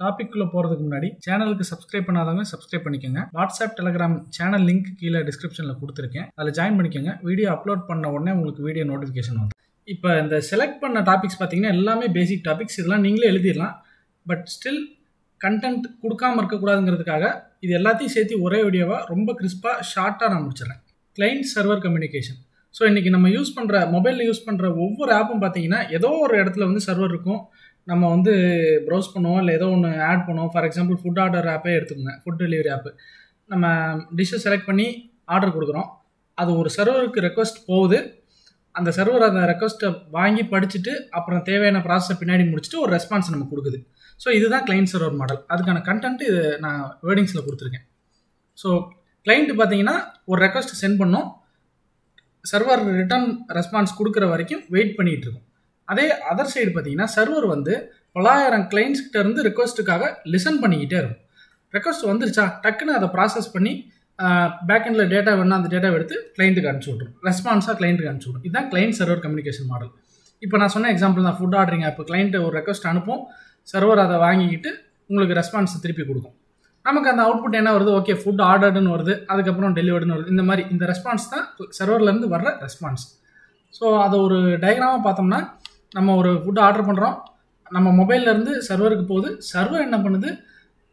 டாபிக்குள்ளே போகிறதுக்கு முன்னாடி சேனலுக்கு சப்ஸ்கிரைப் பண்ணாதவங்க சப்ஸ்கிரைப் பண்ணிக்கோங்க. வாட்ஸ்அப் டெலிகிராம் சேனல் லிங்க் கீழே டிஸ்கிரிப்ஷனில் கொடுத்துருக்கேன், அதில் ஜாயின் பண்ணிக்கோங்க. வீடியோ அப்லோட் பண்ண உடனே உங்களுக்கு வீடியோ நோட்டிஃபிகேஷன் வரும். இப்போ இந்த செலக்ட் பண்ண டாபிக்ஸ் பார்த்தீங்கன்னா எல்லாமே பேசிக் டாபிக்ஸ், இதெல்லாம் நீங்களே எழுதிடலாம். பட் ஸ்டில் கண்டென்ட் கொடுக்காமல் இருக்கக்கூடாதுங்கிறதுக்காக இது எல்லாத்தையும் சேர்த்து ஒரே வீடியோவாக ரொம்ப கிறிஸ்பாக ஷார்ட்டாக நான் முடிச்சிடறேன். Client server communication. ஸோ இன்றைக்கி நம்ம யூஸ் பண்ணுற மொபைலில் யூஸ் பண்ணுற ஒவ்வொரு ஆப்பும் பார்த்தீங்கன்னா ஏதோ ஒரு இடத்துல வந்து சர்வர் இருக்கும். நம்ம வந்து ப்ரௌஸ் பண்ணுவோம், இல்லை ஏதோ ஒன்று ஆட் பண்ணுவோம். ஃபார் எக்ஸாம்பிள் ஃபுட் ஆர்டர் ஆப்பே எடுத்துக்கோங்க, ஃபுட் டெலிவரி ஆப்பு. நம்ம டிஷ்ஷை செலக்ட் பண்ணி ஆர்டர் கொடுக்குறோம், அது ஒரு சர்வருக்கு ரெக்வஸ்ட் போகுது. அந்த சர்வர் அந்த ரெக்வஸ்ட்டை வாங்கி படிச்சுட்டு அப்புறம் தேவையான ப்ராசஸை பின்னாடி முடிச்சுட்டு ஒரு ரெஸ்பான்ஸ் நம்ம கொடுக்குது. ஸோ இதுதான் கிளைண்ட் சர்வர் மாடல். அதுக்கான கண்டென்ட் இது நான் வேர்டிங்ஸில் கொடுத்துருக்கேன். ஸோ கிளைண்ட் பார்த்தீங்கன்னா ஒரு ரெக்வஸ்ட் சென்ட் பண்ணோம், சர்வர் ரிட்டர்ன் ரெஸ்பான்ஸ் கொடுக்குற வரைக்கும் வெயிட் பண்ணிகிட்டு இருக்கும். அதே அதர் சைடு பார்த்தீங்கன்னா சர்வர் வந்து 1000 கிளைண்ட்ஸ்கிட்ட இருந்து ரெக்வஸ்ட்டுக்காக லிசன் பண்ணிக்கிட்டே இருக்கும். ரெக்வஸ்ட் வந்துருச்சா டக்குன்னு அதை ப்ராசஸ் பண்ணி பேக்கெண்டில் டேட்டா வேணால் அந்த டேட்டாவை எடுத்து கிளைண்ட்டுக்கு அனுப்பிச்சி விட்ரும், ரெஸ்பான்ஸாக கிளைண்ட்டுக்கு அனுப்பிச்சி விட்ரும். இதுதான் கிளைண்ட் சர்வர் கம்யூனிகேஷன் மாடல். இப்போ நான் சொன்ன எக்ஸாம்பிள் தான், ஃபுட் ஆர்டரிங் ஆப். கிளைண்ட்டு ஒரு ரெக்வஸ்ட் அனுப்பும், சர்வர் அதை வாங்கிக்கிட்டு உங்களுக்கு ரெஸ்பான்ஸ் திருப்பி கொடுக்கும். நமக்கு அந்த அவுட்புட் என்ன வருது, ஓகே ஃபுட் ஆர்டர்டுன்னு வருது, அதுக்கப்புறம் டெலிவர்டுன்னு வருது. இந்த மாதிரி இந்த ரெஸ்பான்ஸ் தான் சர்வர்லேருந்து வர்ற ரெஸ்பான்ஸ். ஸோ அதை ஒரு டயக்ராமாக பார்த்தோம்னா, நம்ம ஒரு ஃபுட் ஆர்டர் பண்ணுறோம், நம்ம மொபைல்லேருந்து சர்வருக்கு போகுது. சர்வர் என்ன பண்ணுது,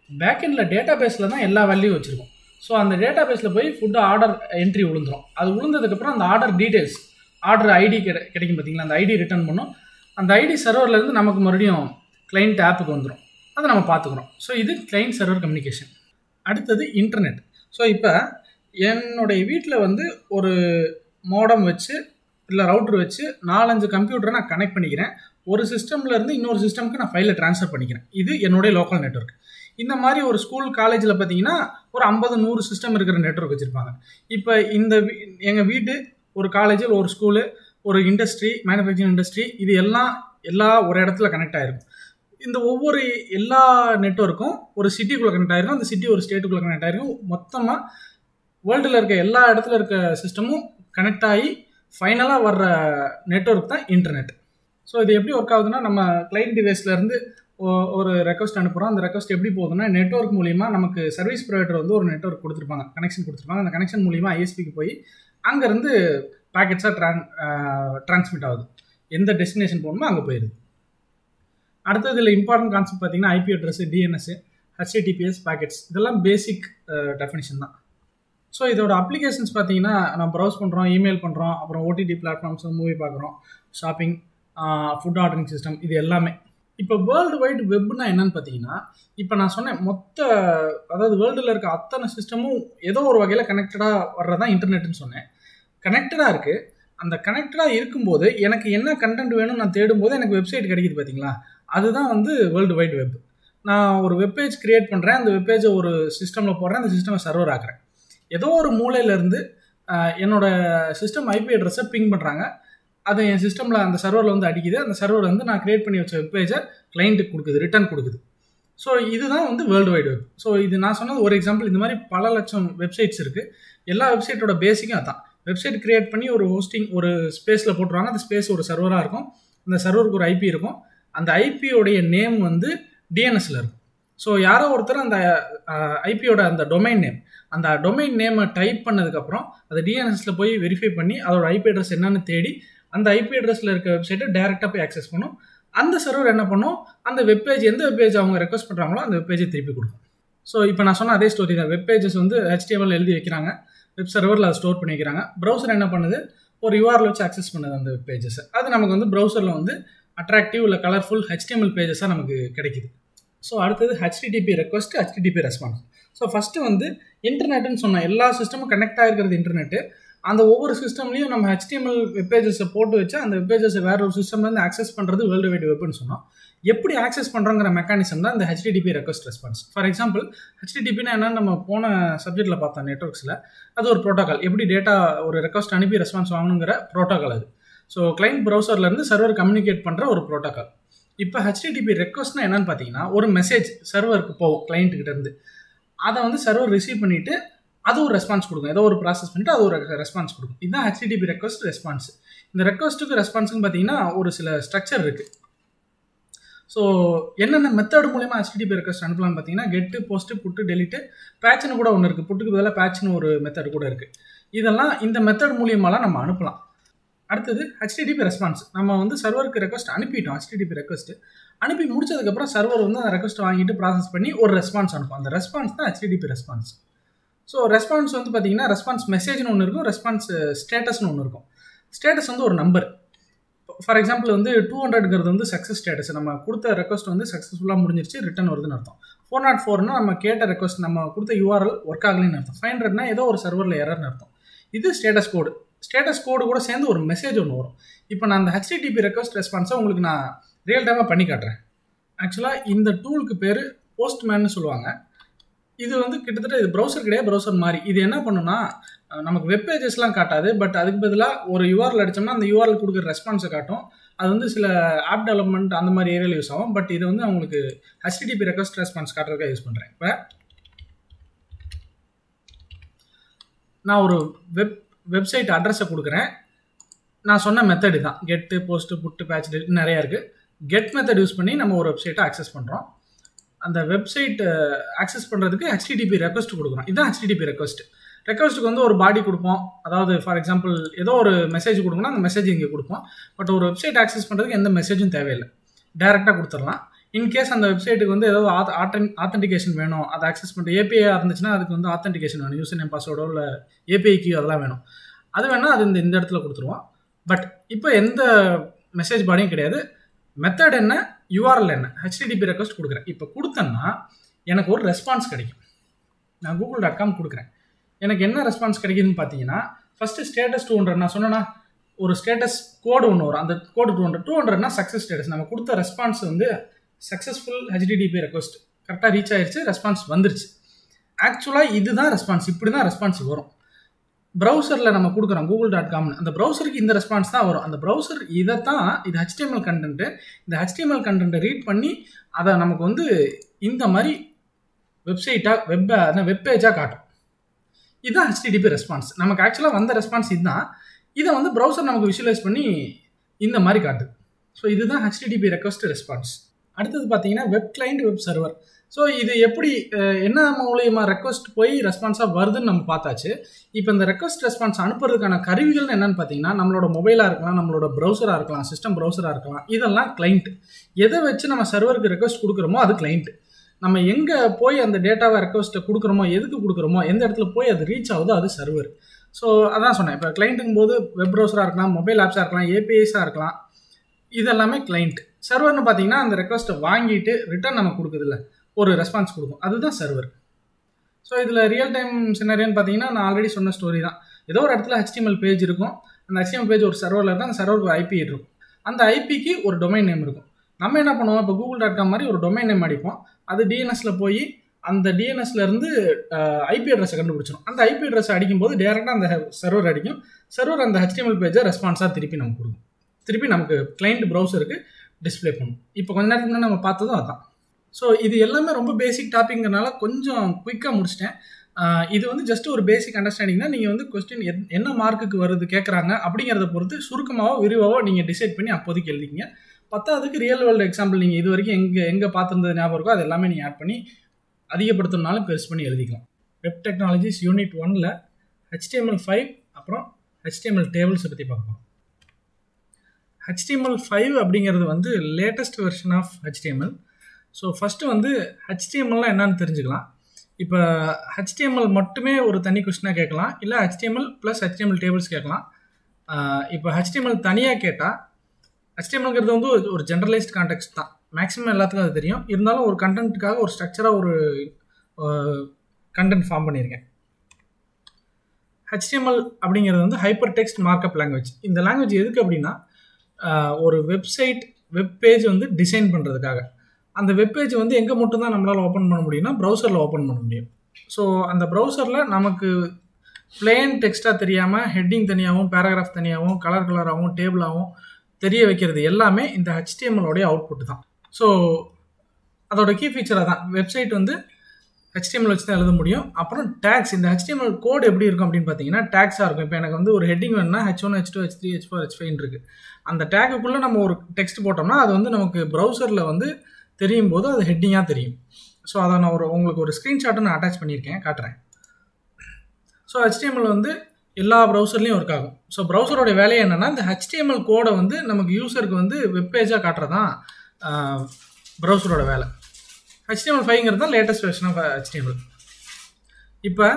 பேக்கெண்டில் டேட்டா பேஸில் தான் எல்லா வேல்யூவும் வச்சுருக்கோம். ஸோ அந்த டேட்டா பேஸில் போய் ஃபுட்டு ஆர்டர் என்ட்ரி விழுந்துடும். அது விழுந்ததுக்கப்புறம் அந்த ஆர்டர் டீட்டெயில்ஸ், ஆர்டர் ஐடி கிடைக்கும் பார்த்தீங்களா, அந்த ஐடி ரிட்டர்ன் பண்ணும். அந்த ஐடி சர்வர்லேருந்து நமக்கு மறுபடியும் கிளைண்ட் ஆப்புக்கு வந்துடும், அதை நம்ம பார்த்துக்குறோம். ஸோ இது கிளைண்ட் சர்வர் கம்யூனிகேஷன். அடுத்தது இன்டர்நெட். ஸோ இப்போ என்னுடைய வீட்டில் வந்து ஒரு மோடம் வச்சு இல்லை ரவுட்ரு வச்சு 4-5 கம்ப்யூட்டரை நான் கனெக்ட் பண்ணிக்கிறேன். ஒரு சிஸ்டம்லேருந்து இன்னொரு சிஸ்டமுக்கு நான் ஃபைலை ட்ரான்ஸ்ஃபர் பண்ணிக்கிறேன். இது என்னுடைய லோக்கல் நெட்வொர்க். இந்த மாதிரி ஒரு ஸ்கூல் காலேஜில் பார்த்தீங்கன்னா ஒரு 50-100 சிஸ்டம் இருக்கிற நெட்வொர்க் வச்சுருப்பாங்க. இப்போ எங்கள் வீடு, ஒரு காலேஜில், ஒரு ஸ்கூலு, ஒரு இண்டஸ்ட்ரி, மேனுஃபேக்சரிங் இண்டஸ்ட்ரி, இது எல்லாம் ஒரு இடத்துல கனெக்ட் ஆகிருக்கும். இந்த ஒவ்வொரு எல்லா நெட்வொர்க்கும் ஒரு சிட்டிக்குள்ளே கனெக்ட் ஆகிருக்கும், அந்த சிட்டி ஒரு ஸ்டேட்டுக்குள்ளே கனெக்ட் ஆகிருக்கும். மொத்தமாக வேர்ல்டில் இருக்க எல்லா இடத்துல இருக்க சிஸ்டமும் கனெக்ட் ஆகி ஃபைனலாக வர்ற நெட்வொர்க் தான் இன்டர்நெட். ஸோ இது எப்படி ஒர்க் ஆகுதுன்னா, நம்ம கிளைண்ட் டிவைஸ்லேருந்து ஒரு ரெக்வஸ்ட் அனுப்புகிறோம். அந்த ரெக்வஸ்ட் எப்படி போகுதுன்னா, நெட்வொர்க் மூலிமா நமக்கு சர்வீஸ் ப்ரொவைடர் வந்து ஒரு நெட்வொர்க் கொடுத்துருப்பாங்க, கனெக்ஷன் கொடுத்துருப்பாங்க. அந்த கனெக்ஷன் மூலிமா ஐஎஸ்பிக்கு போய் அங்கேருந்து பேக்கெட்ஸாக ட்ரான்ஸ்மிட் ஆகுது. எந்த டெஸ்டினேஷன் போகணுமோ அங்கே போயிடுது. அடுத்தது இதில் இம்பார்ட்டன்ட் கான்செப்ட் பார்த்தீங்கன்னா IP address, DNS, HTTPS packets, இதெல்லாம் பேசிக் டெஃபினிஷன் தான். ஸோ இதோட அப்ளிகேஷன்ஸ் பார்த்தீங்கன்னா, நம்ம ப்ரௌஸ் பண்ணுறோம், இமெயில் பண்ணுறோம், அப்புறம் ஓடிடி பிளாட்ஃபார்ம்ஸ், மூவி பார்க்குறோம், ஷாப்பிங், ஃபுட் ஆர்டரிங் சிஸ்டம், இது எல்லாமே. இப்போ வேர்ல்டு வைடு வெப்னா என்னன்னு பார்த்தீங்கன்னா, இப்போ நான் சொன்னேன் அதாவது வேர்ல்டில் இருக்க அத்தனை சிஸ்டமும் ஏதோ ஒரு வகையில் கனெக்டடாக வர்றதான் இன்டர்நெட்னு சொன்னேன். கனெக்டடாக இருக்குது. அந்த கனெக்டடாக இருக்கும்போது எனக்கு என்ன கண்டென்ட் வேணும்னு நான் தேடும்போது எனக்கு வெப்சைட் கிடைக்குது பார்த்தீங்களா, அதுதான் வந்து வேர்ல்டு வைடு வெப். நான் ஒரு வெப்பேஜ் க்ரியேட் பண்ணுறேன், அந்த வெப்பேஜை ஒரு சிஸ்டமில் போடுறேன், அந்த சிஸ்டமை சர்வர் ஆக்குறேன். ஏதோ ஒரு மூலையிலேருந்து என்னோடய சிஸ்டம் ஐபி அட்ரஸை பிங் பண்ணுறாங்க, அது என் சிஸ்டமில் அந்த சர்வரில் வந்து அடிக்குது. அந்த சர்வர் வந்து நான் க்ரியேட் பண்ணி வச்ச வெப்பேஜை கிளைண்ட்டுக்கு கொடுக்குது, ரிட்டர்ன் கொடுக்குது. ஸோ இதுதான் வந்து வேர்ல்டு வைடு வெப். ஸோ இது நான் சொன்னது ஒரு எக்ஸாம்பிள். இந்த மாதிரி பல லட்சம் வெப்சைட்ஸ் இருக்குது. எல்லா வெப்சைட்டோட பேசிக்கும் அதான். வெப்சைட் க்ரியேட் பண்ணி ஒரு ஹோஸ்டிங் ஒரு ஸ்பேஸில் போட்டுருவாங்க. அந்த ஸ்பேஸ் ஒரு சர்வராக இருக்கும், அந்த சர்வருக்கு ஒரு ஐபி இருக்கும். அந்த ஐபியோடைய நேம் வந்து டிஎன்எஸில் இருக்கும். ஸோ யாரோ ஒருத்தர் அந்த ஐபியோட அந்த டொமைன் நேமை டைப் பண்ணதுக்கப்புறம் அது டிஎன்எஸில் போய் வெரிஃபை பண்ணி அதோட ஐபி அட்ரஸ் என்னன்னு தேடி அந்த ஐபி அட்ரஸில் இருக்க வெப்சைட்டை டேரெக்டாக போய் ஆக்சஸ் பண்ணும். அந்த சர்வர் என்ன பண்ணும், அந்த வெப்பேஜ் எந்த வெப்பேஜ் அவங்க ரெக்வஸ்ட் பண்ணுறாங்களோ அந்த வெப்பேஜை திருப்பி கொடுக்கும். ஸோ இப்போ நான் சொன்ன அதே ஸ்டோரி தான். வெப்பேஜஸ் வந்து HTML எழுதி வைக்கிறாங்க, வெப் சர்வரில் அதை ஸ்டோர் பண்ணி வைக்கிறாங்க. ப்ரௌசர் என்ன பண்ணுது, ஒரு URL வச்சு ஆக்சஸ் பண்ணுது அந்த வெப் பேஜஸ். அது நமக்கு வந்து ப்ரௌசரில் வந்து அட்ராக்டிவ் இல்லை கலர்ஃபுல் HTML பேஜஸாக நமக்கு கிடைக்குது. ஸோ அடுத்தது HTTP request, HTTP response. So first வந்து இன்டர்நெட்டுன்னு சொன்னோம், எல்லா சிஸ்டமும் கனெக்ட் ஆகிருக்கிறது இன்டர்நெட்டு. அந்த ஒவ்வொரு சிஸ்டம்லையும் நம்ம HTML வெப்பேஜஸை போட்டு வச்சு அந்த வெப்பேஜஸை வேற ஒரு சிஸ்டம்லேருந்து ஆக்சஸ் பண்ணுறது வேர்ல்டு வைடு வெப்னு சொன்னோம். எப்படி ஆக்சஸ் பண்ணுறோங்கிற மெக்கானிசம் தான் இந்த HTTP request response. For example HTTPனா என்னன்னு நம்ம போன சப்ஜெக்டில் பார்த்தோம் நெட்வொர்க்ஸில். அது ஒரு ப்ரோட்டோகால், எப்படி டேட்டா ஒரு ரெக்வஸ்ட் அனுப்பி ரெஸ்பான்ஸ் வாங்கணுங்கிற ப்ரோட்டோகால் அது. ஸோ கிளைண்ட் ப்ரௌசர்லேருந்து சர்வர் கம்யூனிகேட் பண்ணுற ஒரு ப்ரோட்டோகால். இப்போ HTTP ரெக்வஸ்ட்னா என்னன்னு பார்த்தீங்கன்னா, ஒரு மெசேஜ் சர்வருக்கு போகும் கிளைண்ட்டுக்கிட்டேருந்து, அதை வந்து சர்வர் ரிசீவ் பண்ணிவிட்டு அது ஒரு ரெஸ்பான்ஸ் கொடுக்கும். ஏதோ ஒரு ப்ராசஸ் பண்ணிட்டு அது ஒரு ரெஸ்பான்ஸ் கொடுக்கும். இதுதான் HTTP ரெக்வஸ்ட் ரெஸ்பான்ஸ். இந்த ரெக்வஸ்ட்டுக்கு ரெஸ்பான்ஸுன்னு பார்த்தீங்கன்னா ஒரு சில ஸ்ட்ரக்சர் இருக்குது. ஸோ என்னென்ன மெத்தட் மூலிமா HTTP ரெக்வஸ்ட் அனுப்பலாம்னு பார்த்தீங்கன்னா கெட்டு, போஸ்ட்டு, புட்டு, டெலிட்டு, பேட்ச்னு கூட ஒன்று இருக்குது. புட்டுக்கு பதிலாக பேட்ச்னு ஒரு மெத்தட் கூட இருக்குது. இதெல்லாம் இந்த மெத்தட் மூலியமாலாம் நம்ம அனுப்பலாம். அடுத்தது HTTP ரெஸ்பான்ஸ். நம்ம வந்து சர்வருக்கு ரெக்வஸ்ட் அனுப்பிட்டோம். HTTP ரெக்வஸ்ட் அனுப்பி முடிச்சதுக்கப்புறம் சர்வர் வந்து அந்த ரெக்வஸ்ட் வாங்கிட்டு ப்ராசஸ் பண்ணி ஒரு ரெஸ்பான்ஸ் அனுப்பும். அந்த ரெஸ்பான்ஸ் தான் HTTP ரெஸ்பான்ஸ். ஸோ ரெஸ்பான்ஸ் வந்து பார்த்தீங்கன்னா ரெஸ்பான்ஸ் மெசேஜ்னு ஒன்று இருக்கும், ரெஸ்பான்ஸ் ஸ்டேட்டஸ்னு ஒன்று இருக்கும். ஸ்டேட்டஸ் வந்து ஒரு நம்பர். ஃபார் எக்ஸாம்பிள் வந்து 200ங்கிறது வந்து சக்ஸஸ் ஸ்டேட்டஸ். நம்ம கொடுத்த ரெக்வஸ்ட் வந்து சக்ஸஸ்ஃபுல்லாக முடிஞ்சிருச்சு, ரிட்டன் வருதுன்னு அர்த்தம். 404னா நம்ம கேட்ட ரெக்வஸ்ட், நம்ம கொடுத்த URL ஒர்க் ஆகலைன்னு அர்த்தம். 500னா ஏதோ ஒரு சர்வரில் எரர்னு அர்த்தம். இது ஸ்டேட்டஸ் கோடு. ஸ்டேட்டஸ் கோடு கூட சேர்ந்து ஒரு மெசேஜ் ஒன்று வரும். இப்போ நான் அந்த HTTP ரெக்வஸ்ட் ரெஸ்பான்ஸை உங்களுக்கு நான் ரியல் டைமாக பண்ணி காட்டுறேன். ஆக்சுவலாக இந்த டூலுக்கு பேர் போஸ்ட்மேன்னு சொல்லுவாங்க. இது வந்து கிட்டத்தட்ட இது ப்ரௌசர் கிடையாது, ப்ரௌசர் மாதிரி. இது என்ன பண்ணுன்னா நமக்கு வெப் பேஜஸ்லாம் காட்டாது, பட் அதுக்கு பதிலாக ஒரு URL அடித்தோம்னா அந்த URL கொடுக்குற ரெஸ்பான்ஸை காட்டும். அது வந்து சில ஆப் டெவலப்மெண்ட் அந்த மாதிரி ஏரியாவில் யூஸ் ஆகும். பட் இது வந்து அவங்களுக்கு HTTP ரெக்வஸ்ட் ரெஸ்பான்ஸ் காட்டுறதுக்காக யூஸ் பண்ணுறேன். இப்போ நான் ஒரு வெப்சைட் அட்ரஸை கொடுக்குறேன். நான் சொன்ன மெத்தட் தான், கெட்டு, போஸ்ட்டு, புட்டு, பேட்ச், டெலிட் நிறையா இருக்குது. கெட் மெத்தட் யூஸ் பண்ணி நம்ம ஒரு வெப்சைட்டை ஆக்சஸ் பண்ணுறோம். அந்த வெப்சைட் ஆக்சஸ் பண்ணுறதுக்கு HTTP ரெக்வஸ்ட் கொடுக்குறோம். இதுதான் HTTP ரெக்வஸ்ட். ரெக்வஸ்ட்டுக்கு வந்து ஒரு பாடி கொடுப்போம். அதாவது ஃபார் எக்ஸாம்பிள் ஏதோ ஒரு மெசேஜ் கொடுக்கணும், அந்த மெசேஜ் இங்கே கொடுப்போம். பட் ஒரு வெப்சைட் ஆக்சஸ் பண்ணுறதுக்கு எந்த மெசேஜும் தேவையில்லை, டைரெக்டாக கொடுத்துடலாம். இன்கேஸ் அந்த வெப்சைட்டுக்கு வந்து ஏதாவது ஆத்தென்டிகேஷன் வேணும், அதை ஆக்சஸ் பண்ணுற API இருந்துச்சுன்னா அதுக்கு வந்து ஆத்தென்டிகேஷன் வேணும், யூசர் நேம் பாஸ்வேர்டோ இல்லை API கீ அதெல்லாம் வேணும். அது வேணால் அது இந்த இடத்துல கொடுத்துருவோம். பட் இப்போ எந்த மெசேஜ் பாடியும் கிடையாது. மெத்தட் என்ன, URL என்ன, HTTP ரெக்வஸ்ட் கொடுக்குறேன். இப்போ கொடுத்தேன்னா எனக்கு ஒரு ரெஸ்பான்ஸ் கிடைக்கும். நான் google.com கொடுக்குறேன். எனக்கு என்ன ரெஸ்பான்ஸ் கிடைக்குதுன்னு பார்த்தீங்கன்னா, ஃபஸ்ட்டு ஸ்டேட்டஸ் 200 நான் சொன்னேன்னா ஒரு ஸ்டேட்டஸ் கோடு ஒன்று வரும். அந்த கோடு 200னா சக்ஸஸ் ஸ்டேட்டஸ். நம்ம கொடுத்த ரெஸ்பான்ஸ் வந்து சக்ஸஸ்ஃபுல் HTTP ரெக்வஸ்ட் கரெக்டாக ரீச் ஆயிடுச்சு, ரெஸ்பான்ஸ் வந்துருச்சு. ஆக்சுவலாக இதுதான் ரெஸ்பான்ஸ், இப்படி தான் ரெஸ்பான்ஸ் வரும். ப்ரௌசரில் நம்ம கொடுக்குறோம் google.comனு, அந்த ப்ரௌசருக்கு இந்த ரெஸ்பான்ஸ் தான் வரும். அந்த ப்ரௌசர் இதை தான், இது HTML கண்டென்ட்டு, இந்த HTML கண்டென்ட்டை ரீட் பண்ணி அதை நமக்கு வந்து இந்த மாதிரி வெப்சைட்டாக வெப் பேஜாக காட்டும். இதுதான் HTTP ரெஸ்பான்ஸ். நமக்கு ஆக்சுவலாக வந்த ரெஸ்பான்ஸ் இதுதான். இதை வந்து ப்ரௌசர் நமக்கு விஷுவலைஸ் பண்ணி இந்த மாதிரி காட்டுது. ஸோ இதுதான் HTTP ரெக்வஸ்ட் ரெஸ்பான்ஸ். அடுத்தது பார்த்தீங்கன்னா web client, web server. So இது எப்படி என்ன மூலியமா ரெக்வஸ்ட் போய் ரெஸ்பான்ஸாக வருதுன்னு நம்ம பார்த்தாச்சு. இப்போ இந்த ரெக்வஸ்ட் ரெஸ்பான்ஸ் அனுப்புறதுக்கான கருவிகள் என்னன்னு பார்த்தீங்கன்னா, நம்மளோட மொபைலாக இருக்கலாம், நம்மளோட ப்ரௌசராக இருக்கலாம், சிஸ்டம் ப்ரௌசராக இருக்கலாம். இதெல்லாம் கிளைண்ட். எதை வச்சு நம்ம சர்வருக்கு ரெக்வஸ்ட் கொடுக்குறோமோ அது கிளைண்ட். நம்ம எங்கே போய் அந்த டேட்டாவை ரெக்வஸ்ட்டை கொடுக்குறோமோ, எதுக்கு கொடுக்குறோமோ, எந்த இடத்துல போய் அது ரீச் ஆகுதோ அது சர்வர். ஸோ அதான் சொன்னேன். இப்போ கிளைண்ட்டுங்கும் போது வெப் ப்ரௌசராக இருக்கலாம், மொபைல் ஆப்ஸாக இருக்கலாம், APIஸாக இருக்கலாம். இதெல்லாமே கிளைண்ட். சர்வர்னு பார்த்தீங்கன்னா அந்த ரெக்வஸ்ட்டை வாங்கிட்டு ரிட்டர்ன் நம்ம கொடுக்குதில்ல, ஒரு ரெஸ்பான்ஸ் கொடுக்கும், அதுதான் சர்வர். ஸோ இதில் ரியல் டைம் சினாரியோன்னு பார்த்தீங்கன்னா நான் ஆல்ரெடி சொன்ன ஸ்டோரி தான். ஏதோ ஒரு இடத்துல HTML பேஜ் இருக்கும். அந்த HTML பேஜ் ஒரு சர்வரில் இருந்தால் அந்த சர்வருக்கு ஒரு IP இருக்கும். அந்த IPக்கு ஒரு டொமைன் நேம் இருக்கும். நம்ம என்ன பண்ணுவோம், இப்போ google.com மாதிரி ஒரு டொமைன் நேம் அடிப்போம். அது DNSல போய் அந்த DNSலேருந்து IP அட்ரஸை கண்டுபிடிச்சிடும். அந்த IP அட்ரஸை அடிக்கும்போது டேரெக்டாக அந்த சர்வர் அடிக்கும். சர்வர் அந்த HTML பேஜை ரெஸ்பான்ஸாக திருப்பி நமக்கு கொடுக்கும். திருப்பி நமக்கு கிளைண்ட் ப்ரௌசருக்கு டிஸ்பிளே பண்ணும். இப்போ கொஞ்ச நேரத்துக்கு முன்னாடி நம்ம பார்த்ததும் அதுதான். ஸோ இது எல்லாமே ரொம்ப பேசிக் டாப்பிங்கிறனால கொஞ்சம் குயிக்காக முடிச்சிட்டேன். இது வந்து ஜஸ்ட் ஒரு பேசிக் அண்டர்ஸ்டாண்டிங் தான். நீங்கள் வந்து கொஸ்டின் என்ன மார்க்குக்கு வருது கேட்குறாங்க அப்படிங்கிறத பொறுத்து சுருக்கமாகவோ விரிவாகவோ நீங்கள் டிசைட் பண்ணி அப்போதைக்கு எழுதிக்கிங்க. பத்தாவதுக்கு ரியல் வேர்ல்டு எக்ஸாம்பிள் நீங்கள் இது வரைக்கும் எங்கே பார்த்துருந்தது ஞாபகம் இருக்கோ அது எல்லாமே நீங்கள் ஆட் பண்ணி அதிகப்படுத்தணும்னாலும் பெருசு பண்ணி எழுதிக்கலாம். வெப் டெக்னாலஜிஸ் யூனிட் 1ல் HTML5 அப்புறம் HTML டேபிள்ஸை பற்றி பார்க்கலாம். HTML5 அப்படிங்கிறது வந்து latest version of HTML. So first வந்து HTMLலாம் என்னன்னு தெரிஞ்சுக்கலாம். இப்போ HTML மட்டுமே ஒரு தனி கொஸ்டினாக கேட்கலாம், இல்லை HTML ப்ளஸ் HTML டேபிள்ஸ் கேட்கலாம். இப்போ HTML தனியாக கேட்டால், HTMLங்கிறது வந்து ஒரு ஜென்ரலைஸ்ட் கான்டெக்ஸ்ட் தான், மேக்ஸிமம் எல்லாத்துக்கும் அது தெரியும். இருந்தாலும் ஒரு கண்டென்ட்டுக்காக ஒரு ஸ்ட்ரக்சராக ஒரு கண்டென்ட் ஃபார்ம் பண்ணியிருக்கேன். HTML அப்படிங்கிறது வந்து ஹைப்பர் டெக்ஸ்ட் மார்க்அப் லாங்குவேஜ். இந்த லாங்குவேஜ் எதுக்கு அப்படின்னா, ஒரு வெப் பேஜ் வந்து டிசைன் பண்ணுறதுக்காக. அந்த வெப்பேஜ் வந்து எங்கே மட்டும்தான் நம்மளால் ஓப்பன் பண்ண முடியும்னா ப்ரௌசரில் ஓப்பன் பண்ண முடியும். ஸோ அந்த ப்ரௌசரில் நமக்கு பிளெயின் டெக்ஸ்ட்டாக தெரியாமல் ஹெட்டிங் தனியாகவும், பேராகிராஃப் தனியாகவும், கலராகவும், டேபிளாகவும் தெரிய வைக்கிறது எல்லாமே இந்த HTMLோடைய அவுட்புட் தான். ஸோ அதோட கீ ஃபீச்சராக தான் வெப்சைட் வந்து HTML வச்சு தான் எழுத முடியும். அப்புறம் டேக்ஸ், இந்த HTML கோட் எப்படி இருக்கும் அப்படின்னு பார்த்தீங்கன்னா டேக்ஸாக இருக்கும். இப்போ எனக்கு வந்து ஒரு ஹெட்டிங் வேணும்னா H1, H2, H3, H4, H5 இருக்கு. அந்த டேக்குக்குள்ளே நம்ம ஒரு டெக்ஸ்ட் போட்டோம்னா அது வந்து நமக்கு ப்ரௌசரில் வந்து தெரியும் போது அது ஹெட்டிங்காக தெரியும். ஸோ அதை நான் உங்களுக்கு ஒரு ஸ்க்ரீன்ஷாட்டும் நான் அட்டாச் பண்ணியிருக்கேன், காட்டுறேன். ஸோ HTML வந்து எல்லா ப்ரௌசர்லேயும் ஒர்க் ஆகும். ஸோ ப்ரௌசரோட வேலையை என்னென்னா இந்த HTML கோடை வந்து நமக்கு யூசருக்கு வந்து வெப்பேஜாக காட்டுறதான் ப்ரௌசரோட வேலை. HTML5ங்கிறது தான் லேட்டஸ்ட் வெர்ஷன் ஆஃப் HTML. இப்போ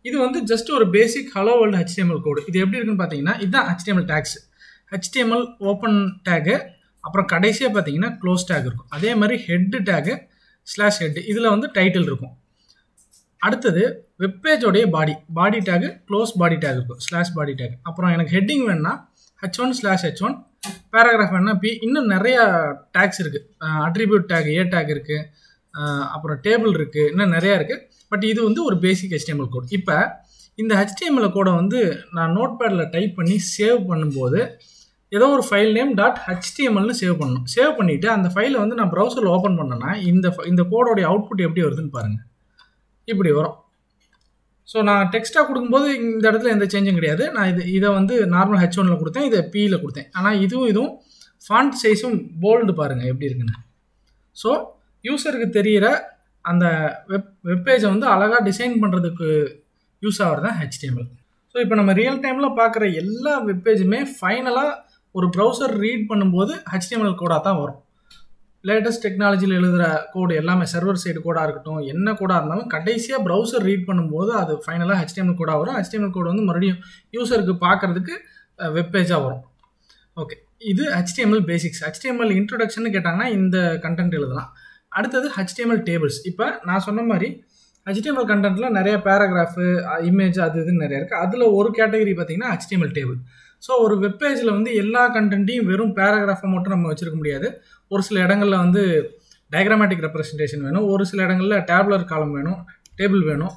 இது வந்து ஜஸ்ட் ஒரு basic hello world HTML code. இது எப்படி இருக்குன்னு பார்த்தீங்கன்னா இதுதான் HTML tags. HTML open tag, அப்புறம் கடைசியாக பார்த்தீங்கன்னா க்ளோஸ் டேக் இருக்கும். அதே மாதிரி ஹெட் டேகு /head, இதில் வந்து டைட்டில் இருக்கும். அடுத்தது வெப்பேஜோடைய பாடி டேகு, க்ளோஸ் பாடி டேக் இருக்கும், /body tag. அப்புறம் எனக்கு ஹெட்டிங் வேணுன்னா h1/h1, பேராகிராஃப் வேணுன்னா p. இன்னும் நிறையா டேக்ஸ் இருக்குது. அட்ரிபியூட் டேக், a டேக் இருக்குது, அப்புறம் டேபிள் இருக்குது, இன்னும் நிறையா இருக்குது. பட் இது வந்து ஒரு பேசிக் HTML கோட். இப்போ இந்த HTML கோடை வந்து நான் நோட் பேடில் டைப் பண்ணி சேவ் பண்ணும்போது ஏதோ ஒரு ஃபைல் நேம் .htmlனு சேவ் பண்ணணும். சேவ் பண்ணிவிட்டு அந்த ஃபைலை வந்து நான் ப்ரௌசரில் ஓப்பன் பண்ணேன்னா இந்த கோடோடைய அவுட்புட் எப்படி வருதுன்னு பாருங்கள். இப்படி வரும். ஸோ நான் டெக்ஸ்ட்டாக கொடுக்கும்போது இந்த இடத்துல எந்த சேஞ்சும் கிடையாது. நான் இதை வந்து நார்மல் H1ல் கொடுத்தேன், இதை Pயில் கொடுத்தேன். ஆனால் இதுவும் ஃபாண்ட் சைஸும் போல்டு பாருங்கள் எப்படி இருக்குன்னு. ஸோ யூசருக்கு தெரிகிற அந்த வெப்பேஜை வந்து அழகாக டிசைன் பண்ணுறதுக்கு யூஸ் ஆகிறது தான் HTML. ஸோ இப்போ நம்ம ரியல் டைமில் பார்க்குற எல்லா வெப்பேஜுமே ஃபைனலாக ஒரு ப்ரௌசர் ரீட் பண்ணும்போது HTML கோடாக தான் வரும். லேட்டஸ்ட் டெக்னாலஜியில் எழுதுகிற கோடு எல்லாமே சர்வர் சைடு கோடாக இருக்கட்டும், என்ன கோடாக இருந்தாலும் கடைசியாக ப்ரௌசர் ரீட் பண்ணும்போது அது ஃபைனலாக HTML கோடாக வரும். HTML கோடு வந்து மறுபடியும் யூசருக்கு பார்க்குறதுக்கு வெப்பேஜாக வரும். ஓகே, இது HTML பேசிக்ஸ். HTML இன்ட்ரொடக்ஷன் கேட்டாங்கன்னா இந்த கண்டென்ட் எழுதலாம். அடுத்தது HTML டேபிள்ஸ். இப்போ நான் சொன்ன மாதிரி HTML கண்டென்ட்டில் நிறைய பேராகிராஃபு, இமேஜ், அது இதுன்னு நிறையா இருக்குது. அதில் ஒரு கேட்டகரி பார்த்திங்கன்னா HTML டேபிள். ஸோ ஒரு வெப்பேஜில் வந்து எல்லா கண்டென்ட்டையும் வெறும் பேராகிராஃபை மட்டும் நம்ம வச்சுருக்க முடியாது. ஒரு சில இடங்களில் வந்து டயக்ராமேட்டிக் ரெப்ரசன்டேஷன் வேணும், ஒரு சில இடங்களில் டேபுலர் காலம் வேணும், டேபிள் வேணும்.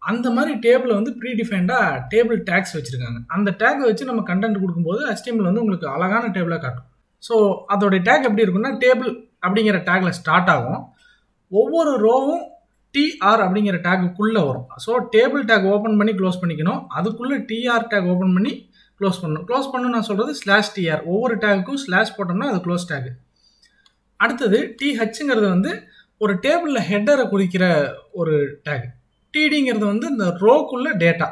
அந்த மாதிரி டேபிளை வந்து ப்ரீடிஃபைண்டாக டேபிள் டேக்ஸ் வச்சுருக்காங்க. அந்த டேக்கை வச்சு நம்ம கண்டென்ட் கொடுக்கும்போது HTML வந்து உங்களுக்கு அழகான டேபிளாக காட்டும். ஸோ அதோடைய டேக் எப்படி இருக்குன்னா டேபிள் அப்படிங்கிற டேக்கில் ஸ்டார்ட் ஆகும். ஒவ்வொரு ரோவும் TR அப்படிங்கிற டேக்குள்ளே வரும். ஸோ டேபிள் டேக் ஓப்பன் பண்ணி க்ளோஸ் பண்ணிக்கணும், அதுக்குள்ளே TR டேக் ஓப்பன் பண்ணி க்ளோஸ் பண்ணணும். க்ளோஸ் பண்ணணும் நான் சொல்கிறது /TR. ஒவ்வொரு டேக்குக்கும் ஸ்லாஷ் போட்டோம்னா அது க்ளோஸ் டேக்கு. அடுத்தது THங்கிறது வந்து ஒரு டேபிளில் ஹெட்டரை குறிக்கிற ஒரு டேக். TDங்கிறது வந்து இந்த ரோக்குள்ள டேட்டா.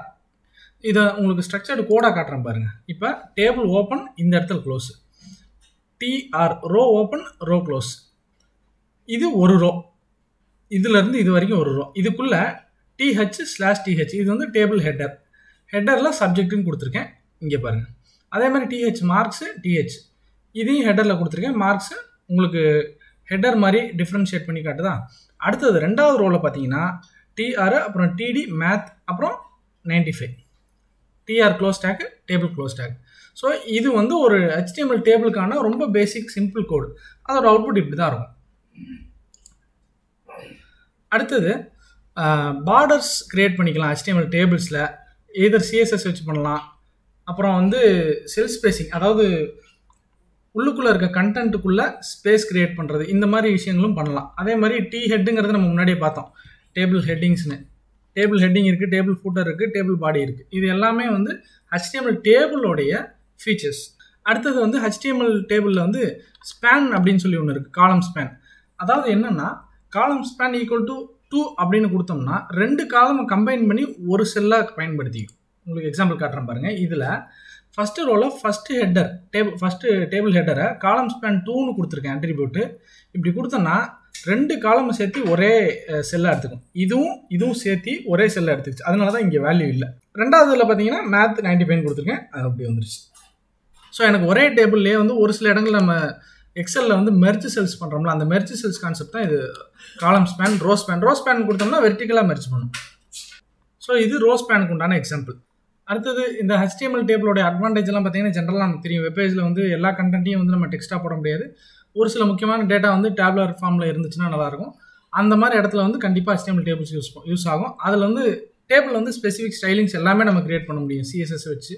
இதை உங்களுக்கு ஸ்ட்ரக்சர்டு கோடாக காட்டுறேன் பாருங்கள். இப்போ டேபிள் ஓப்பன், இந்த இடத்துல close. TR row open, row close. இது ஒரு ரோ, இதுலேருந்து இது வரைக்கும் ஒரு ரோ. இதுக்குள்ளே TH/TH, இது வந்து டேபிள் ஹெட்டர். ஹெட்டரில் சப்ஜெக்ட்னு கொடுத்துருக்கேன், இங்கே பாருங்கள். அதே மாதிரி TH மார்க்ஸு, TH இதையும் ஹெட்டரில் கொடுத்துருக்கேன். மார்க்ஸு உங்களுக்கு ஹெட்டர் மாதிரி டிஃப்ரென்ஷியேட் பண்ணி காட்டுதா. அடுத்தது ரெண்டாவது ரோவில் பார்த்தீங்கன்னா TR, அப்புறம் TD மேத், அப்புறம் 95. TR close take, table close take. So இது வந்து ஒரு HTML டேபிளுக்கான ரொம்ப பேசிக் சிம்பிள் கோடு. அதோட அவுட்புட் இப்படி தான் இருக்கும். அடுத்தது பார்டர்ஸ் க்ரியேட் பண்ணிக்கலாம் HTML டேபிள்ஸில். எதர் CSS வச்சு பண்ணலாம். அப்புறம் வந்து செல் ஸ்பேசிங், அதாவது உள்ளுக்குள்ளே இருக்க கண்டென்ட்டுக்குள்ளே ஸ்பேஸ் க்ரியேட் பண்ணுறது, இந்த மாதிரி விஷயங்களும் பண்ணலாம். அதே மாதிரி ஹெட்டுங்கிறது நம்ம முன்னாடியே பார்த்தோம், டேபிள் ஹெட்டிங்ஸ்னு. டேபிள் ஹெட்டிங் இருக்குது, டேபிள் ஃபூட்டர் இருக்குது, டேபிள் பாடி இருக்குது. இது எல்லாமே வந்து HTML டேபிளோடைய ஃபீச்சர்ஸ். அடுத்தது வந்து HTML டேபிளில் வந்து ஸ்பேன் அப்படின்னு சொல்லி ஒன்று இருக்குது, காலம் ஸ்பேன். அதாவது என்னென்னா காலம் ஸ்பேன் ஈக்குவல் டு 2 அப்படின்னு கொடுத்தோம்னா 2 காலமை கம்பைன் பண்ணி ஒரு செல்லாக பயன்படுத்திக்கும். உங்களுக்கு எக்ஸாம்பிள் காட்டுறேன் பாருங்கள். இதில் ஃபஸ்ட்டு ரோவில் ஃபஸ்ட்டு டேபிள் ஹெட்டரை காலம் ஸ்பேன் 2ன்னு கொடுத்துருக்கேன் அட்ரிபியூட்டு. இப்படி கொடுத்தோன்னா 2 காலமை சேர்த்து ஒரே செல்லாக எடுத்துக்கும். இதுவும் சேர்த்து ஒரே செல்லாக எடுத்துக்கிச்சு. அதனால தான் இங்கே வேல்யூ இல்லை. ரெண்டாவதுல பார்த்தீங்கன்னா மேத் 95 கொடுத்துருக்கேன், அது அப்படி வந்துருச்சு. ஸோ எனக்கு ஒரே டேபிள்லேயே வந்து ஒரு சில இடங்கள் நம்ம எக்ஸலில் வந்து மெர்ஜ் செல்ஸ் பண்ணுறோம்ல, அந்த மெர்ஜ் செல்ஸ் கான்செப்ட் தான் இது. காலம் ஸ்பேன், ரோ ஸ்பேன் கொடுத்தோம்னா வெர்டிக்கலாக மெர்ஜ் பண்ணும். ஸோ இது ரோ ஸ்பேனுக்கு உண்டான எக்ஸாம்பிள். அடுத்தது இந்த HTML டேபிளோட அட்வான்டேஜ் எல்லாம் பார்த்தீங்கன்னா ஜென்ரலாக நமக்கு தெரியும். வெப்பேஜில் வந்து எல்லா கண்டென்ட்டையும் வந்து நம்ம டெக்ஸ்ட்டாக போட முடியாது. ஒரு சில முக்கியமான டேட்டா வந்து டேபுலர் ஃபார்மில் இருந்துச்சுன்னா நல்லாயிருக்கும். அந்த மாதிரி இடத்துல வந்து கண்டிப்பாக HTML டேபிள்ஸ் யூஸ் ஆகும். அதில் வந்து டேபிள் வந்து ஸ்பெசிஃபிக் ஸ்டைலிங்ஸ் எல்லாமே நம்ம கிரியேட் பண்ண முடியும் CSS வச்சு.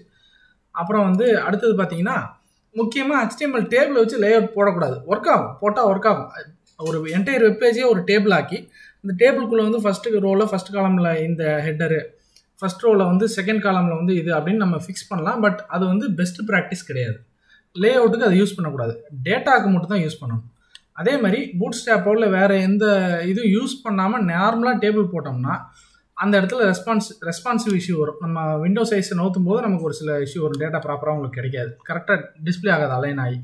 அப்புறம் வந்து அடுத்தது பார்த்தீங்கன்னா முக்கியமாக HTML டேபிளை வச்சு லேஅவுட் போடக்கூடாது. ஒர்க் ஆகும், போட்டால் ஒர்க் ஆகும். ஒரு என்டையர் வெப்பேஜே ஒரு டேபிள் ஆக்கி இந்த டேபிள்குள்ளே வந்து ஃபஸ்ட்டு ரோவில் ஃபஸ்ட் காலமில் இந்த ஹெட்டரு, ஃபஸ்ட் ரோவில் வந்து செகண்ட் காலமில் வந்து இது அப்படின்னு நம்ம ஃபிக்ஸ் பண்ணலாம். பட் அது வந்து பெஸ்ட் ப்ராக்டிஸ் கிடையாது. லே அவுட்டுக்கு அதை யூஸ் பண்ணக்கூடாது, டேட்டாவுக்கு மட்டும் தான் யூஸ் பண்ணணும். அதே மாதிரி பூட் ஸ்ட்ராப்போட வேறு எந்த இதுவும் யூஸ் பண்ணாமல் நார்மலாக டேபிள் போட்டோம்னா அந்த இடத்துல ரெஸ்பான்சிவ் இஷ்யூ வரும். நம்ம விண்டோ சைஸை நோத்தும் போது நமக்கு ஒரு சில இஷ்யூ வரும், டேட்டா ப்ராப்பராக உங்களுக்கு கிடைக்காது, கரெக்டாக டிஸ்பிளே ஆகாது, அலைன் ஆகி.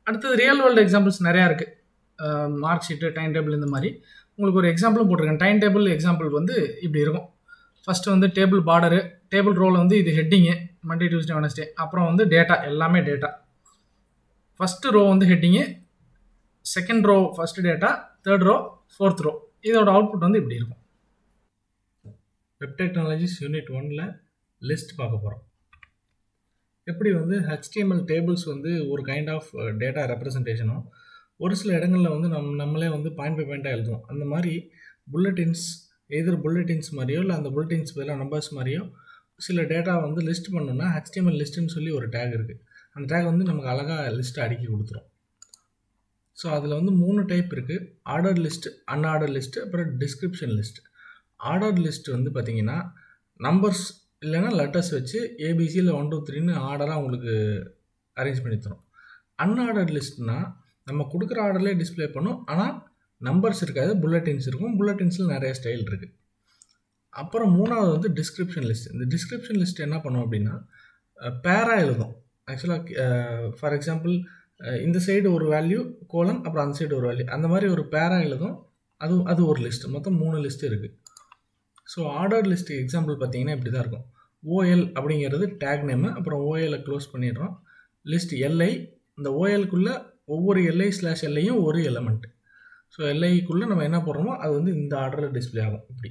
அடுத்தது ரியல் வேர்ல்டு எக்ஸாம்பிள்ஸ் நிறையா இருக்குது. மார்க் ஷீட்டு, டைம் டேபிள், இந்த மாதிரி உங்களுக்கு ஒரு எக்ஸாம்பிளும் போட்டிருக்கேன். டைம் டேபிள் எக்ஸாம்பிள் வந்து இப்படி இருக்கும். ஃபஸ்ட்டு வந்து டேபிள் பார்டரு, டேபிள் ரோவில் வந்து இது ஹெட்டிங்கு, மண்டே டியூஸ்டே வெனஸ்டே, அப்புறம் வந்து டேட்டா, எல்லாமே டேட்டா. ஃபஸ்ட்டு ரோ வந்து heading, second row first data, third row, fourth row. இதோட அவுட்புட் வந்து இப்படி இருக்கும். வெப் டெக்னாலஜிஸ் யூனிட் 1ல் லிஸ்ட் பார்க்க போகிறோம். எப்படி வந்து HTML டேபிள்ஸ் வந்து ஒரு கைண்ட் ஆஃப் டேட்டா ரெப்ரசன்டேஷனும், ஒரு சில இடங்களில் வந்து நம்மளே வந்து பாயிண்ட் பை பாயிண்ட்டாக எழுதுவோம். அந்த மாதிரி புல்லட்டின்ஸ், எதிர் புல்லட்டின்ஸ் மாதிரியோ இல்லை அந்த புல்லட்டின்ஸ் பதிலாக நம்பர்ஸ் மாதிரியோ சில டேட்டா வந்து லிஸ்ட் பண்ணணும்னா HTML லிஸ்ட்டுன்னு சொல்லி ஒரு டேக் இருக்குது. அந்த டேக் வந்து நமக்கு அழகாக லிஸ்ட்டை அடுக்கி கொடுத்துரும். ஸோ அதில் வந்து 3 டைப் இருக்குது. ஆர்டர் லிஸ்ட்டு, அன்ஆர்டர் லிஸ்ட்டு, அப்புறம் டிஸ்கிரிப்ஷன் லிஸ்ட். ஆர்டர் லிஸ்ட் வந்து பார்த்திங்கன்னா நம்பர்ஸ் இல்லைன்னா லெட்டர்ஸ் வச்சு ஏபிசியில் 1 2 3ன்னு ஆர்டராக உங்களுக்கு அரேஞ்ச் பண்ணி தரும். அன்ஆர்டர் லிஸ்ட்னால் நம்ம கொடுக்குற ஆர்டர்லேயே டிஸ்பிளே பண்ணும், ஆனால் நம்பர்ஸ் இருக்காது, புல்லட்டின்ஸ் இருக்கும். புல்லட்டின்ஸில் நிறைய ஸ்டைல் இருக்குது. அப்புறம் 3வது வந்து டிஸ்கிரிப்ஷன் லிஸ்ட். இந்த டிஸ்கிரிப்ஷன் லிஸ்ட் என்ன பண்ணும் அப்படின்னா பேராக எழுதும். ஆக்சுவலாக ஃபார் எக்ஸாம்பிள் இந்த சைடு ஒரு வேல்யூ கோலன், அப்புறம் அந்த சைடு ஒரு வேல்யூ, அந்த மாதிரி ஒரு பேராக எழுதும். அது ஒரு லிஸ்ட்டு. மொத்தம் 3 லிஸ்ட்டு இருக்குது. ஸோ ஆர்டர் லிஸ்ட் எக்ஸாம்பிள் பார்த்தீங்கன்னா இப்படி தான் இருக்கும். OL அப்படிங்கிறது டேக் நேமு, அப்புறம் OLஐ க்ளோஸ் பண்ணிடுறோம். லிஸ்ட் LI, இந்த OLக்குள்ளே ஒவ்வொரு LI/LIயும் ஒரு எலமெண்ட். ஸோ LIக்குள்ளே நம்ம என்ன போடுறோமோ அது வந்து இந்த ஆர்டரில் டிஸ்பிளே ஆகும் இப்படி.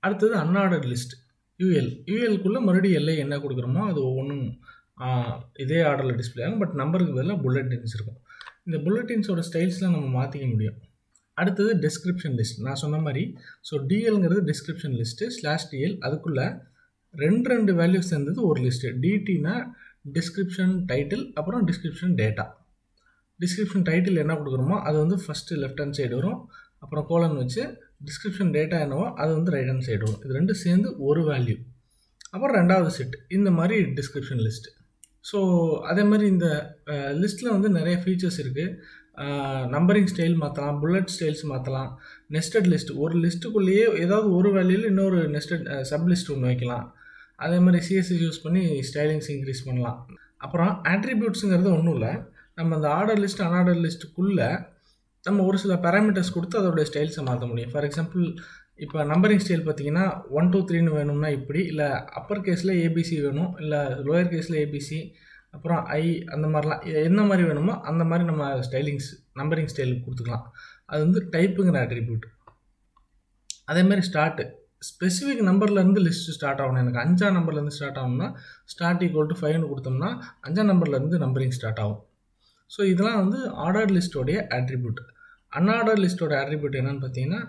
அடுத்தது அன்ஆர்டர் லிஸ்ட் ULக்குள்ளே மறுபடியும் LI என்ன கொடுக்குறோமோ அது ஒவ்வொன்றும் இதே ஆர்டரில் டிஸ்பிளே ஆகும். பட் நம்பருக்கு பதிலாக புல்லட்டின்ஸ் இருக்கும். இந்த புல்லட்டின்ஸோட ஸ்டைல்ஸ்லாம் நம்ம மாற்றிக்க முடியும். அடுத்தது டிஸ்கிரிப்ஷன் லிஸ்ட். நான் சொன்ன மாதிரி ஸோ DLங்கிறது டிஸ்கிரிப்ஷன் லிஸ்ட்டு, /DL அதுக்குள்ளே 2 வேல்யூஸ் சேர்ந்தது ஒரு லிஸ்ட்டு. DTனா டிஸ்கிரிப்ஷன் டைட்டில், அப்புறம் டிஸ்கிரிப்ஷன் டேட்டா. டிஸ்கிரிப்ஷன் டைட்டில் என்ன கொடுக்குறோமோ அது வந்து ஃபஸ்ட்டு லெஃப்ட் ஹேண்ட் சைடு வரும், அப்புறம் கோலன் வச்சு டிஸ்கிரிப்ஷன் டேட்டா என்னவோ அது வந்து ரைட் ஹேண்ட் சைடு வரும். இது 2 சேர்ந்து ஒரு வேல்யூ, அப்புறம் 2வது செட், இந்த மாதிரி டிஸ்கிரிப்ஷன் லிஸ்ட்டு. ஸோ அதே மாதிரி இந்த லிஸ்ட்டில் வந்து நிறைய ஃபீச்சர்ஸ் இருக்குது. நம்பரிங் ஸ்டைல் மாற்றலாம், புல்லட் ஸ்டைல்ஸ் மாற்றலாம், நெஸ்டட் லிஸ்ட், ஒரு லிஸ்ட்டுக்குள்ளேயே ஏதாவது ஒரு வேல்யூவில் இன்னொரு நெஸ்டட் சப் லிஸ்ட் ஒன்று வைக்கலாம். அதே மாதிரி CSS யூஸ் பண்ணி ஸ்டைலிங்ஸ் இன்க்ரீஸ் பண்ணலாம். அப்புறம் ஆட்ரிபியூட்ஸுங்கிறது ஒன்றும் இல்லை, நம்ம அந்த ஆர்டர் லிஸ்ட் அன்ஆர்டர் லிஸ்ட்டுக்குள்ளே நம்ம ஒரு சில பேராமீட்டர்ஸ் கொடுத்து அதோடைய ஸ்டைல்ஸை மாற்ற முடியும். ஃபார் எக்ஸாம்பிள் இப்போ நம்பரிங் ஸ்டைல் பார்த்தீங்கன்னா 1 2 3ன்னு வேணும்னா இப்படி, இல்லை அப்பர் கேஸில் ABC வேணும், இல்லை லோயர் கேஸில் ABC, அப்புறம் அந்த மாதிரிலாம் என்ன மாதிரி வேணுமோ அந்த மாதிரி நம்ம ஸ்டைலிங்ஸ் நம்பரிங் ஸ்டைல் கொடுத்துக்கலாம். அது வந்து டைப்புங்கிற ஆட்ரிபியூட். அதேமாதிரி ஸ்டார்ட்டு, ஸ்பெசிஃபிக் நம்பர்லேருந்து லிஸ்ட்டு ஸ்டார்ட் ஆகணும். எனக்கு 5ஆம் நம்பர்லேருந்து ஸ்டார்ட் ஆகணும்னா ஸ்டார்ட் = 5ன்னு கொடுத்தோம்னா 5ஆம் நம்பர்லேருந்து நம்பரிங் ஸ்டார்ட் ஆகும். ஸோ இதெல்லாம் வந்து ஆர்டர் லிஸ்ட்டோடைய ஆட்ரிபியூட். அன்ஆர்டர் லிஸ்ட்டோட ஆட்ரிபியூட் என்னென்னு பார்த்தீங்கன்னா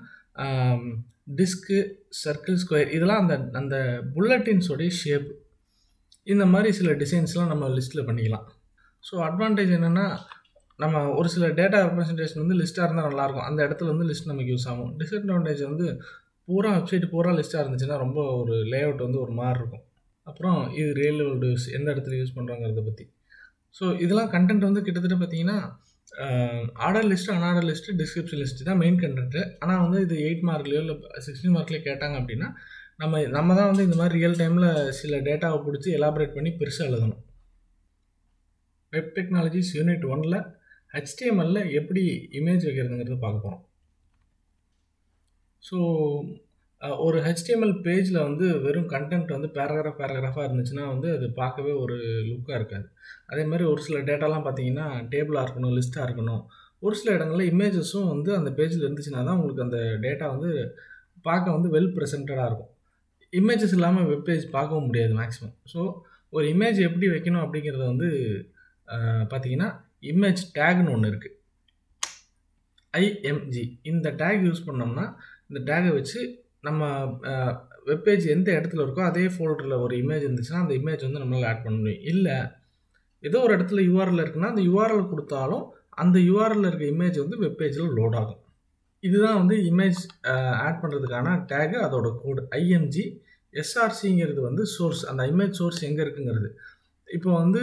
டிஸ்க்கு, சர்க்கிள், ஸ்கொயர், இதெல்லாம் அந்த புல்லட்டின்ஸோடைய ஷேப். இந்த மாதிரி சில டிசைன்ஸ்லாம் நம்ம லிஸ்ட்டில் பண்ணிக்கலாம். ஸோ அட்வான்டேஜ் என்னென்னா நம்ம ஒரு சில டேட்டா ரெப்ரசன்டேஷன் வந்து லிஸ்ட்டாக இருந்தால் நல்லாயிருக்கும், அந்த இடத்துல வந்து லிஸ்ட் நமக்கு யூஸ் ஆகும். டிஸ்அட்வான்டேஜ் வந்து பூரா வெப்சைட் பூரா லிஸ்ட்டாக இருந்துச்சுன்னா ரொம்ப ஒரு லேஅவுட் வந்து ஒரு மாதிரி இருக்கும். அப்புறம் இது ரியல் வேர்ல்டு யூஸ் எந்த இடத்துல யூஸ் பண்ணுறாங்கிறத பற்றி. ஸோ இதெல்லாம் கண்டென்ட் வந்து கிட்டத்தட்ட பார்த்தீங்கன்னா order list, unorder list, description list தான் மெயின் கண்டென்ட்டு. ஆனால் வந்து இது 8 மார்க்லேயோ இல்லை 16 மார்க்லேயோ கேட்டாங்க அப்படின்னா நம்ம தான் வந்து இந்த மாதிரி ரியல் டைமில் சில டேட்டாவை பிடிச்சி எலாபரேட் பண்ணி பெருசாக எழுதணும். வெப் டெக்னாலஜிஸ் யூனிட் 1ல் HTML எப்படி இமேஜ் வைக்கிறதுங்கிறத பார்க்க போகிறோம். ஸோ ஒரு HTML பேஜில் வந்து வெறும் கண்டென்ட் வந்து பேராகிராஃபாக இருந்துச்சுன்னா வந்து அது பார்க்கவே ஒரு லுக்காக இருக்காது. அதே மாதிரி ஒரு சில டேட்டாலாம் பார்த்தீங்கன்னா டேபிளாக இருக்கணும், லிஸ்ட்டாக இருக்கணும். ஒரு சில இடங்களில் இமேஜஸும் வந்து அந்த பேஜில் இருந்துச்சுன்னா தான் உங்களுக்கு அந்த டேட்டா வந்து பார்க்க வந்து வெல் ப்ரெசென்டடாக இருக்கும். இமேஜஸ் இல்லாமல் வெப்பேஜ் பார்க்கவும் முடியாது மேக்ஸிமம். ஸோ ஒரு இமேஜ் எப்படி வைக்கணும் அப்படிங்கிறத வந்து பார்த்தீங்கன்னா இமேஜ் டேக்னு ஒன்று இருக்குது, IMG. இந்த டேக் யூஸ் பண்ணோம்னா இந்த டேகை வச்சு நம்ம வெப்பேஜ் எந்த இடத்துல இருக்கோ அதே ஃபோல்டரில் ஒரு இமேஜ் இருந்துச்சுன்னா அந்த இமேஜ் வந்து நம்மளால் ஆட் பண்ண முடியும். இல்லை ஏதோ ஒரு இடத்துல URL இருக்குன்னா அந்த URL கொடுத்தாலும் அந்த URL இருக்க இமேஜ் வந்து வெப்பேஜில் லோட் ஆகும். இதுதான் வந்து இமேஜ் ஆட் பண்ணுறதுக்கான டேகு, அதோட கோடு IMG. SRCங்கிறது வந்து சோர்ஸ், அந்த இமேஜ் சோர்ஸ் எங்கே இருக்குங்கிறது. இப்போ வந்து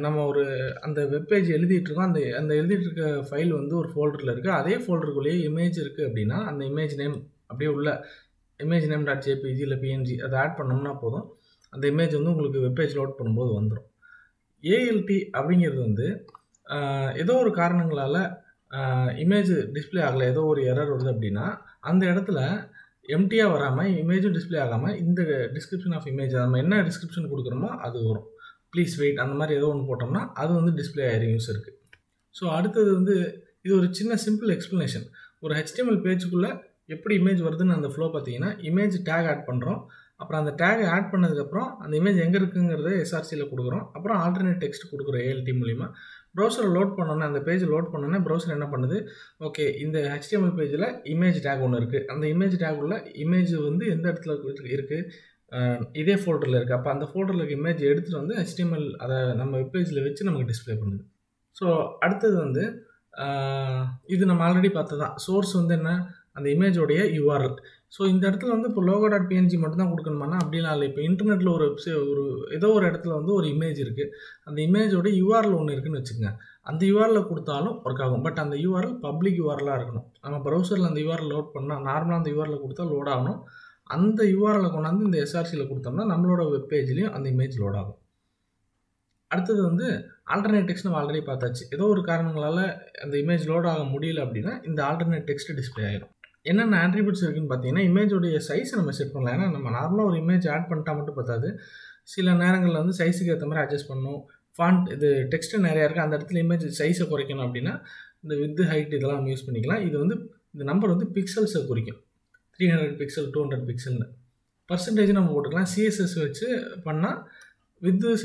நம்ம ஒரு அந்த வெப்பேஜ் எழுதிட்டுருக்கோம், அந்த அந்த எழுதிட்டு இருக்க ஃபைல் வந்து ஒரு ஃபோல்டரில் இருக்குது. அதே ஃபோல்டருக்குள்ளேயே இமேஜ் இருக்குது அப்படின்னா அந்த இமேஜ் நேம் அப்படியே உள்ள இமேஜ் நேம் .jpg இல்லை PNG அதை ஆட் பண்ணோம்னா போதும், அந்த இமேஜ் வந்து உங்களுக்கு வெப்பேஜ் லோட் பண்ணும்போது வந்துடும். ALT அப்படிங்கிறது வந்து ஏதோ ஒரு காரணங்களால் இமேஜ் டிஸ்பிளே ஆகலை, ஏதோ ஒரு எரர் வருது அப்படின்னா அந்த இடத்துல எம்டியாக வராமல் இமேஜும் டிஸ்பிளே ஆகாமல் இந்த டிஸ்கிரிப்ஷன் ஆஃப் இமேஜ் நம்ம என்ன டிஸ்கிரிப்ஷன் கொடுக்குறோமோ அது வரும். ப்ளீஸ் வெயிட் அந்த மாதிரி ஏதோ ஒன்று போட்டோம்னா அது வந்து டிஸ்பிளே ஆயிரும் யூஸருக்கு. ஸோ அடுத்தது வந்து இது ஒரு சின்ன சிம்பிள் எக்ஸ்ப்ளனேஷன். ஒரு HTML பேஜுக்குள்ளே எப்படி இமேஜ் வருதுன்னு அந்த ஃப்ளோ பார்த்தீங்கன்னா, இமேஜ் டேக் ஆட் பண்ணுறோம், அப்புறம் அந்த டேக் ஆட் பண்ணதுக்கப்புறம் அந்த இமேஜ் எங்கே இருக்குங்கிறத SRCயில் கொடுக்குறோம், அப்புறம் ஆல்டர்னேட் டெக்ஸ்ட் கொடுக்குறோம் ALT மூலிமா. ப்ரௌசரை லோட் பண்ணோன்னே, அந்த பேஜ் லோட் பண்ணோன்னே ப்ரௌசர் என்ன பண்ணுது, ஓகே இந்த HTML பேஜில் இமேஜ் டேக் ஒன்று இருக்குது, அந்த இமேஜ் டேக் உள்ள இமேஜ் வந்து எந்த இடத்துல இருக்குது, இதே ஃபோல்டரில் இருக்குது, அப்போ அந்த ஃபோல்டரில் இருக்க இமேஜ் எடுத்துகிட்டு வந்து HTML அதை நம்ம வெப்பேஜில் வச்சு நமக்கு டிஸ்பிளே பண்ணுது. ஸோ அடுத்தது வந்து இது நம்ம ஆல்ரெடி பார்த்தது தான். சோர்ஸ் வந்து என்ன, அந்த இமேஜோடைய URL. ஸோ இந்த இடத்துல வந்து இப்போ logo.png மட்டும் தான் கொடுக்கணுமானா அப்படிலாம் இல்லை. இப்போ இன்டர்நெட்டில் ஒரு ஏதோ ஒரு இடத்துல வந்து ஒரு இமேஜ் இருக்குது, அந்த இமேஜோட URL ஒன்று இருக்குதுன்னு வச்சுக்கோங்க, அந்த URL கொடுத்தாலும் ஒர்க் ஆகும். பட் அந்த URL பப்ளிக் URL-ஆக இருக்கணும். நம்ம ப்ரௌசரில் அந்த URL லோட் பண்ணால் நார்மலாக அந்த URL கொடுத்தா லோட் ஆகணும். அந்த URL-ஐ கொண்டாந்து இந்த SRCயில் கொடுத்தோம்னா நம்மளோட வெப் பேஜ்லேயும் அந்த இமேஜ் லோட் ஆகும். அடுத்தது வந்து ஆல்டர்னேட் டெக்ஸ்ட் நம்ம ஆல்ரெடி பார்த்தாச்சு. ஏதோ ஒரு காரணங்களால் அந்த இமேஜ் லோட் ஆக முடியல அப்படின்னா இந்த ஆல்டர்னேட் டெக்ஸ்ட் டிஸ்பிளே ஆகிடும். என்னென்ன ஆட்ரிபியூட்ஸ் இருக்குன்னு பார்த்தீங்கன்னா, இமேஜோடைய சைஸை நம்ம செட் பண்ணலாம். ஏன்னா நம்ம நார்மலாக ஒரு இமேஜ் ஆட் பண்ணிட்டா மட்டும் பார்த்தாது, சில நேரங்களில் வந்து சைஸுக்கு ஏற்ற மாதிரி அட்ஜஸ்ட் பண்ணணும். ஃபாண்ட் இது டெக்ஸ்ட்டு நிறையா இருக்குது, அந்த இடத்துல இமேஜ் சைஸை குறைக்கணும் அப்படின்னா இந்த வித் ஹைட் இதெல்லாம் நம்ம யூஸ் பண்ணிக்கலாம். இது வந்து இந்த நம்பர் வந்து பிக்சல்ஸை குறிக்கும், 300 பிக்சல் 200 பிக்சல்னு பர்சன்டேஜ் நம்ம போட்டுக்கலாம். CSS வச்சு பண்ணால் வித்து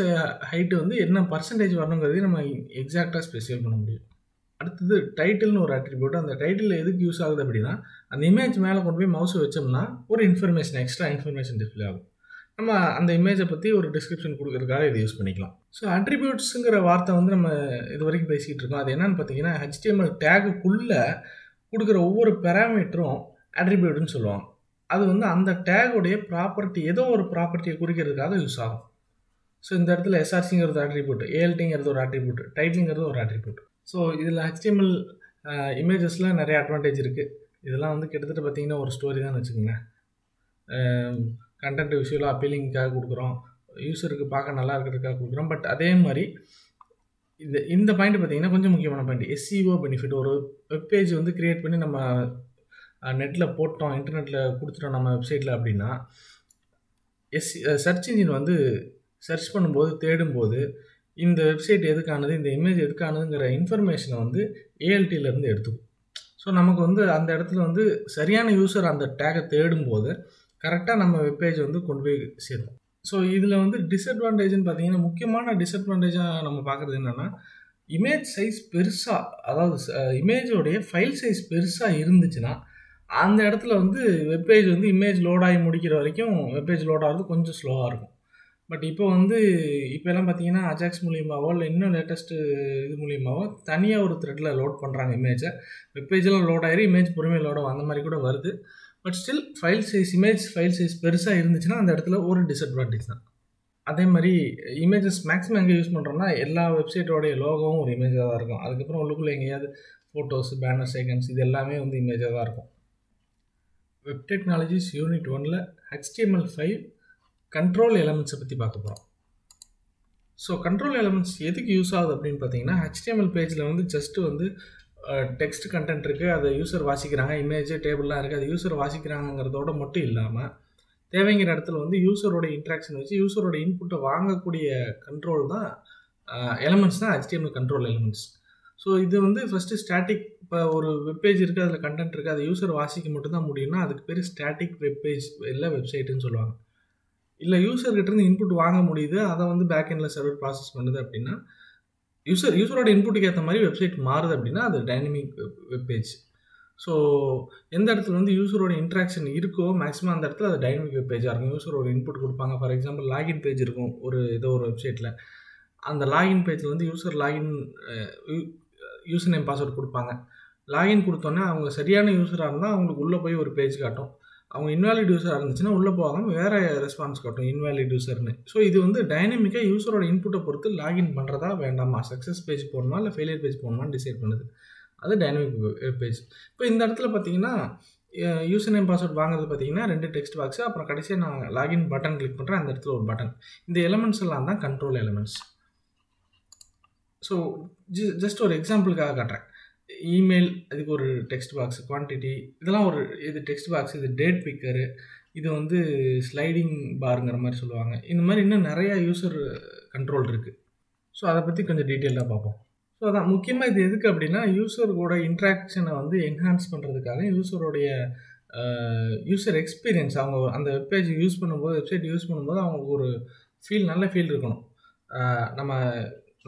ஹைட்டு வந்து என்ன பர்சன்டேஜ் வரணுங்கிறதையும் நம்ம எக்ஸாக்டாக ஸ்பெசிஃபை பண்ண முடியும். அடுத்தது டைட்டில்னு ஒரு அட்ரிபியூட். அந்த டைட்டில் எதுக்கு யூஸ் ஆகுது அப்படின்னா, அந்த இமேஜ் மேலே கொண்டு போய் மவுஸை வச்சோம்னா ஒரு இன்ஃபர்மேஷன், எக்ஸ்ட்ரா இன்ஃபர்மேஷன் டிஸ்பிளே ஆகும். நம்ம அந்த இமேஜை பற்றி ஒரு டிஸ்கிரிப்ஷன் கொடுக்குறதுக்காக இதை யூஸ் பண்ணிக்கலாம். ஸோ அட்ரிபியூட்ஸுங்கிற வார்த்தை வந்து நம்ம இது வரைக்கும் பேசிக்கிட்டு இருக்கோம். அது என்னென்னு பார்த்தீங்கன்னா, HTML டேகுக்குள்ளே கொடுக்குற ஒவ்வொரு பேராமீட்டரும் அட்ரிபியூட்னு சொல்லுவாங்க. அது வந்து அந்த டேகுடைய ப்ராப்பர்ட்டி, ஏதோ ஒரு ப்ராப்பர்ட்டியை குறிக்கிறதுக்காக யூஸ் ஆகும். ஸோ இந்த இடத்துல SRCங்கிறது அட்ரிபியூட், ALTங்கிறது ஒரு அட்ரிபியூட், டைட்டில்ங்கிறது ஒரு அட்ரிபியூட். ஸோ இதில் HTML இமேஜஸில் நிறைய அட்வான்டேஜ் இருக்குது. இதெல்லாம் வந்து கிட்டத்தட்ட பார்த்திங்கன்னா ஒரு ஸ்டோரி தான் வச்சுக்கோங்க. கண்டென்ட் விஷுவலாக அப்பீலிங்காக கொடுக்குறோம், யூஸருக்கு பார்க்க நல்லா இருக்கிறதுக்காக கொடுக்குறோம். பட் அதே மாதிரி இந்த பாயிண்ட் பார்த்திங்கன்னா கொஞ்சம் முக்கியமான பாயிண்ட், SEO பெனிஃபிட். ஒரு வெப்பேஜ் வந்து க்ரியேட் பண்ணி நம்ம நெட்டில் போட்டோம், இன்டர்நெட்டில் கொடுத்துட்டோம் நம்ம வெப்சைட்டில் அப்படின்னா, சர்ச் இன்ஜின் வந்து சர்ச் பண்ணும்போது தேடும்போது இந்த வெப்சைட் எதுக்கானது, இந்த இமேஜ் எதுக்கானதுங்கிற இன்ஃபர்மேஷனை வந்து ALTலேருந்து எடுத்துக்கும். ஸோ நமக்கு வந்து அந்த இடத்துல வந்து சரியான யூஸர் அந்த டேகை தேடும்போது கரெக்டாக நம்ம வெப்பேஜ் வந்து கொண்டு போய் சேர்க்கும். ஸோ இதில் வந்து டிஸ்அட்வான்டேஜ்னு பார்த்தீங்கன்னா, முக்கியமான டிஸ்அட்வான்டேஜாக நம்ம பார்க்குறது என்னென்னா, இமேஜ் சைஸ் பெருசாக, அதாவது இமேஜோடைய ஃபைல் சைஸ் பெருசாக இருந்துச்சுன்னா அந்த இடத்துல வந்து வெப்பேஜ் வந்து இமேஜ் லோட் ஆகி முடிக்கிற வரைக்கும் வெப்பேஜ் லோட் ஆகிறது கொஞ்சம் ஸ்லோவாக இருக்கும். பட் இப்போலாம் பார்த்தீங்கன்னா அஜாக்ஸ் மூலியமாவோ இல்லை இன்னும் லேட்டஸ்ட்டு இது மூலியமாவோ தனியாக ஒரு த்ரெட்டில் லோட் பண்ணுறாங்க இமேஜை. வெப்பேஜெலாம் லோட் ஆகிடும், இமேஜ் பொறுமையாக லோட் ஆகும், அந்த மாதிரி கூட வருது. But still image file size பெருசாக இருந்துச்சுன்னா அந்த இடத்துல ஒரு டிஸ்அட்வான்டேஜ் தான். அதே மாதிரி இமேஜஸ் மேக்ஸிமம் எங்கே யூஸ் பண்ணுறோம்னா, எல்லா வெப்சைட்டோடைய லோகோவும் ஒரு இமேஜாக தான் இருக்கும். அதுக்கப்புறம் உள்ளுக்குள்ளே எங்கேயாவது ஃபோட்டோஸ், பேனர்ஸ், ஐகன்ஸ் இது எல்லாமே வந்து இமேஜாக தான் இருக்கும். வெப் டெக்னாலஜிஸ் யூனிட் 1ல் HTML5 கண்ட்ரோல் எலமெண்ட்ஸை பற்றி பார்க்க போகிறோம். ஸோ கண்ட்ரோல் எலமெண்ட்ஸ் எதுக்கு யூஸ் ஆகுது அப்படின்னு பார்த்தீங்கன்னா, HTML பேஜில் வந்து ஜஸ்ட்டு வந்து டெக்ஸ்ட் கண்டென்ட் இருக்குது, அதை யூஸர் வாசிக்கிறாங்க, இமேஜ் டேபிள்லாம் இருக்குது, அது யூஸர் வாசிக்கிறாங்கிறதோட மட்டும் இல்லாமல் தேவைங்கிற இடத்துல வந்து யூஸரோட இன்ட்ராக்ஷன் வச்சு யூஸரோட இன்புட்டை வாங்கக்கூடிய கண்ட்ரோல் தான் எலமெண்ட்ஸ் தான் HTML கண்ட்ரோல் எலமெண்ட்ஸ். ஸோ இது வந்து ஃபஸ்ட்டு ஸ்டாட்டிக். இப்போ ஒரு வெப்பேஜ் இருக்குது, அதில் கண்டென்ட் இருக்குது, அதை யூஸர் வாசிக்க மட்டும்தான் முடியும்னா அதுக்கு பேர் ஸ்டாட்டிக் வெப்பேஜ் இல்லை வெப்சைட்டுன்னு சொல்லுவாங்க. இல்லை யூஸர்கிட்டேருந்து இன்புட் வாங்க முடியுது, அதை வந்து பேக்எண்டில் சர்வர் ப்ராசஸ் பண்ணுது அப்படின்னா, யூஸரோட இன்புட்டுக்கு ஏற்ற மாதிரி வெப்சைட் மாறுது அப்படின்னா அது டைனமிக் வெப்பேஜ். ஸோ எந்த இடத்துல வந்து யூஸரோட இன்ட்ராக்ஷன் இருக்கோ மேக்ஸிமம் அந்த இடத்துல அது டைனமிக் வெப்பேஜாக இருக்கும். யூஸர் ஒரு இன்புட் கொடுப்பாங்க, ஃபார் எக்ஸாம்பிள் லாகின் பேஜ் இருக்கும் ஏதோ ஒரு வெப்சைட்டில். அந்த லாகின் பேஜில் வந்து யூஸர் நேம் பாஸ்வேர்டு கொடுப்பாங்க. லாகின் கொடுத்தோன்னே அவங்க சரியான யூஸராக இருந்தால் அவங்களுக்கு உள்ளே போய் ஒரு பேஜ் காட்டும். அவங்க இன்வாலிட் யூஸராக இருந்துச்சுன்னா உள்ளே போகாமல் வேறு ரெஸ்பான்ஸ் காட்டும் இன்வாலிட் யூஸர்னு. ஸோ இது வந்து டைனமிக்காக யூஸரோட இன்புட்டை பொறுத்து லாகின் பண்ணுறதா வேண்டாமா, சக்ஸஸ் பேஜ் போடணுமா இல்லை ஃபெயிலியர் பேஜ் போடணுமான்னு டிசைட் பண்ணுது. அது டைனமிக் பேஜ். இப்போ இந்த இடத்துல பார்த்தீங்கன்னா யூசர் நேம் பாஸ்வேர்ட் வாங்குறது பார்த்தீங்கன்னா 2 டெக்ஸ்ட் பாக்ஸு, அப்புறம் கடைசியாக நான் லாகின் பட்டன் கிளிக் பண்ணுறேன், அந்த இடத்துல ஒரு பட்டன். இந்த எலமெண்ட்ஸ் எல்லாம் தான் கண்ட்ரோல் எலமெண்ட்ஸ். ஸோ ஜஸ்ட் ஒரு எக்ஸாம்பிளுக்காக காட்டுறேன். இமெயில் அதுக்கு ஒரு டெக்ஸ்ட் பாக்ஸ், குவான்டிட்டி இதெல்லாம் ஒரு இது டெக்ஸ்ட் பாக்ஸ், இது டேட் பிக்கரு, இது வந்து ஸ்லைடிங் பாருங்கிற மாதிரி சொல்லுவாங்க. இந்த மாதிரி இன்னும் நிறையா யூசர் கண்ட்ரோல் இருக்குது. ஸோ அதை பற்றி கொஞ்சம் டீட்டெயிலாக பார்ப்போம். ஸோ அதான் முக்கியமாக இது எதுக்கு அப்படின்னா யூசரோட இன்ட்ராக்ஷனை வந்து என்ஹான்ஸ் பண்ணுறதுக்காக, யூசரோடைய யூசர் எக்ஸ்பீரியன்ஸ், அவங்க அந்த வெப்பேஜ் யூஸ் பண்ணும்போது, வெப்சைட் யூஸ் பண்ணும்போது அவங்களுக்கு ஒரு நல்ல ஃபீல் இருக்கணும். நம்ம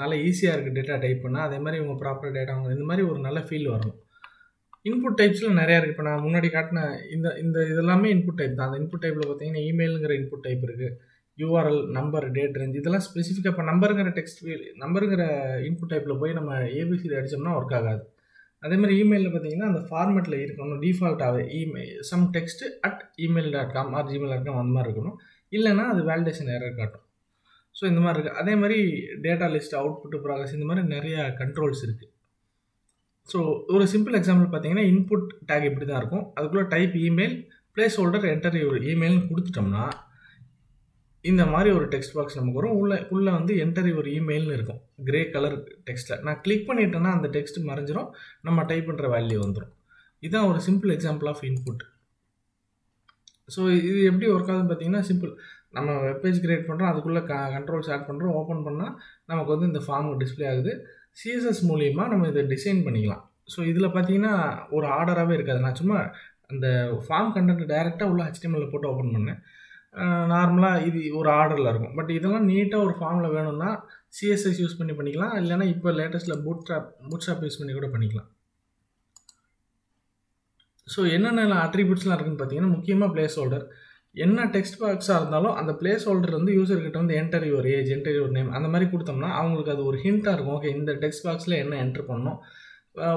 நல்லா ஈஸியாக இருக்குது டேட்டா டைப் பண்ணால், அதே மாதிரி இவங்க ப்ராப்பர் டேட்டா அவங்க இந்த மாதிரி ஒரு நல்ல ஃபீல் வரணும். இன்புட் டைப்ஸில் நிறையா இருக்குது. இப்போ நான் முன்னாடி காட்டின இந்த இதெல்லாமே இன்புட் டைப் தான். அந்த இன்புட் டைப்பில் பார்த்தீங்கன்னா இமெயிலுங்கிற இன்புட் டைப் இருக்குது, யூஆர்எல், நம்பர், டேட், ரேஞ்ச் இதெல்லாம் ஸ்பெசிஃபிக்காக. இப்போ நம்பருங்கிற இன்புட் டைப்பில் போய் நம்ம ஏபிசியில் அடித்தோம்னா ஒர்க் ஆகாது. அதேமாதிரி இமெயிலில் பார்த்தீங்கன்னா அந்த ஃபார்மேட்டில் இருக்கணும், டிஃபால்ட்டாகவே some text @email.com or gmail.com அந்த மாதிரி இருக்கணும். இல்லைன்னா அது வேலிடேஷன் எரர் காட்டும். ஸோ இந்த மாதிரி இருக்குது. அதே மாதிரி டேட்டா லிஸ்ட், அவுட்புட், ப்ராக்ரஸ் இந்த மாதிரி நிறையா கண்ட்ரோல்ஸ் இருக்குது. ஸோ ஒரு சிம்பிள் எக்ஸாம்பிள் பார்த்தீங்கன்னா இன்புட் டேக் இப்படி தான் இருக்கும். அதுக்குள்ளே type email, place holder, enter your இமெயில்னு கொடுத்துட்டோம்னா இந்த மாதிரி ஒரு டெக்ஸ்ட் பாக்ஸ் நமக்கு வரும். உள்ளே வந்து என்டர் யுவர் இமெயில்னு இருக்கும் கிரே கலர் டெக்ஸ்ட்டில். நான் கிளிக் பண்ணிட்டேன்னா அந்த டெக்ஸ்ட் மறைஞ்சிரும், நம்ம டைப் பண்ணுற வேல்யூ வந்துடும். இதுதான் ஒரு simple example of input. So இது எப்படி ஒர்க் ஆகுதுன்னு பார்த்தீங்கன்னா சிம்பிள். நம்ம வெப்பேஜ் கிரியேட் பண்ணுறோம், அதுக்குள்ளே கண்ட்ரோல்ஸ் ஆட் பண்ணுறோம், ஓப்பன் பண்ணால் நமக்கு வந்து இந்த ஃபார்ம் டிஸ்பிளே ஆகுது. சிஎஸ்எஸ் மூலியமாக நம்ம இதை டிசைன் பண்ணிக்கலாம். ஸோ இதில் பார்த்தீங்கன்னா ஒரு ஆர்டராகவே இருக்காது. நான் சும்மா அந்த ஃபார்ம் கண்டென்ட் டைரெக்டாக உள்ள HTML போட்டு ஓப்பன் பண்ணேன். நார்மலாக இது ஒரு ஆர்டரில் இருக்கும். பட் இதெல்லாம் நீட்டாக ஒரு ஃபார்மில் வேணும்னா சிஎஸ்எஸ் யூஸ் பண்ணிக்கலாம். இல்லைனா இப்போ லேட்டஸ்ட்டில் பூட்ஸ்ட்ராப் யூஸ் பண்ணி கூட பண்ணிக்கலாம். ஸோ என்னென்ன அட்ரிபியூட்ஸ்லாம் இருக்குதுன்னு பார்த்தீங்கன்னா முக்கியமாக பிளேஸ் ஹோல்டர். என்ன டெக்ஸ்ட் பாக்ஸாக இருந்தாலும் அந்த பிளேஸ் ஹோல்டர் வந்து யூசர்கிட்ட வந்து enter your age, enter your name அந்த மாதிரி கொடுத்தோம்னா அவங்களுக்கு அது ஒரு ஹிண்ட்டாக இருக்கும். ஓகே, இந்த டெக்ஸ்ட் பாக்ஸில் என்ன என்டர் பண்ணணும்,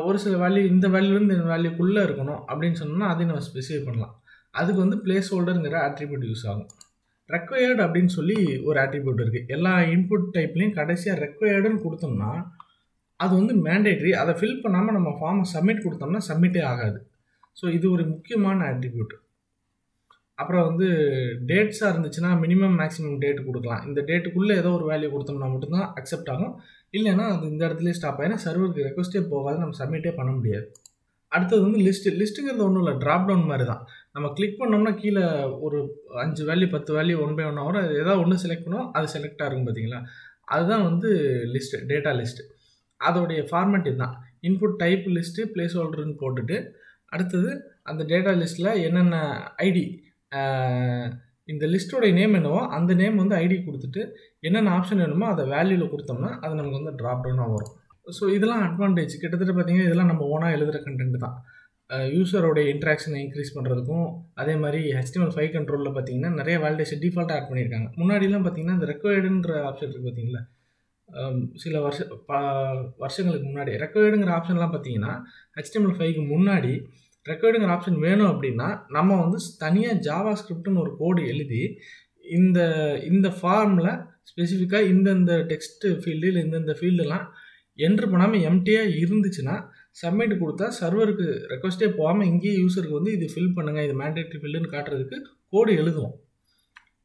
ஒரு சில வேல்யூ இந்த வேல்யூலேருந்து இந்த வேல்யூக்குள்ளே இருக்கணும் அப்படின்னு சொன்னோம்னா அதையும் நம்ம ஸ்பெசிஃபை பண்ணலாம். அதுக்கு வந்து பிளேஸ் ஹோல்டருங்கிற அட்ரிபியூட் யூஸ் ஆகும். ரெக்வயர்டு அப்படின்னு சொல்லி ஒரு அட்ரிபியூட் இருக்குது. எல்லா இன்புட் டைப்லையும் கடைசியாக ரெக்வயர்டுன்னு கொடுத்தோம்னா அது வந்து மேண்டேட்ரி. அதை ஃபில் பண்ணாமல் நம்ம ஃபார்மை சப்மிட் கொடுத்தோம்னா சப்மிட்டே ஆகாது. ஸோ இது ஒரு முக்கியமான அட்ரிபியூட். அப்புறம் வந்து டேட்ஸாக இருந்துச்சுன்னா மினிமம் மேக்ஸிமம் டேட் கொடுக்கலாம். இந்த டேட்டுக்குள்ளே ஏதோ ஒரு வேல்யூ கொடுத்தோம்னா மட்டும்தான் அக்செப்ட் ஆகும். இல்லைன்னா அது இந்த இடத்துலேயே ஸ்டாப் ஆகினா சர்வருக்கு ரெக்வஸ்ட்டே போகாது, நம்ம சப்மிட்டே பண்ண முடியாது. அடுத்தது வந்து லிஸ்ட்டுங்கிறது ஒன்றும் இல்லை, ட்ராப் டவுன் மாதிரி தான். நம்ம கிளிக் பண்ணோம்னா கீழே ஒரு 5 வேல்யூ 10 வேல்யூ 1 by 1 வரும். அது ஏதாவது ஒன்று செலக்ட் பண்ணோம், அது செலக்டாக இருக்கும் பார்த்தீங்களா, அதுதான் வந்து லிஸ்ட்டு, டேட்டா லிஸ்ட்டு. அதோடைய ஃபார்மேட் இதுதான். இன்புட் டைப் லிஸ்ட்டு பிளேஸ் ஹோல்டர்னு போட்டுட்டு அடுத்தது அந்த டேட்டா லிஸ்ட்டில் என்னென்ன ஐடி, இந்த லிஸ்ட்டோடைய நேம் என்னவோ அந்த நேம் வந்து ஐடி கொடுத்துட்டு என்னென்ன ஆப்ஷன் வேணுமோ அதை வேல்யூவில் கொடுத்தோம்னா அது நமக்கு வந்து ட்ராப் டவுனாக வரும். ஸோ இதெல்லாம் அட்வான்டேஜ். கிட்டத்தட்ட பார்த்தீங்கன்னா இதெல்லாம் நம்ம ஓனாக எழுதுகிற கண்டென்ட் தான். யூஸரோடைய இன்ட்ராக்ஷனை இன்க்ரீஸ் பண்ணுறதுக்கும் அதே மாதிரி HTML5 கண்ட்ரோலில் பார்த்தீங்கன்னா நிறைய வேலிடேஷன் டிஃபால்ட்டாக ஆட் பண்ணியிருக்காங்க. முன்னாடிலாம் பார்த்தீங்கன்னா இந்த ரெக்வயர்டுன்ற ஆப்ஷன் இருக்குது பார்த்தீங்களா, சில வருஷங்களுக்கு முன்னாடி ரெக்வயர்டுங்கிற ஆப்ஷன்லாம் பார்த்தீங்கன்னா HTML5க்கு முன்னாடி ரெக்வயர்டுங்கிற ஆப்ஷன் வேணும் அப்படின்னா நம்ம வந்து தனியாக ஜாவா ஸ்கிரிப்ட்னு ஒரு கோடு எழுதி இந்த ஃபார்மில் ஸ்பெசிஃபிக்காக இந்தந்த டெக்ஸ்ட் ஃபீல்டு இல்லை இந்தந்த ஃபீல்டெல்லாம் என்ட்ரு பண்ணாமல் எம்டியாக இருந்துச்சுன்னா சப்மிட் கொடுத்தா சர்வருக்கு ரெக்வஸ்ட்டே போகாமல் இங்கேயே யூஸருக்கு வந்து இது ஃபில் பண்ணுங்கள், இது மேண்டேட்ரி ஃபில்லுன்னு காட்டுறதுக்கு கோடு எழுதுவோம்.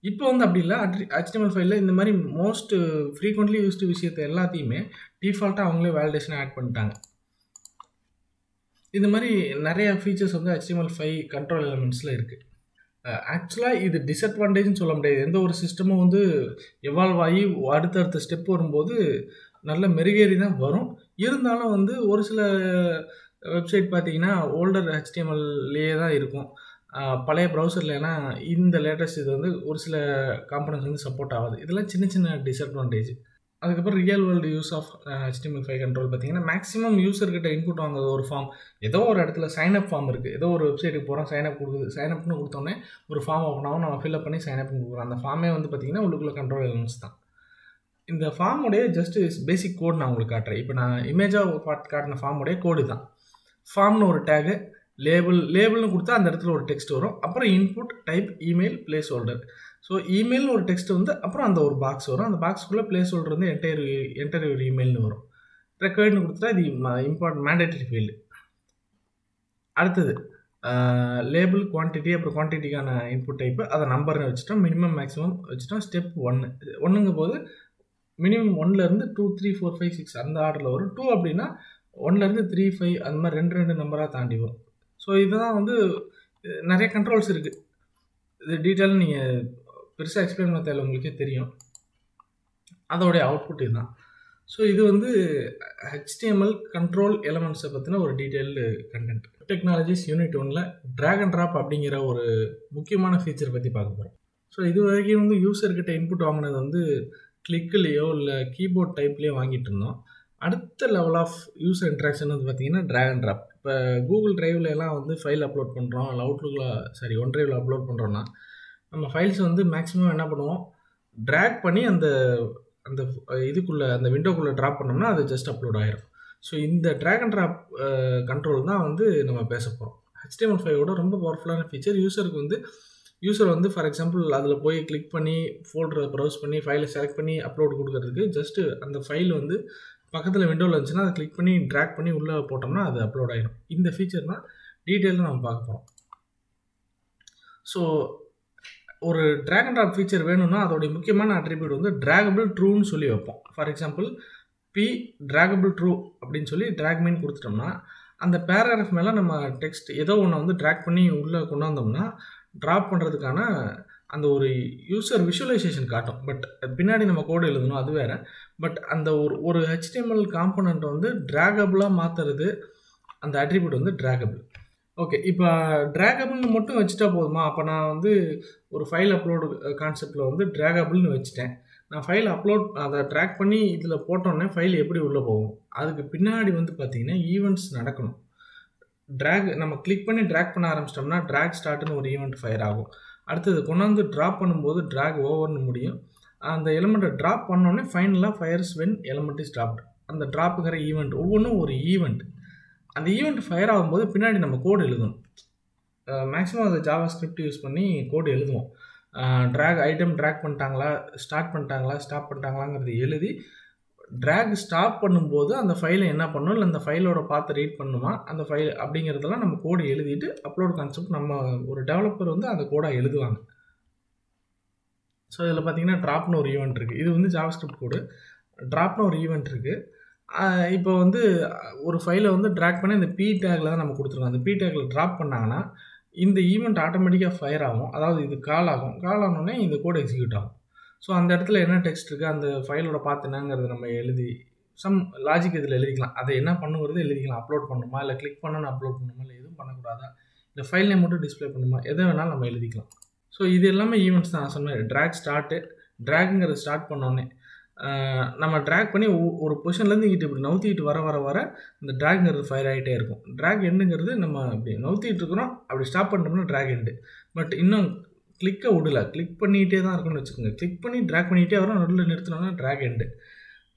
இப்போ வந்து அப்படி இல்லை. HTML5ல இந்த மாதிரி மோஸ்ட் ஃப்ரீக்வெண்ட்லி யூஸ்டு விஷயத்தை எல்லாத்தையுமே டிஃபால்ட்டாக அவங்களே வேலிடேஷனை ஆட் பண்ணிட்டாங்க. இந்த மாதிரி நிறைய ஃபீச்சர்ஸ் வந்து HTML5 கண்ட்ரோல் எலிமெண்ட்ஸில் இருக்குது. ஆக்சுவலாக இது டிஸ்அட்வான்டேஜ்னு சொல்ல முடியாது. எந்த ஒரு சிஸ்டமும் வந்து எவால்வ் ஆகி அடுத்தடுத்த ஸ்டெப் வரும்போது நல்ல மெருகேறி தான் வரும். இருந்தாலும் வந்து ஒரு சில வெப்சைட் பார்த்தீங்கன்னா ஓல்டர் HTMLலேயே தான் இருக்கும். பழைய ப்ரௌசர்லனா இந்த லேட்டஸ்ட் இது வந்து ஒரு சில காம்பனன்ட்ஸ் வந்து சப்போர்ட் ஆகாது. இதெல்லாம் சின்ன சின்ன டிஸ்அட்வான்டேஜ். அதுக்கப்புறம் real world use of HTML5 control பார்த்தீங்கன்னா மேக்ஸிமம் யூஸர்கிட்ட இன்புட் வாங்குறது ஒரு ஃபார்ம். ஏதோ ஒரு இடத்துல சைன்அப் ஃபார்ம் இருக்குது, ஏதோ ஒரு வெப்சைட்டுக்கு போகிறோம், சைன்அப் கொடுக்குது, சைன்அப்னு கொடுத்தோன்னே ஒரு ஃபார்ம் ஓப்பன் ஆகும், நம்ம ஃபில்அப் பண்ணி சைன்அப்னு கொடுக்குறோம். அந்த ஃபார்மே வந்து பார்த்திங்கன்னா உள்ளுக்குள்ள கண்ட்ரோல் எலிமெண்ட்ஸ் தான். இந்த ஃபார்முடைய ஜஸ்ட் பேசிக் கோட் நான் உங்களுக்கு காட்டுறேன். இப்போ நான் இமேஜாக காட்டின ஃபார்முடைய கோடு தான். ஃபார்ம்னு ஒரு டேகு, லேபிள்னு கொடுத்தா அந்த இடத்துல ஒரு டெக்ஸ்ட் வரும். அப்புறம் input, type, email, place holder. So இமெயில்னு ஒரு டெக்ஸ்ட் வந்து அப்புறம் அந்த ஒரு பாக்ஸ் வரும். அந்த பாக்ஸ்க்குள்ளே பிளேஸ் ஹோல்டர் வந்து என்டர் யுவர் இமெயில்னு வரும். ரெக்வயர்டுன்னு கொடுத்துட்டா இது இம்பார்ட்டன்ட் மேண்டேட்டரி ஃபீல்டு. அடுத்தது லேபிள், குவான்டிட்டி, அப்புறம் குவான்டிட்டிக்கான இன்புட் டைப்பு, அதை நம்பர்னு வச்சுட்டோம். மினிமம் மேக்ஸிமம் வச்சுட்டோம். ஸ்டெப் 1 போது மினிமம் 1லேருந்து 2 3 4 5 6 அந்த ஆர்டரில் வரும். 2 அப்படின்னா 1லேருந்து 3 5 அந்த மாதிரி 2 நம்பராக தாண்டி வரும். ஸோ இதுதான் வந்து நிறைய கண்ட்ரோல்ஸ் இருக்குது. இது டீட்டெயில் நீங்கள் பெருசாக எக்ஸ்பிளைன் பண்ண தேவை, உங்களுக்கே தெரியும். அதோடைய அவுட்புட் இதுதான். ஸோ இது வந்து HTML கண்ட்ரோல் எலமெண்ட்ஸை பற்றின ஒரு டீட்டெயில்டு கண்டென்ட். டெக்னாலஜிஸ் யூனிட் 1ல் ட்ராக் அண்ட் ட்ராப் அப்படிங்கிற ஒரு முக்கியமான ஃபீச்சர் பற்றி பார்க்க போகிறோம். ஸோ இது வரைக்கும் வந்து யூசர்கிட்ட இன்புட் வாங்கினது வந்து கிளிக்லேயோ இல்லை கீபோர்ட் டைப்லேயோ வாங்கிட்டு இருந்தோம். அடுத்த லெவல் ஆஃப் யூசர் இன்ட்ராக்ஷன் வந்து பார்த்திங்கன்னா ட்ராக் அண்ட் ட்ராப். இப்போ கூகுள் ட்ரைவில் எல்லாம் வந்து ஃபைல் அப்லோட் பண்ணுறோம், இல்லை அவுட்லுக்கில் OneDriveல அப்லோட் பண்ணுறோன்னா நம்ம ஃபைல்ஸ் வந்து மேக்ஸிமம் என்ன பண்ணுவோம், ட்ராக் பண்ணி அந்த இதுக்குள்ளே அந்த விண்டோக்குள்ளே ட்ராப் பண்ணோம்னா அது ஜஸ்ட் அப்லோட் ஆகிரும். ஸோ இந்த ட்ராக் அண்ட் ட்ராப் கண்ட்ரோல் தான் வந்து நம்ம பேச போகிறோம். HTML5ஓட ரொம்ப பவர்ஃபுல்லான ஃபீச்சர். யூசர் வந்து ஃபார் எக்ஸாம்பிள் அதில் போய் கிளிக் பண்ணி ஃபோல்டரை ப்ரௌஸ் பண்ணி ஃபைலை செலக்ட் பண்ணி அப்லோட் கொடுக்கறதுக்கு ஜஸ்ட்டு அந்த ஃபைல் வந்து பக்கத்தில் விண்டோவில் இருந்துச்சுன்னா அதை கிளிக் பண்ணி ட்ராக் பண்ணி உள்ளே போட்டோம்னா அது அப்லோட் ஆகிடும். இந்த ஃபீச்சர் தான் டீட்டெயிலாக நம்ம பார்க்க போகிறோம். ஸோ ஒரு ட்ராக் அண்ட் ட்ராப் ஃபீச்சர் வேணும்னா அதோடைய முக்கியமான அட்ரிபியூட் வந்து ட்ராகபிள் ட்ரூன்னு சொல்லி வைப்போம். ஃபார் எக்ஸாம்பிள் ட்ராகபிள் ட்ரூ அப்படின்னு சொல்லி ட்ராக் மீன் கொடுத்துட்டோம்னா அந்த பேராகிராஃப் மேலே நம்ம டெக்ஸ்ட் ஏதோ ஒன்று வந்து ட்ராக் பண்ணி உள்ளே கொண்டு வந்தோம்னா ட்ராப் பண்ணுறதுக்கான அந்த ஒரு யூசர் விஷுவலைசேஷன் காட்டும். பட் பின்னாடி நம்ம கோடு எழுதணும், அது வேறு. பட் அந்த ஒரு HTML காம்பனண்ட்டை வந்து ட்ராகபிளாக மாற்றுறது அந்த அட்ரிபியூட் வந்து ட்ராகபிள். ஓகே, இப்போ ட்ராகபிள்னு மட்டும் வச்சுட்டா போதுமா? அப்போ நான் வந்து ஒரு ஃபைல் அப்லோடு கான்செப்டில் வந்து ட்ராகபிள்னு வச்சுட்டேன். நான் ஃபைல் அதை ட்ராக் பண்ணி இதில் போட்டோன்னே ஃபைல் எப்படி உள்ளே போகும்? அதுக்கு பின்னாடி வந்து பார்த்திங்கன்னா ஈவெண்ட்ஸ் நடக்கணும். நம்ம கிளிக் பண்ணி ட்ராக் பண்ண ஆரம்பிச்சிட்டோம்னா ட்ராக் ஸ்டார்ட்னு ஒரு ஈவெண்ட் ஃபயர் ஆகும். அடுத்தது கொண்டாந்து ட்ராப் பண்ணும்போது ட்ராக் ஓவர்னு முடியும். அந்த எலிமெண்ட்டை ட்ராப் பண்ணோடனே ஃபைனலாக fires when element is dropped. அந்த ட்ராப்புங்கிற ஈவெண்ட் ஒவ்வொன்றும் ஒரு ஈவெண்ட். அந்த ஈவெண்ட் ஃபயர் ஆகும்போது பின்னாடி நம்ம கோடு எழுதணும். மேக்ஸிமம் அதை ஜாவா ஸ்கிரிப்ட் யூஸ் பண்ணி கோடு எழுதுவோம். ஐட்டம் ட்ராக் பண்ணிட்டாங்களா, ஸ்டார்ட் பண்ணிட்டாங்களா, ஸ்டாப் பண்ணிட்டாங்களாங்கிறது எழுதி ட்ராக் ஸ்டாப் பண்ணும்போது அந்த ஃபைலை என்ன பண்ணணும், இல்லை அந்த ஃபைலோட பார்த்து ரீட் பண்ணுமா அந்த ஃபைல் அப்படிங்கிறதெல்லாம் நம்ம கோடு எழுதிட்டு அப்லோட் கான்செப்ட் நம்ம ஒரு டெவலப்பர் வந்து அந்த கோடாக எழுதுவாங்க. ஸோ இதில் பார்த்தீங்கன்னா ட்ராப்னு ஒரு ஈவெண்ட் இருக்குது. இது வந்து ஜாவா ஸ்கிரிப்ட் கோடு. ட்ராப்னு ஒரு ஈவெண்ட் இருக்குது. இப்போ வந்து ஒரு ஃபைலை வந்து ட்ராக் பண்ணி இந்த டேக்கில் தான் நம்ம கொடுத்துருக்கோம். அந்த டேக்கில் ட்ராப் பண்ணாங்கன்னா இந்த ஈவெண்ட் ஆட்டோமேட்டிக்காக ஃபயர் ஆகும். அதாவது இது கால் ஆனோடனே இந்த கோடு எக்ஸிக்யூட் ஆகும். ஸோ அந்த இடத்துல என்ன டெக்ஸ்ட் இருக்குது, அந்த ஃபைலோட பார்த்து என்னங்கிறத நம்ம எழுதி சம் லாஜிக் இதில் எழுதிக்கலாம். அதை என்ன பண்ணுங்கிறது எழுதிக்கலாம். அப்லோட் பண்ணணுமா, இல்லை கிளிக் பண்ணணும் அப்லோட் பண்ணணுமா, இல்லை எதுவும் பண்ணக்கூடாதா, இல்லை ஃபைல் நேம் மட்டும் டிஸ்பிளே பண்ணுமா, எதை வேணாலும் நம்ம எழுதிக்கலாம். ஸோ இது எல்லாமே ஈவெண்ட்ஸ் தான். சொன்னேன் ட்ராக்குங்கிறது ஸ்டார்ட் பண்ணோன்னே நம்ம ட்ராக் பண்ணி ஒரு பொசிஷன்லேருந்து இங்கிட்டு இப்படி நவுத்திக்கிட்டு வர இந்த ட்ராக்ங்கிறது ஃபயர் ஆகிட்டே இருக்கும். ட்ராக் எண்டுங்கிறது நம்ம அப்படி நவுத்திட்டு இருக்கிறோம், அப்படி ஸ்டாப் பண்ணிட்டோம்னா ட்ராக் எண்டு. பட் இன்னும் கிளிக்கை விடல, கிளிக் பண்ணிகிட்டே தான் இருக்குன்னு வச்சுக்கோங்க. கிளிக் பண்ணி ட்ராக் பண்ணிகிட்டே வரோம், நடுவில் நிறுத்தினோம்னா ட்ராக் எண்டு.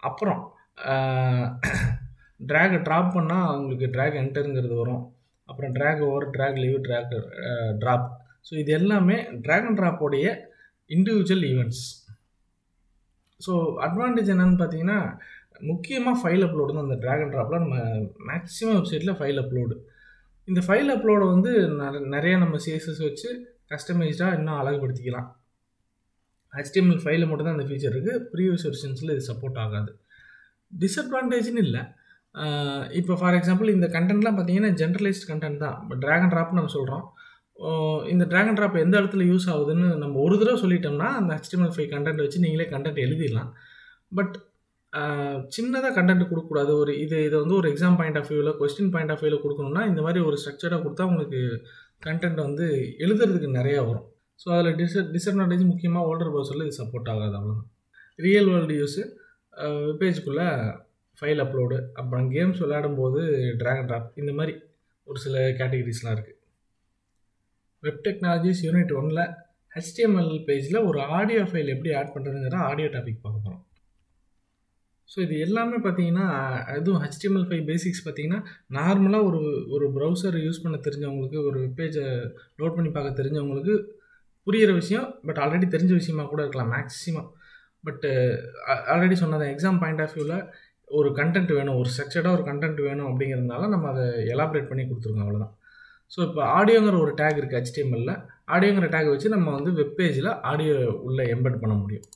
அப்புறம் ட்ராகை ட்ராப் பண்ணால் அவங்களுக்கு ட்ராக் என்டருங்கிறது வரும். அப்புறம் drag over, drag leave, drop. So இது எல்லாமே ட்ராக் அண்ட் ட்ராப்போடைய இண்டிவிஜுவல் ஈவெண்ட்ஸ். ஸோ அட்வான்டேஜ் என்னென்னு பார்த்தீங்கன்னா முக்கியமாக ஃபைல் அப்லோடு தான். அந்த ட்ராக் அண்ட் ட்ராப்பில் நம்ம மேக்ஸிமம் வெப்சைட்டில் ஃபைல் அப்லோடு. இந்த ஃபைல் அப்லோடை வந்து நிறைய நம்ம CSS வச்சு கஸ்டமைஸ்டாக இன்னும் அழகுபடுத்திக்கலாம். HTML ஃபைலில் மட்டும் தான் இந்த ஃபீச்சர் இருக்குது. ப்ரீவியஸ் வெர்ஷன்ஸில் இது சப்போர்ட் ஆகாது. டிஸ்அட்வான்டேஜ்னு இல்லை. இப்போ ஃபார் எக்ஸாம்பிள் இந்த கண்டென்ட்லாம் பார்த்தீங்கன்னா ஜென்ரலைஸ்ட் கண்டென்ட் தான். ட்ராக் அண்ட் ட்ராப்னு நம்ம சொல்கிறோம். இந்த ட்ராக் அண்ட் ட்ராப் எந்த இடத்துல யூஸ் ஆகுதுன்னு நம்ம ஒரு தடவை சொல்லிட்டோம்னா அந்த HTML5 கண்டென்ட் வச்சு நீங்களே கண்டென்ட் எழுதிடலாம். பட் சின்னதாக கண்டென்ட் கொடுக்கக்கூடாது. இதை வந்து ஒரு எக்ஸாம் பாயிண்ட் ஆஃப் வியூவில், கொஸ்டின் பாயிண்ட் ஆஃப் வியூவில் கொடுக்கணும்னா இந்த மாதிரி ஒரு ஸ்ட்ரக்சராக கொடுத்தா உங்களுக்கு கண்டென்ட் வந்து எழுதுறதுக்கு நிறையா வரும். ஸோ அதில் டிஸ்அட்வான்டேஜ் முக்கியமாக ஓல்டர் ப்ரௌசரில் இது சப்போர்ட் ஆகாது, அவ்வளோதான். ரியல் வேர்ல்டு யூஸு வெப்பேஜுக்குள்ளே ஃபைல் அப்லோடு, அப்புறம் கேம்ஸ் விளையாடும்போது ட்ராக் அண்ட் ட்ராப், இந்த மாதிரி ஒரு சில கேட்டகரிஸ்லாம் இருக்குது. வெப் டெக்னாலஜிஸ் யூனிட் 1ல் HTML பேஜில் ஒரு ஆடியோ ஃபைல் எப்படி ஆட் பண்ணுறதுங்கிற ஆடியோ டாபிக் பார்க்க போகிறோம். ஸோ இது எல்லாமே பார்த்தீங்கன்னா, அதுவும் HTML5 பேசிக்ஸ் பார்த்தீங்கன்னா, நார்மலா ஒரு ஒரு ப்ரௌசர் யூஸ் பண்ண தெரிஞ்சவங்களுக்கு, ஒரு வெப் பேஜ லோட் பண்ணி பார்க்க தெரிஞ்சவங்களுக்கு புரியிற விஷயம். பட் ஆல்ரெடி தெரிஞ்ச விஷயமா கூட இருக்கலாம் மேக்ஸிமம். பட் ஆல்ரெடி சொன்னது எக்ஸாம் பாயிண்ட் ஆஃப் வியூல ஒரு கன்டென்ட் வேணும், ஒரு ஸ்ட்ரக்சர்டா ஒரு கன்டென்ட் வேணும் அப்படிங்கிறதுனால நம்ம அதை எலாபரேட் பண்ணி கொடுத்துருக்கோம் அவ்வளோதான். ஸோ இப்போ ஆடியோங்கிற ஒரு டேக் இருக்குது HTMLல. ஆடியோங்கிற டேக் வச்சு நம்ம வந்து வெப் பேஜில் ஆடியோ உள்ளே எம்பெட் பண்ண முடியும்.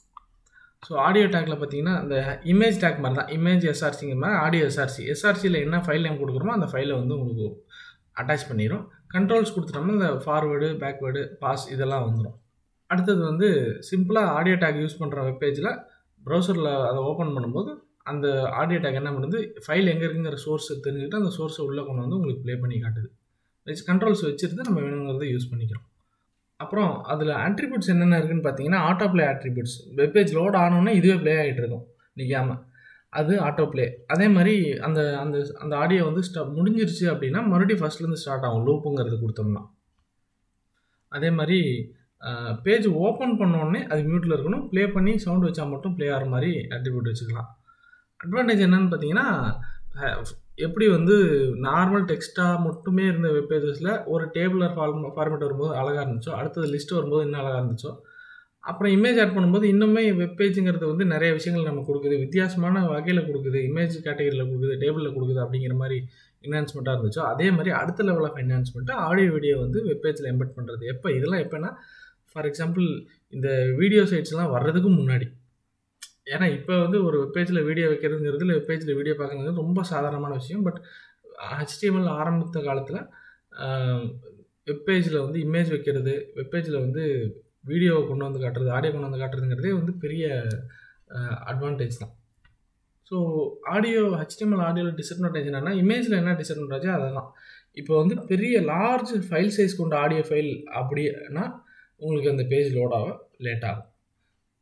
ஸோ ஆடியோ டேக்கில் பார்த்தீங்கன்னா இந்த இமேஜ் டேக் மாதிரி தான், இமேஜ் எஸ்ஆர்சிங்கிற மாதிரி ஆடியோ எஸ்ஆர்சியில் என்ன ஃபைல் நேம் கொடுக்குறோமோ அந்த ஃபைலை வந்து உங்களுக்கு அட்டாச் பண்ணிடும். கண்ட்ரோல்ஸ் கொடுத்துட்டோம்னா இந்த ஃபார்வேர்டு, பேக்வேர்டு, பாஸ் இதெல்லாம் வந்துடும். அடுத்தது வந்து சிம்பிளாக ஆடியோ டேக் யூஸ் பண்ணுற வெப் பேஜில் ப்ரௌசரில் அதை ஓப்பன் பண்ணும்போது அந்த ஆடியோ டேக் என்ன பண்ணுது, ஃபைல் எங்கே இருக்குங்கிற சோர்ஸை தெரிஞ்சுக்கிட்டு அந்த சோர்ஸை உள்ளே கொண்டு வந்து உங்களுக்கு ப்ளே பண்ணி காட்டுது. கண்ட்ரோல்ஸ் வச்சுருந்து நம்ம வேணுங்கிறத யூஸ் பண்ணிக்கிறோம். அப்புறம் அதில் ஆட்ரிபியூட்ஸ் என்னென்ன இருக்குன்னு பார்த்தீங்கன்னா, auto play attributes. Web page load ஆனோன்னே இதுவே ப்ளே ஆகிட்டு இருக்கும் நிற்காமல், அது ஆட்டோ ப்ளே. அதே மாதிரி அந்த அந்த அந்த ஆடியோ வந்து முடிஞ்சிருச்சு அப்படின்னா மறுபடியும் ஃபஸ்ட்லேருந்து ஸ்டார்ட் ஆகும் லூப்புங்கிறது கொடுத்தோம்னா. அதே மாதிரி பேஜ் ஓப்பன் பண்ணோடனே அது மியூட்டில் இருக்கணும், ப்ளே பண்ணி சவுண்ட் வச்சா மட்டும் ப்ளே ஆகிற மாதிரி ஆட்ரிபியூட் வச்சுக்கலாம். அட்வான்டேஜ் என்னன்னு பார்த்தீங்கன்னா, எப்படி வந்து நார்மல் டெக்ஸ்ட்டாக மட்டுமே இருந்த வெப் பேஜஸில் ஒரு டேபிளர் ஃபார்மேட் வரும்போது அழகாக இருந்துச்சோ, அடுத்தது லிஸ்ட் வரும்போது இன்னும் அழகாக இருந்துச்சோ, அப்புறம் இமேஜ் ஆட் பண்ணும்போது இன்னுமே வெப் பேஜுங்கிறது வந்து நிறைய விஷயங்கள் நம்ம கொடுக்குது, வித்தியாசமான வகையில் கொடுக்குது, இமேஜ் கேட்டகரியில் கொடுக்குது, டேபிளில் கொடுக்குது அப்படிங்கிற மாதிரி என்ஹான்ஸ்மெண்ட்டாக இருந்துச்சோ, அதே மாதிரி அடுத்த level of enhancement audio video வந்து வெப் பேஜில் எம்பெட் பண்ணுறது. இதெல்லாம் எப்போனா, ஃபார் எக்ஸாம்பிள் இந்த வீடியோ சைட்ஸ்லாம் வர்றதுக்கு முன்னாடி. ஏன்னா இப்போ வந்து ஒரு வெப் பேஜில் வீடியோ வைக்கிறதுங்கிறது, இல்லை வெப் பேஜில் வீடியோ பார்க்குறது ரொம்ப சாதாரணமான விஷயம். பட் HTML ஆரம்பித்த காலத்தில் வெப் பேஜில் வந்து இமேஜ் வைக்கிறது, வெப் பேஜில் வந்து வீடியோவை கொண்டு வந்து காட்டுறது, ஆடியோ கொண்டு வந்து காட்டுறதுங்கிறதே வந்து பெரிய அட்வான்டேஜ் தான். ஸோ HTML ஆடியோவில் டிஸ்அட்வான்டேஜ் என்னென்னா, இமேஜில் என்ன டிஸ்அட்வான்டேஜோ அதை தான். இப்போ வந்து பெரிய லார்ஜ் ஃபைல் சைஸ் கொண்ட ஆடியோ ஃபைல் அப்படின்னா உங்களுக்கு அந்த பேஜ் லோட் ஆக லேட் ஆகும்.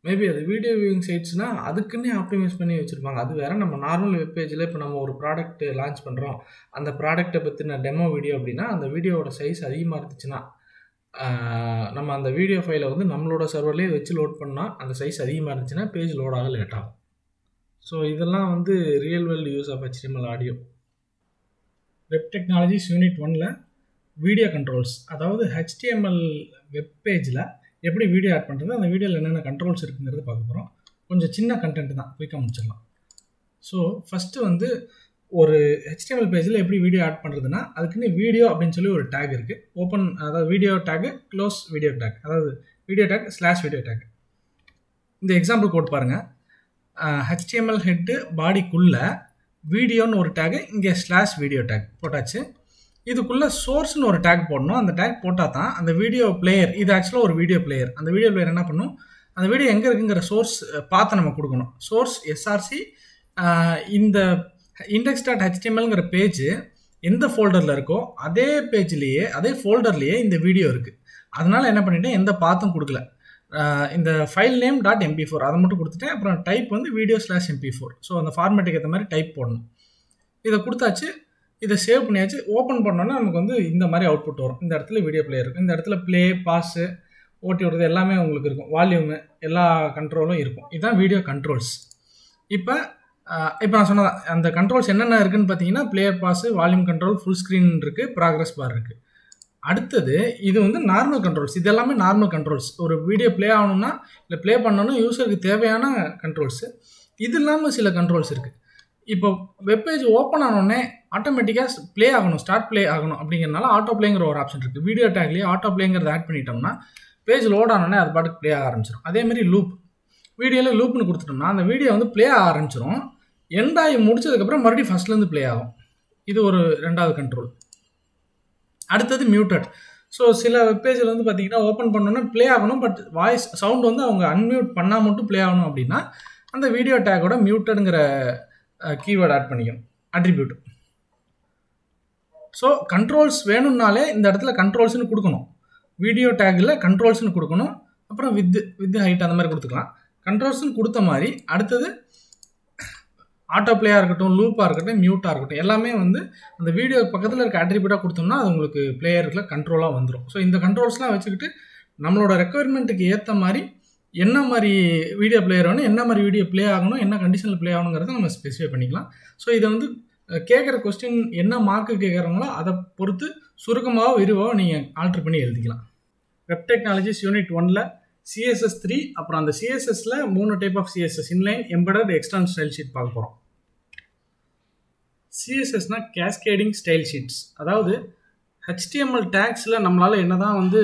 மேபி அது வீடியோ வியூவிங் சைட்ஸ்னால் அதுக்குன்னே ஆப்டிமைஸ் பண்ணி வச்சுருப்பாங்க. அது வேறு. நம்ம நார்மல் வெப் பேஜில் இப்போ நம்ம ஒரு ப்ராடக்ட் லான்ச் பண்ணுறோம், அந்த ப்ராடக்ட்டை பற்றின டெமோ வீடியோ அப்படின்னா அந்த வீடியோவோட சைஸ் அதிகமாக இருந்துச்சுன்னா நம்ம அந்த வீடியோ ஃபைலை வந்து நம்மளோட சர்வர்லேயே வச்சு லோட் பண்ணால் அந்த சைஸ் அதிகமாக இருந்துச்சுன்னா பேஜ் லோட் ஆக லேட் ஆகும். ஸோ இதெல்லாம் வந்து real world use of HTML audio. Web technologies unit 1ல் வீடியோ கண்ட்ரோல்ஸ், அதாவது HTML வெப் பேஜில் எப்படி வீடியோ ஆட் பண்ணுறது, அந்த வீடியோவில் என்னென்ன கண்ட்ரோல்ஸ் இருக்குங்கிறது பார்க்க போகிறோம். கொஞ்சம் சின்ன கண்டென்ட் தான், குயிக்காக முடிச்சிடலாம். ஸோ ஃபஸ்ட்டு வந்து ஒரு HTML பேஜில் எப்படி வீடியோ ஆட் பண்ணுறதுன்னா, அதுக்குன்னு வீடியோ அப்படின்னு சொல்லி ஒரு டேக் இருக்குது. ஓப்பன், அதாவது வீடியோ டேக்கு, க்ளோஸ் வீடியோ டேக், அதாவது வீடியோ டேக் / வீடியோ டேக். இந்த எக்ஸாம்பிள் கோட் பாருங்கள். HTML ஹெட்டு பாடிக்குள்ளே வீடியோன்னு ஒரு டேகு, இங்கே / வீடியோ டேக் போட்டாச்சு. இதுக்குள்ளே சோர்ஸ்னு ஒரு டேக் போடணும். அந்த டேக் போட்டால் தான் அந்த வீடியோ பிளேயர், இது ஆக்சுவலாக ஒரு வீடியோ பிளேயர், அந்த வீடியோ பிளேயர் என்ன பண்ணும், அந்த வீடியோ எங்கே இருக்குங்கிற சோர்ஸ் பார்த்து நம்ம கொடுக்கணும். சோர்ஸ் SRC, இந்த index.htmlங்கிற பேஜ் எந்த ஃபோல்டரில் இருக்கோ அதே பேஜ்லேயே, அதே ஃபோல்டர்லேயே இந்த வீடியோ இருக்குது. அதனால் என்ன பண்ணிட்டேன், எந்த பாத்தும் கொடுக்கல. இந்த ஃபைல் நேம் .mp4 அதை மட்டும் கொடுத்துட்டேன். அப்புறம் டைப் வந்து வீடியோ /mp4. ஸோ அந்த ஃபார்மேட்டுக்கு ஏற்ற மாதிரி டைப் போடணும். இதை கொடுத்தாச்சு, இதை சேவ் பண்ணியாச்சு. ஓப்பன் பண்ணோன்னா நமக்கு வந்து இந்த மாதிரி அவுட்புட் வரும். இந்த இடத்துல வீடியோ பிளேயர் இருக்கும், இந்த இடத்துல ப்ளே, பாஸு, ஓட்டி விடுறது எல்லாமே உங்களுக்கு இருக்கும், வால்யூமு, எல்லா கண்ட்ரோலும் இருக்கும். இதுதான் வீடியோ கண்ட்ரோல்ஸ். இப்போ நான் சொன்னதான் அந்த கண்ட்ரோல்ஸ் என்னென்ன இருக்குதுன்னு பார்த்தீங்கன்னா, player, pause, volume control, full screen இருக்குது, ப்ராக்ரஸ் பார் இருக்குது. அடுத்தது இது வந்து நார்மல் கண்ட்ரோல்ஸ். இது எல்லாமே நார்மல் கண்ட்ரோல்ஸ். ஒரு வீடியோ ப்ளே ஆகணும்னா, இல்லை ப்ளே பண்ணணும்னா யூஸருக்கு தேவையான கண்ட்ரோல்ஸு. இது இல்லாமல் சில கண்ட்ரோல்ஸ் இருக்குது. இப்போ வெப்பேஜ் ஓப்பன் ஆனோடனே ஆட்டோமேட்டிக்காக ப்ளே ஆகணும், ஸ்டார்ட் ப்ளே ஆகணும் அப்படிங்கிறனால ஆட்டோ ப்ளேங்கிற ஒரு ஆப்ஷன் இருக்குது. வீடியோ டேக்லேயே ஆட்டோ ப்ளேங்கிறத ஆட் பண்ணிட்டோம்னா பேஜ் லோட் ஆனோடனே அது பாட்டுக்கு ப்ளே ஆக ஆரம்பிச்சிடும். அதேமாதிரி லூப், வீடியோவில் லூப்னு கொடுத்துட்டோம்னா அந்த வீடியோ வந்து ப்ளே ஆக ஆரம்பிச்சிடும். எண்ட் ஆகி முடிச்சதுக்கப்புறம் மறுபடியும் ஃபஸ்ட்லேருந்து ப்ளே ஆகும். இது ஒரு ரெண்டாவது கண்ட்ரோல். அடுத்தது மியூட்டட். ஸோ சில வெப்பேஜில் வந்து பார்த்தீங்கன்னா ஓப்பன் பண்ணோன்னா ப்ளே ஆகணும், பட் வாய்ஸ் சவுண்ட் வந்து அவங்க அன்மியூட் பண்ணால் மட்டும் ப்ளே ஆகணும் அப்படின்னா அந்த வீடியோ டேக்கோட மியூட்டடுங்கிற கீவேர்டு ஆட் பண்ணிக்கணும், அட்ரிபியூட். ஸோ கண்ட்ரோல்ஸ் வேணும்னாலே இந்த இடத்துல கண்ட்ரோல்ஸ்னு கொடுக்கணும். வீடியோ டேக்கில் கண்ட்ரோல்ஸ்னு கொடுக்கணும். அப்புறம் வித் ஹைட் அந்த மாதிரி கொடுத்துக்கலாம். கண்ட்ரோல்ஸ்னு கொடுத்த மாதிரி அடுத்தது ஆட்டோ பிளேயாக இருக்கட்டும், லூப்பாக இருக்கட்டும், மியூட்டாக இருக்கட்டும், எல்லாமே வந்து அந்த வீடியோ பக்கத்தில் இருக்க அட்ரிபியூட்டாக கொடுத்தோம்னா அது உங்களுக்கு பிளேயருக்குள்ள கண்ட்ரோலாக வந்துடும். ஸோ இந்த கண்ட்ரோல்ஸ்லாம் வச்சுக்கிட்டு நம்மளோட ரெக்குயர்மெண்ட்டுக்கு ஏற்ற மாதிரி என்ன மாதிரி வீடியோ பிளேயர் வேணும், என்ன மாதிரி வீடியோ ப்ளே ஆகணும், என்ன கண்டிஷனில் ப்ளே ஆகணுங்கிறத நம்ம ஸ்பெசிஃபை பண்ணிக்கலாம். ஸோ இதை வந்து கேட்குற கொஸ்டின் என்ன மார்க்கு கேட்குறாங்களோ அதை பொறுத்து சுருக்கமாக விரிவாக நீங்கள் ஆல்ட்ரு பண்ணி எழுதிக்கலாம். வெப் டெக்னாலஜிஸ் யூனிட் 1ல் CSS 3, அப்புறம் அந்த CSSல 3 type of CSS, inline, embedded, external style sheet பார்க்க போகிறோம். CSSனா கேஸ்கேடிங் ஸ்டைல் ஷீட்ஸ். அதாவது HTML டேக்ஸில் நம்மளால் என்ன தான் வந்து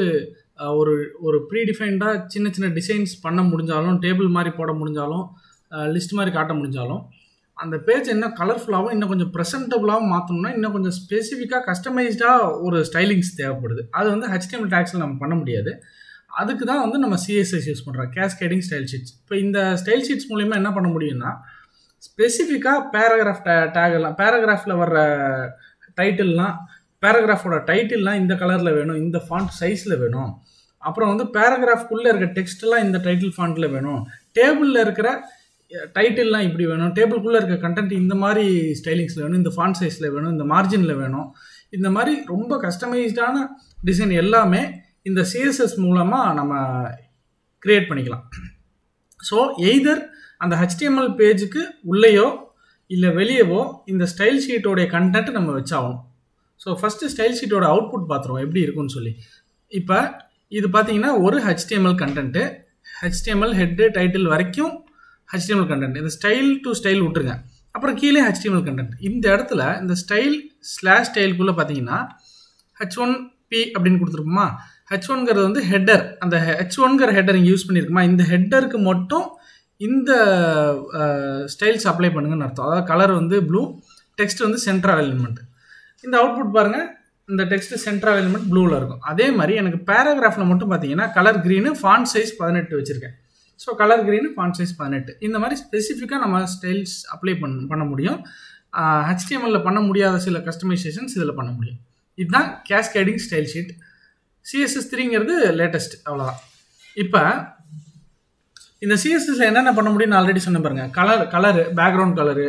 ஒரு ப்ரீடிஃபைன்டாக சின்ன சின்ன டிசைன்ஸ் பண்ண முடிஞ்சாலும், டேபிள் மாதிரி போட முடிஞ்சாலும், லிஸ்ட் மாதிரி காட்ட முடிஞ்சாலும், அந்த பேஜ் இன்னும் கலர்ஃபுல்லாகவும் இன்னும் கொஞ்சம் ப்ரெசென்டபுளாகவும் மாற்றணும்னா இன்னும் கொஞ்சம் ஸ்பெசிஃபிக்காக கஸ்டமைஸ்டாக ஒரு ஸ்டைலிங்ஸ் தேவைப்படுது. அது வந்து HTML டேக்ஸில் நம்ம பண்ண முடியாது. அதுக்கு தான் வந்து நம்ம CSS யூஸ் பண்ணுறோம், கேஸ்கேடிங் ஸ்டைல் ஷீட்ஸ். இப்போ இந்த ஸ்டைல் ஷீட்ஸ் மூலிமா என்ன பண்ண முடியும்னா, ஸ்பெசிஃபிக்காக பேராகிராஃப் டேக்லாம், பேராகிராஃபில் வர்ற டைட்டில்லாம், பேராகிராஃபோட டைட்டில்லாம் இந்த கலரில் வேணும், இந்த ஃபாண்ட் சைஸில் வேணும், அப்புறம் வந்து பேராகிராஃப்குள்ளே இருக்க டெக்ஸ்ட்லாம் இந்த டைட்டில் ஃபாண்ட்டில் வேணும், டேபிளில் இருக்கிற டைட்டில்லாம் இப்படி வேணும், டேபிள்குள்ளே இருக்க கண்டென்ட் இந்த மாதிரி ஸ்டைலிங்ஸில் வேணும், இந்த ஃபாண்ட் சைஸில் வேணும், இந்த மார்ஜினில் வேணும், இந்த மாதிரி ரொம்ப கஸ்டமைஸ்டான டிசைன் எல்லாமே இந்த CSS மூலமாக நம்ம க்ரியேட் பண்ணிக்கலாம். ஸோ எய்தர் அந்த HTML பேஜுக்கு உள்ளேயோ இல்லை வெளியவோ இந்த ஸ்டைல் ஷீட்டோடைய கண்டென்ட் நம்ம வச்சாகணும். ஸோ ஃபஸ்ட்டு ஸ்டைல் ஷீட்டோட அவுட்புட் பார்த்துருவோம் எப்படி இருக்குன்னு சொல்லி. இப்போ இது பார்த்தீங்கன்னா ஒரு HTML content, HTML head title வரைக்கும் HTML கண்டென்ட். இந்த ஸ்டைல் டு ஸ்டைல் விட்டுருங்க, அப்புறம் கீழே HTML கண்டென்ட். இந்த இடத்துல இந்த ஸ்டைல்/ஸ்டைலுக்குள்ளே பார்த்தீங்கன்னா H1P அப்படின்னு கொடுத்துருப்போமா. H1ங்கிறது வந்து ஹெட்டர். அந்த H1ங்கிற ஹெட்டர் இங்கே யூஸ் பண்ணியிருக்குமா, இந்த ஹெட்டருக்கு மட்டும் இந்த ஸ்டைல்ஸ் அப்ளை பண்ணுங்கன்னு அர்த்தம். அதாவது கலர் வந்து ப்ளூ, டெக்ஸ்ட் வந்து சென்ட்ரல் எலிமெண்ட். இந்த அவுட்புட் பாருங்கள், இந்த டெக்ஸ்ட் சென்ட்ரல் எலிமெண்ட் ப்ளூவில் இருக்கும். அதே மாதிரி எனக்கு பேராகிராஃபில் மட்டும் பார்த்தீங்கன்னா கலர் க்ரீனு, ஃபாண்ட் சைஸ் 18 வச்சுருக்கேன். So colour green, font size 18. இந்த மாதிரி ஸ்பெசிஃபிக்காக நம்ம ஸ்டைல்ஸ் அப்ளை பண்ண முடியும். HTML பண்ண முடியாத சில கஸ்டமைசேஷன்ஸ் இதில் பண்ண முடியும். இதுதான் கேஸ்கேடிங் ஸ்டைல் ஷீட். CSS 3ங்கிறது லேட்டஸ்ட், அவ்வளோதான். இப்போ இந்த CSSல என்னென்ன பண்ண முடியும்னு ஆல்ரெடி சொன்ன பாருங்க. Colour, background colour,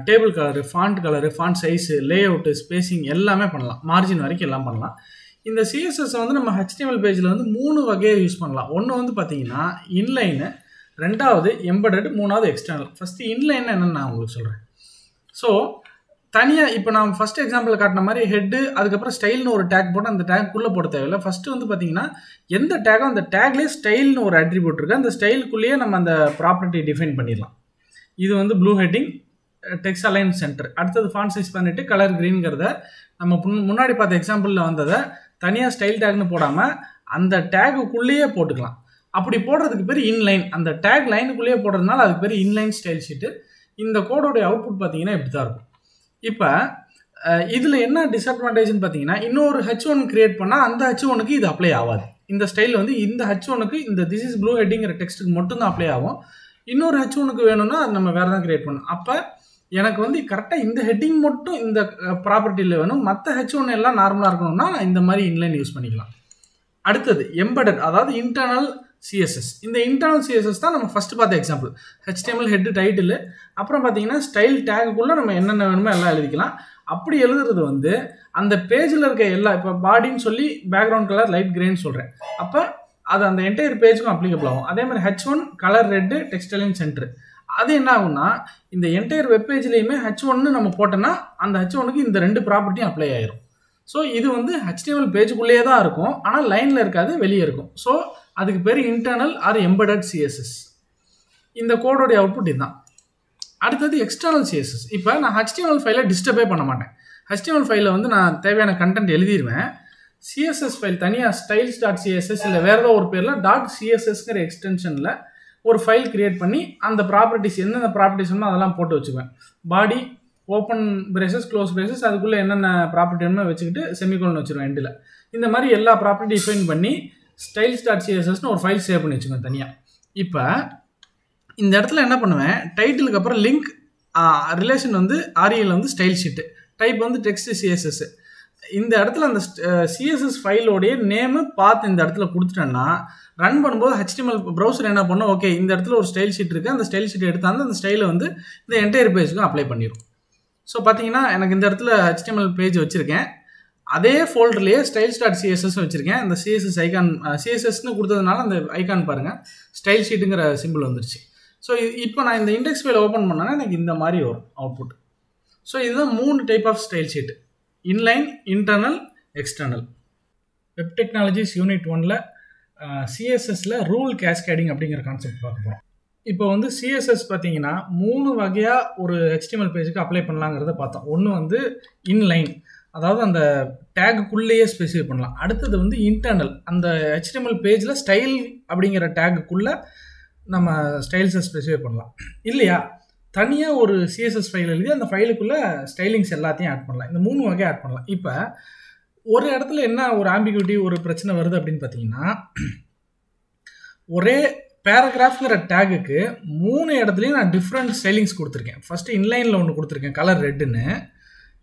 table colour, font colour, font size, layout, spacing எல்லாமே பண்ணலாம். மார்ஜின் வரைக்கும் எல்லாம் பண்ணலாம். இந்த CSS வந்து நம்ம HTML பேஜில் வந்து 3 வகையை யூஸ் பண்ணலாம். ஒன்று வந்து பார்த்தீங்கன்னா இன்லைனு, ரெண்டாவது எம்பெடட், மூணாவது எக்ஸ்டர்னல். ஃபஸ்ட்டு இன்லைன் என்னென்னு நான் உங்களுக்கு சொல்கிறேன். ஸோ தனியாக இப்போ நான் ஃபஸ்ட் எக்ஸாம்பிள் காட்டின மாதிரி ஹெட்டு, அதுக்கப்புறம் ஸ்டைல்னு ஒரு டேக் போட்டு அந்த டேக்குள்ளே போட தேவையில்லை. ஃபஸ்ட்டு வந்து பார்த்தீங்கன்னா எந்த டேக்கோ அந்த டேக்லேயே ஸ்டைல்னு ஒரு அட்ரிபியூட் இருக்குது, அந்த ஸ்டைலுக்குள்ளேயே நம்ம அந்த ப்ராப்பர்ட்டி டிஃபைன் பண்ணிடலாம். இது வந்து blue heading, text align centre. அடுத்தது ஃபாண்ட் சைஸ் பண்ணிட்டு கலர் க்ரீன்ங்கிறத நம்ம முன்னாடி பார்த்த எக்ஸாம்பிளில் வந்ததை தனியாக ஸ்டைல் டேக்னு போடாமல் அந்த டேக்குள்ளேயே போட்டுக்கலாம். அப்படி போடுறதுக்கு பேர் இன்லைன். அந்த டேக் லைனுக்குள்ளேயே போடுறதுனால அதுக்கு பேர் இன்லைன் ஸ்டைல் ஷீட்டு. இந்த கோடோடைய அவுட்புட் பார்த்தீங்கன்னா இப்படி தான் இருக்கும். இப்போ இதில் என்ன டிஸ்அட்வான்டேஜ்னு பார்த்தீங்கன்னா, இன்னொரு H1 கிரியேட் பண்ணால் அந்த H1க்கு இது அப்ளை ஆகாது. இந்த ஸ்டைல் வந்து இந்த H1க்கு, இந்த திஸ் இஸ் ப்ளூ ஹெட்டிங்கிற டெக்ஸ்ட்டுக்கு மட்டும்தான் அப்ளை ஆகும். இன்னொரு H1க்கு வேணும்னா அது நம்ம வேறு தான் கிரியேட் பண்ணணும். அப்போ எனக்கு வந்து கரெக்டாக இந்த ஹெட்டிங் மட்டும் இந்த ப்ராப்பர்ட்டியில் வேணும், மற்ற H1 எல்லாம் நார்மலாக இருக்கணும்னா இந்த மாதிரி இன்லைன் யூஸ் பண்ணிக்கலாம். அடுத்தது எம்பெடட், அதாவது இன்டர்னல் CSS. இந்த இன்டர்னல் CSS தான் நம்ம ஃபஸ்ட்டு பார்த்த எக்ஸாம்பிள். HTML ஹெட்டு, டைட்டில், அப்புறம் பார்த்தீங்கன்னா ஸ்டைல் டேக்குள்ளே நம்ம என்னென்ன வேணுமோ எல்லாம் எழுதிக்கலாம். அப்படி எழுதுறது வந்து அந்த பேஜில் இருக்க எல்லா, இப்போ பாடின்னு சொல்லி பேக்ரவுண்ட் கலர் லைட் கிரேன்னு சொல்கிறேன், அப்போ அது அந்த என்டையர் பேஜுக்கும் அப்ளிகபிள் ஆகும். அதே மாதிரி H1 colour red, text align centre. அது என்ன ஆகும்னா இந்த என்டையர் வெப் பேஜ்லேயுமே H1ன்னு நம்ம போட்டோன்னா அந்த H1க்கு இந்த 2 ப்ராப்பர்ட்டியும் அப்ளை ஆயிரும். ஸோ இது வந்து HTML பேஜுக்குள்ளேயே தான் இருக்கும், ஆனால் லைனில் இருக்காது, வெளியே இருக்கும். ஸோ அதுக்கு பேர் இன்டர்னல் ஆர் எம்பெடட் CSS. இந்த கோடோடைய அவுட்புட் இதுதான். அடுத்தது எக்ஸ்டர்னல் CSS. இப்போ நான் HTML ஃபைலை டிஸ்டர்பே பண்ண மாட்டேன். HTML ஃபைலில் வந்து நான் தேவையான கண்டென்ட் எழுதிடுவேன். CSS ஃபைல் தனியாக styles.css இல்லை வேறு ஏதோ ஒரு பேரில் .cssங்கிற எக்ஸ்டென்ஷனில் ஒரு ஃபைல் கிரியேட் பண்ணி அந்த ப்ராப்பர்ட்டிஸ் என்னென்ன ப்ராப்பர்ட்டிஸ் வேணுமோ அதெல்லாம் போட்டு வச்சுக்குவேன். பாடி, ஓப்பன் பிரேசஸ், க்ளோஸ் பிரேசஸ், அதுக்குள்ளே என்னென்ன ப்ராப்பர்ட்டி வேணுமோ வச்சுக்கிட்டு செமிகோலன் வச்சுருவேன் எண்டில். இந்த மாதிரி எல்லா ப்ராப்பர்ட்டி டிஃபைன் பண்ணி styles.cssன்னு ஒரு ஃபைல் சேவ் பண்ணி வச்சுக்கோங்க தனியாக. இப்போ இந்த இடத்துல என்ன பண்ணுவேன், டைட்டிலுக்கு அப்புறம் லிங்க் ரிலேஷன் வந்து REL வந்து ஸ்டைல் ஷீட்டு, டைப் வந்து டெக்ஸ்ட் CSS. இந்த இடத்துல அந்த CSS ஃபைலோடைய நேமு பார்த்து இந்த இடத்துல கொடுத்துட்டேன்னா ரன் பண்ணும்போது HTML ப்ரௌசர் என்ன பண்ணும், ஓகே இந்த இடத்துல ஒரு ஸ்டைல் ஷீட் இருக்குது, அந்த ஸ்டைல் ஷீட் எடுத்தாந்து அந்த ஸ்டைலை வந்து இந்த என்டையர் பேஜுக்கும் அப்ளை பண்ணிடும். ஸோ பார்த்தீங்கன்னா எனக்கு இந்த இடத்துல HTML பேஜ் வச்சுருக்கேன். அதே ஃபோல்டர்லேயே styles.css வச்சுருக்கேன். இந்த சிஎஸ்எஸ் ஐகான் சிஎஸ்எஸ்ன்னு கொடுத்ததுனால அந்த ஐகான் பாருங்கள், ஸ்டைல் ஷீட்டுங்கிற சிம்பிள் வந்துருச்சு. ஸோ இப்போ நான் இந்த இண்டெக்ஸ் ஃபைல் ஓப்பன் பண்ணேன்னா எனக்கு இந்த மாதிரி வரும் அவுட்புட். ஸோ இதுதான் 3 type of style sheet: inline, internal, external. Web technologies unit 1ல் சிஎஸ்எஸில் ரூல் கேஸ்கேடிங் அப்படிங்கிற கான்செப்ட் பார்க்க போகிறோம். இப்போ வந்து சிஎஸ்எஸ் பார்த்தீங்கன்னா 3 வகையாக ஒரு HTML பேஜுக்கு அப்ளை பண்ணலாங்கிறத பார்த்தோம். ஒன்று வந்து இன்லைன், அதாவது அந்த டேக்குள்ளேயே ஸ்பெசிஃபை பண்ணலாம். அடுத்தது வந்து இன்டர்னல், அந்த HTML பேஜில் ஸ்டைல் அப்படிங்கிற டேக்குள்ளே நம்ம ஸ்டைல்ஸை ஸ்பெசிஃபை பண்ணலாம். இல்லையா தனியாக ஒரு சிஎஸ்எஸ் ஃபைல் எழுதி அந்த ஃபைலுக்குள்ளே ஸ்டைலிங்ஸ் எல்லாத்தையும் ஆட் பண்ணலாம். இந்த 3 வகையை ஆட் பண்ணலாம். இப்போ ஒரு இடத்துல என்ன ஒரு ஆம்பிகுவிட்டி, ஒரு பிரச்சனை வருது அப்படின்னு பார்த்தீங்கன்னா, ஒரே பேராகிராஃப்ங்கிற டேகுக்கு 3 இடத்துலையும் நான் டிஃப்ரெண்ட் ஸ்டைலிங்ஸ் கொடுத்துருக்கேன். ஃபஸ்ட்டு இன்லைனில் ஒன்று கொடுத்துருக்கேன் கலர் ரெட்டுன்னு,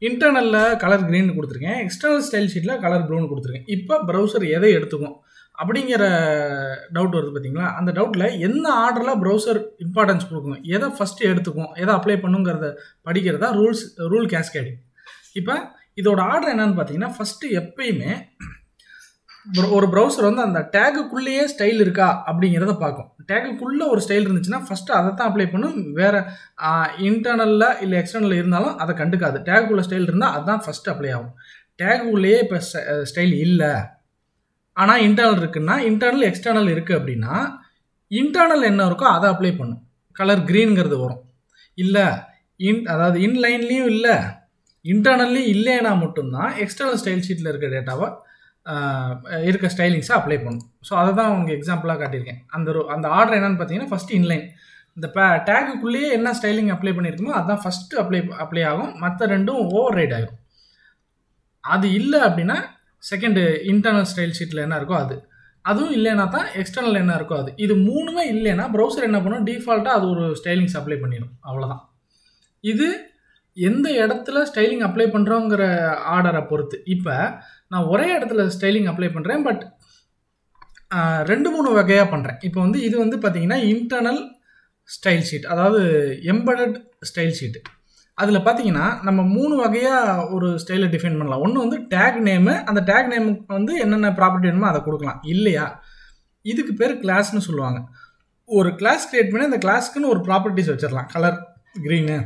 இன்டர்னலில் கலர் க்ரீன் கொடுத்துருக்கேன், எக்ஸ்டர்னல் ஸ்டைல் ஷீட்டில் கலர் ப்ளூன்னு கொடுத்துருக்கேன். இப்போ ப்ரௌசர் எதை எடுத்துக்கும் அப்படிங்கிற டவுட் வருது பார்த்தீங்களா? அந்த டவுட்டில் எந்த ஆர்டரில் ப்ரௌசர் இம்பார்ட்டன்ஸ் கொடுக்கும், எதை ஃபஸ்ட்டு எடுத்துக்கும், எதை அப்ளை பண்ணுங்கிறத படிக்கிறதா ரூல் கேஸ்கேடிங். இப்போ இதோட ஆர்டர் என்னன்னு பார்த்தீங்கன்னா, ஃபஸ்ட்டு எப்பயுமே ஒரு ப்ரௌசர் வந்து அந்த டேகுக்குள்ளேயே ஸ்டைல் இருக்கா அப்படிங்கிறத பார்க்கும். டேகுக்குள்ளே ஒரு ஸ்டைல் இருந்துச்சுன்னா ஃபஸ்ட்டு அதை தான் அப்ளை பண்ணும். வேறு இன்டர்னலில் இல்லை எக்ஸ்டர்னலில் இருந்தாலும் அதை கண்டுக்காது. டேகுக்குள்ளே ஸ்டைல் இருந்தால் அதுதான் ஃபஸ்ட்டு அப்ளை ஆகும். டேகுக்குள்ளேயே இப்போ ஸ்டைல் இல்லை, ஆனால் இன்டர்னல் இருக்குன்னா, இன்டர்னல் எக்ஸ்டர்னல் இருக்குது அப்படின்னா, இன்டர்னல் என்ன இருக்கோ அதை அப்ளை பண்ணும். கலர் க்ரீனுங்கிறது வரும். இல்லை அதாவது இன்லைன்லேயும் இல்லை இன்டர்னல்லையும் இல்லைன்னா மட்டும்தான் எக்ஸ்டர்னல் ஸ்டைல் ஷீட்டில் இருக்க டேட்டாவை இருக்க ஸ்டைலிங்ஸை அப்ளை பண்ணும். ஸோ அதை தான் உங்களுக்கு எக்ஸாம்பிளாக காட்டியிருக்கேன். அந்த ஆர்டர் என்னென்னு பார்த்தீங்கன்னா, ஃபஸ்ட்டு இன்லைன், இந்த டேகுக்குள்ளேயே என்ன ஸ்டைலிங் அப்ளை பண்ணியிருக்குமோ அதுதான் ஃபஸ்ட்டு அப்ளை ஆகும். மற்ற ரெண்டும் ஓவர் ரைட் ஆகும். அது இல்லை அப்படின்னா செகண்டு இன்டர்னல் ஸ்டைல் ஷீட்டில் என்ன இருக்கோ அதுவும் இல்லைன்னா தான் எக்ஸ்டர்னல் என்ன இருக்கோ அது. இது 3மே இல்லைன்னா ப்ரௌசர் என்ன பண்ணும், டிஃபால்ட்டாக அது ஒரு ஸ்டைலிங்ஸ் அப்ளை பண்ணிடும். அவ்வளோதான். இது எந்த இடத்துல ஸ்டைலிங் அப்ளை பண்ணுறோங்கிற ஆர்டரை பொறுத்து. இப்போ நான் ஒரே இடத்துல ஸ்டைலிங் அப்ளை பண்ணுறேன், பட் 2-3 வகையாக பண்ணுறேன். இப்போ வந்து இது வந்து பார்த்தீங்கன்னா இன்டர்னல் ஸ்டைல் ஷீட், அதாவது எம்பெடட் ஸ்டைல் ஷீட்டு. அதில் பார்த்தீங்கன்னா நம்ம 3 வகையாக ஒரு ஸ்டைலை டிஃபைன் பண்ணலாம். ஒன்று வந்து டேக் நேமு, அந்த டேக் நேமுக்கு வந்து என்னென்ன ப்ராப்பர்ட்டி வேணுமோ அதை கொடுக்கலாம். இல்லையா இதுக்கு பேர் கிளாஸ்னு சொல்லுவாங்க. ஒரு கிளாஸ் க்ரியேட் பண்ணி அந்த கிளாஸ்க்குன்னு ஒரு ப்ராப்பர்ட்டிஸ் வச்சிடலாம். கலர் க்ரீனு,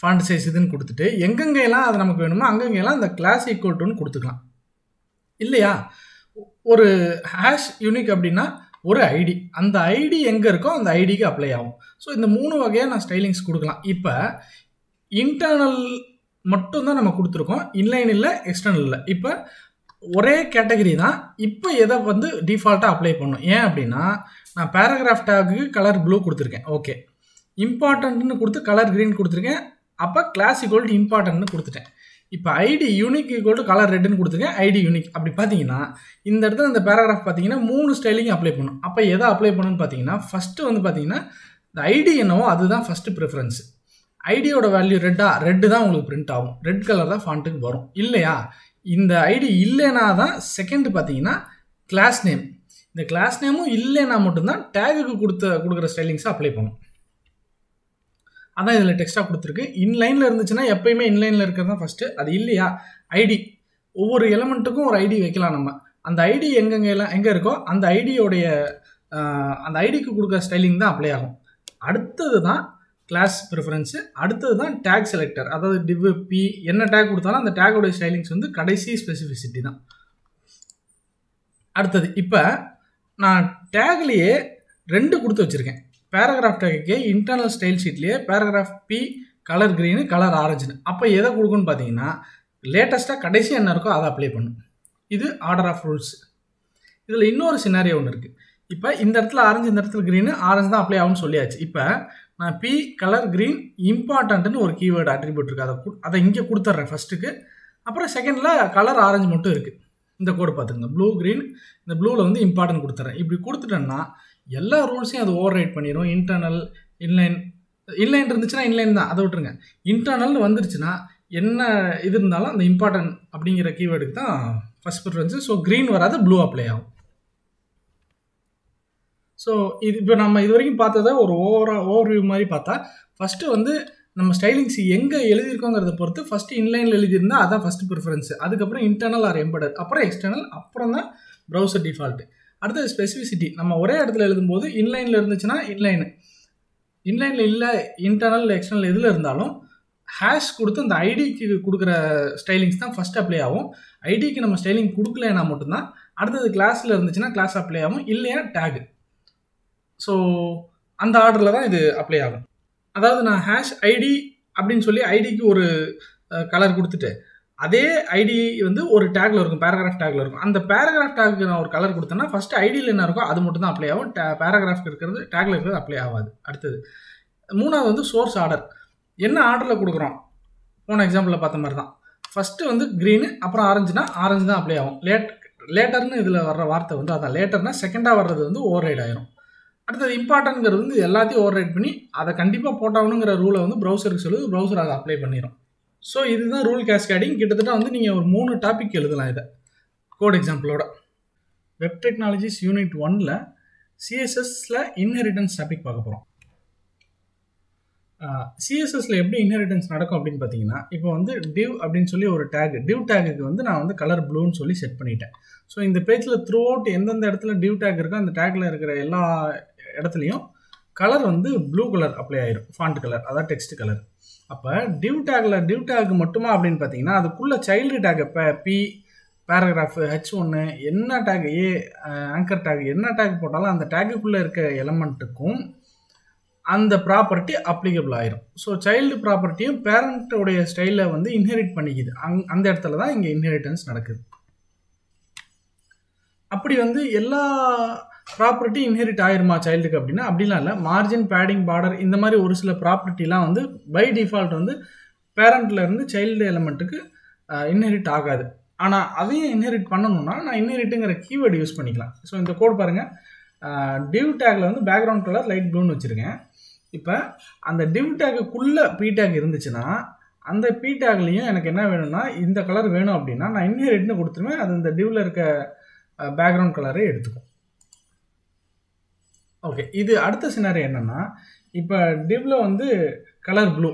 ஃபாண்ட் சைஸ் இதுன்னு கொடுத்துட்டு எங்கெங்கெல்லாம் அது நமக்கு வேணுமோ அங்கங்கெல்லாம் அந்த கிளாஸ் ஈக்குவல் டுன்னு கொடுத்துக்கலாம். இல்லையா ஒரு ஹேஷ் யூனிக் அப்படின்னா ஒரு ஐடி, அந்த ஐடி எங்கே இருக்கோ அந்த ஐடிக்கு அப்ளை ஆகும். ஸோ இந்த 3 வகையாக நான் ஸ்டைலிங்ஸ் கொடுக்கலாம். இப்போ இன்டர்னல் மட்டும்தான் நம்ம கொடுத்துருக்கோம், இன்லைன் இல்லை, எக்ஸ்டர்னல் இல்லை. இப்போ ஒரே கேட்டகரி தான். இப்போ எதை வந்து டிஃபால்ட்டாக அப்ளை பண்ணும். ஏன் அப்படின்னா, நான் பேராகிராஃப் டேகுக்கு கலர் ப்ளூ கொடுத்துருக்கேன், ஓகே. இம்பார்ட்டன்ட்னு கொடுத்து கலர் க்ரீன் கொடுத்துருக்கேன், அப்போ கிளாஸ் ஈக்குவல் டு இம்பார்ட்டன்ட்னு கொடுத்துட்டேன். இப்போ ID unique equal to colour ரெட்டுன்னு கொடுத்துருக்கேன், ஐடி யூனிக். அப்படி பார்த்தீங்கன்னா இந்த இடத்துல இந்த பேராகிராஃப் பார்த்தீங்கன்னா 3 ஸ்டைலிங்கும் அப்ளை பண்ணும். அப்போ எதை அப்ளை பண்ணுன்னு பார்த்தீங்கன்னா, ஃபஸ்ட்டு வந்து பார்த்தீங்கன்னா இந்த ஐடி என்னவோ அதுதான் ஃபஸ்ட்டு ப்ரிஃபரன்ஸ். ஐடியோட வேல்யூ ரெட்டு தான் உங்களுக்கு பிரிண்ட் ஆகும், ரெட் கலர் தான் ஃபாண்ட்டுக்கு வரும். இல்லையா இந்த ஐடி இல்லைன்னா தான் செகண்ட் பார்த்தீங்கன்னா கிளாஸ் நேம். இந்த கிளாஸ் நேமும் இல்லைன்னா மட்டும்தான் டேகுக்கு கொடுக்குற ஸ்டைலிங்ஸை அப்ளை பண்ணும். அதான் இதில் டெக்ஸ்ட்டாக கொடுத்துருக்கு. இன்லைனில் இருந்துச்சுன்னா எப்பயுமே இன்லைனில் இருக்கிறது தான் ஃபஸ்ட்டு. அது இல்லையா ஐடி, ஒவ்வொரு எலமெண்ட்டுக்கும் ஒரு ஐடி வைக்கலாம் நம்ம. அந்த ஐடி எங்கே இருக்கோ அந்த ஐடியோடைய அந்த ஐடிக்கு கொடுக்குற ஸ்டைலிங் தான் அப்ளை ஆகும். அடுத்தது தான் கிளாஸ் ப்ரிஃபரன்ஸு, அடுத்தது தான் டேக் செலக்டர், அதாவது div p என்ன டேக் கொடுத்தாலும் அந்த டேக்கோடைய ஸ்டைலிங்ஸ் வந்து கடைசி ஸ்பெசிஃபிசிட்டி தான். அடுத்தது இப்போ நான் டேக்லேயே 2 கொடுத்து வச்சுருக்கேன். பேராகிராஃப் டேக்கு இன்டர்னல் ஸ்டைல் ஷீட்லேயே paragraph P colour green, colour ஆரஞ்சுன்னு. அப்போ எதை கொடுக்குன்னு பார்த்தீங்கன்னா, லேட்டஸ்ட்டாக கடைசி என்ன இருக்கோ அதை அப்ளை பண்ணும். இது ஆர்டர் ஆஃப் ரூல்ஸ். இதில் இன்னொரு சினாரியோ ஒன்று இருக்குது. இப்போ இந்த இடத்துல ஆரஞ்சு, இந்த இடத்துல க்ரீனு, ஆரஞ்சு தான் அப்ளை ஆகும்னு சொல்லியாச்சு. இப்போ நான் பி கலர் க்ரீன் இம்பார்ட்டன்ட்னு ஒரு கீவேர்டு அட்ரிபியூட் இருக்குது, அதை இங்கே கொடுத்துட்றேன் ஃபஸ்ட்டுக்கு. அப்புறம் செகண்டில் கலர் ஆரஞ்சு மட்டும் இருக்குது. இந்த கோடு பார்த்துங்க, ப்ளூ க்ரீன், இந்த ப்ளூவில் வந்து இம்பார்ட்டன்ட் கொடுத்துட்றேன். இப்படி கொடுத்துட்டேன்னா எல்லா ரூல்ஸையும் அது ஓவர் ரைட் பண்ணிடும். இன்டர்னல், இன்லைன் இருந்துச்சுன்னா இன்லைன் தான், அதை விட்டுருங்க. இன்டர்னல்னு வந்துருச்சுன்னா என்ன இது இருந்தாலும் அந்த இம்பார்ட்டன்ட் அப்படிங்கிற கீவேர்டுக்கு தான் ஃபஸ்ட் ப்ரிஃபரன்ஸு. ஸோ க்ரீன் வராது, ப்ளூ அப்ளை ஆகும். ஸோ இது இப்போ நம்ம இது வரைக்கும் பார்த்ததை ஒரு ஓவர்வியூ மாதிரி பார்த்தா, ஃபஸ்ட்டு வந்து நம்ம ஸ்டைலிங்ஸ் எங்கே எழுதியிருக்கோங்கிறத பொறுத்து ஃபஸ்ட்டு இன்லைனில் எழுதியிருந்தால் அதான் ஃபஸ்ட்டு ப்ரிஃபரன்ஸ், அதுக்கப்புறம் இன்டர்னல் ஆர் எம்பெடட், அப்புறம் எக்ஸ்டர்னல், அப்புறம் தான் ப்ரௌசர் டிஃபால்ட்டு. அடுத்தது ஸ்பெசிஃபிசிட்டி. நம்ம ஒரே இடத்துல எழுதும்போது இன்லைனில் இருந்துச்சுன்னா இன்லைனில் இல்லை இன்டர்னல் இல்லை எக்ஸ்டர்னல் எதில் இருந்தாலும் ஹேஷ் கொடுத்து அந்த ஐடிக்கு கொடுக்குற ஸ்டைலிங்ஸ் தான் ஃபஸ்ட் அப்ளை ஆகும். ஐடிக்கு நம்ம ஸ்டைலிங் கொடுக்கலன்னா மட்டும்தான் அடுத்தது கிளாஸில் இருந்துச்சுன்னா கிளாஸ் அப்ளை ஆகும், இல்லையா டேகு. ஸோ அந்த ஆர்டரில் தான் இது அப்ளை ஆகும். அதாவது நான் ஹேஷ் ஐடி அப்படின்னு சொல்லி ஐடிக்கு ஒரு கலர் கொடுத்துட்டு அதே ஐடி வந்து ஒரு டேக்ல இருக்கும், பேராகிராஃப் டேக்ல இருக்கும். அந்த பேராகிராஃப் டேக்கு நான் ஒரு கலர் கொடுத்தேன்னா ஃபர்ஸ்ட் ஐடியில் என்ன இருக்கோ அது மட்டும் தான் அப்ளை ஆகும், பேராகிராஃப்க்கு இருக்கிறது டேக்ல இருக்கிறது அப்ளை ஆகாது. அடுத்தது மூணாவது வந்து சோர்ஸ் ஆர்டர். என்ன ஆர்டரில் கொடுக்குறோம், போன எக்ஸாம்பிளில் பார்த்த மாதிரி தான். ஃபஸ்ட்டு வந்து க்ரீனு, அப்புறம் ஆரஞ்சுனா ஆரஞ்சு தான் அப்ளை ஆகும். லேட்டர்னு இதில் வர்ற வார்த்தை வந்து அதான் லேட்டர்னா செகண்டாக வர்றது வந்து ஓவர் ரைட் ஆயிரும். அடுத்தது இம்பார்ட்டன்ட்ங்கிறது வந்து எல்லாத்தையும் ஓவர் ரைட் பண்ணி அதை கண்டிப்பாக போட்டாகணுங்கிற ரூலை வந்து ப்ரௌசருக்கு சொல்லுது, ப்ரௌசர் அதை அப்ளை பண்ணிடும். ஸோ இதுதான் ரூல் கேஸ்கேடிங். கிட்டத்தட்ட வந்து நீங்கள் ஒரு 3 டாபிக் எழுதலாம் இதை கோட் எக்ஸாம்பிளோட. வெப் டெக்னாலஜிஸ் யூனிட் 1ல் சிஎஸ்எஸ்ல இன்ஹெரிட்டன்ஸ் டாபிக் பார்க்க போகிறோம். சிஎஸ்எஸ்ல எப்படி இன்ஹெரிட்டன்ஸ் நடக்கும் அப்படின்னு பார்த்தீங்கன்னா, இப்போ வந்து டிவ் அப்படின்னு சொல்லி ஒரு டிவ் டேகுக்கு வந்து நான் வந்து கலர் ப்ளூன்னு சொல்லி செட் பண்ணிட்டேன். ஸோ இந்த பேஜில் த்ரூ அவுட் எந்தெந்த இடத்துல டிவ் டேக் இருக்கோ அந்த டேக்கில் இருக்கிற எல்லா இடத்துலையும் கலர் வந்து ப்ளூ கலர் அப்ளை ஆயிரும், ஃபாண்ட் கலர், அதாவது டெக்ஸ்ட் கலர். அப்போ டிவ் டேக் மட்டுமா அப்படின்னு பார்த்தீங்கன்னா அதுக்குள்ளே child take B, paragraph, H1, என்ன டேக், ஆங்கர் டேக், என்ன டேக் போட்டாலும் அந்த டேக்குக்குள்ளே இருக்க எலமெண்ட்டுக்கும் அந்த ப்ராப்பர்ட்டி அப்ளிகபிள் ஆயிரும். ஸோ சைல்டு ப்ராப்பர்ட்டியும் பேரண்ட்டோடைய ஸ்டைலில் வந்து இன்ஹெரிட் பண்ணிக்குது. அந்த இடத்துல தான் இங்கே இன்ஹெரிட்டன்ஸ் நடக்குது. அப்படி வந்து எல்லா ப்ராப்பர்ட்டி இன்ஹெரிட் ஆயிருமா சைல்டுக்கு அப்படின்னா அப்படிலாம் இல்லை. மார்ஜின், பேடிங், பார்டர் இந்த மாதிரி ஒரு சில ப்ராப்பர்ட்டிலாம் வந்து பை டிஃபால்ட் வந்து பேரண்ட்ல இருந்து சைல்டு எலமெண்ட்டுக்கு இன்ஹெரிட் ஆகாது. ஆனால் அதையும் இன்ஹெரிட் பண்ணணும்னா நான் இன்ஹெரிட்டுங்கிற கீவேர்டு யூஸ் பண்ணிக்கலாம். ஸோ இந்த கோட் பாருங்கள், டிவ் டேக்ல வந்து பேக்ரவுண்ட் கலர் லைட் ப்ளூன்னு வச்சுருக்கேன். இப்போ அந்த டிவ் டேக்குள்ளே பி டேக் இருந்துச்சுன்னா அந்த பி டேக்லையும் எனக்கு என்ன வேணும்னா இந்த கலர் வேணும் அப்படின்னா நான் இன்ஹெரிட்னு கொடுத்துருவேன். அது இந்த டிவ்ல இருக்க பேக்ரவுண்ட் கலரை எடுத்துக்கும். ஓகே, இது அடுத்த சினாரியோ என்னன்னா, இப்போ டிவ்ல வந்து கலர் ப்ளூ,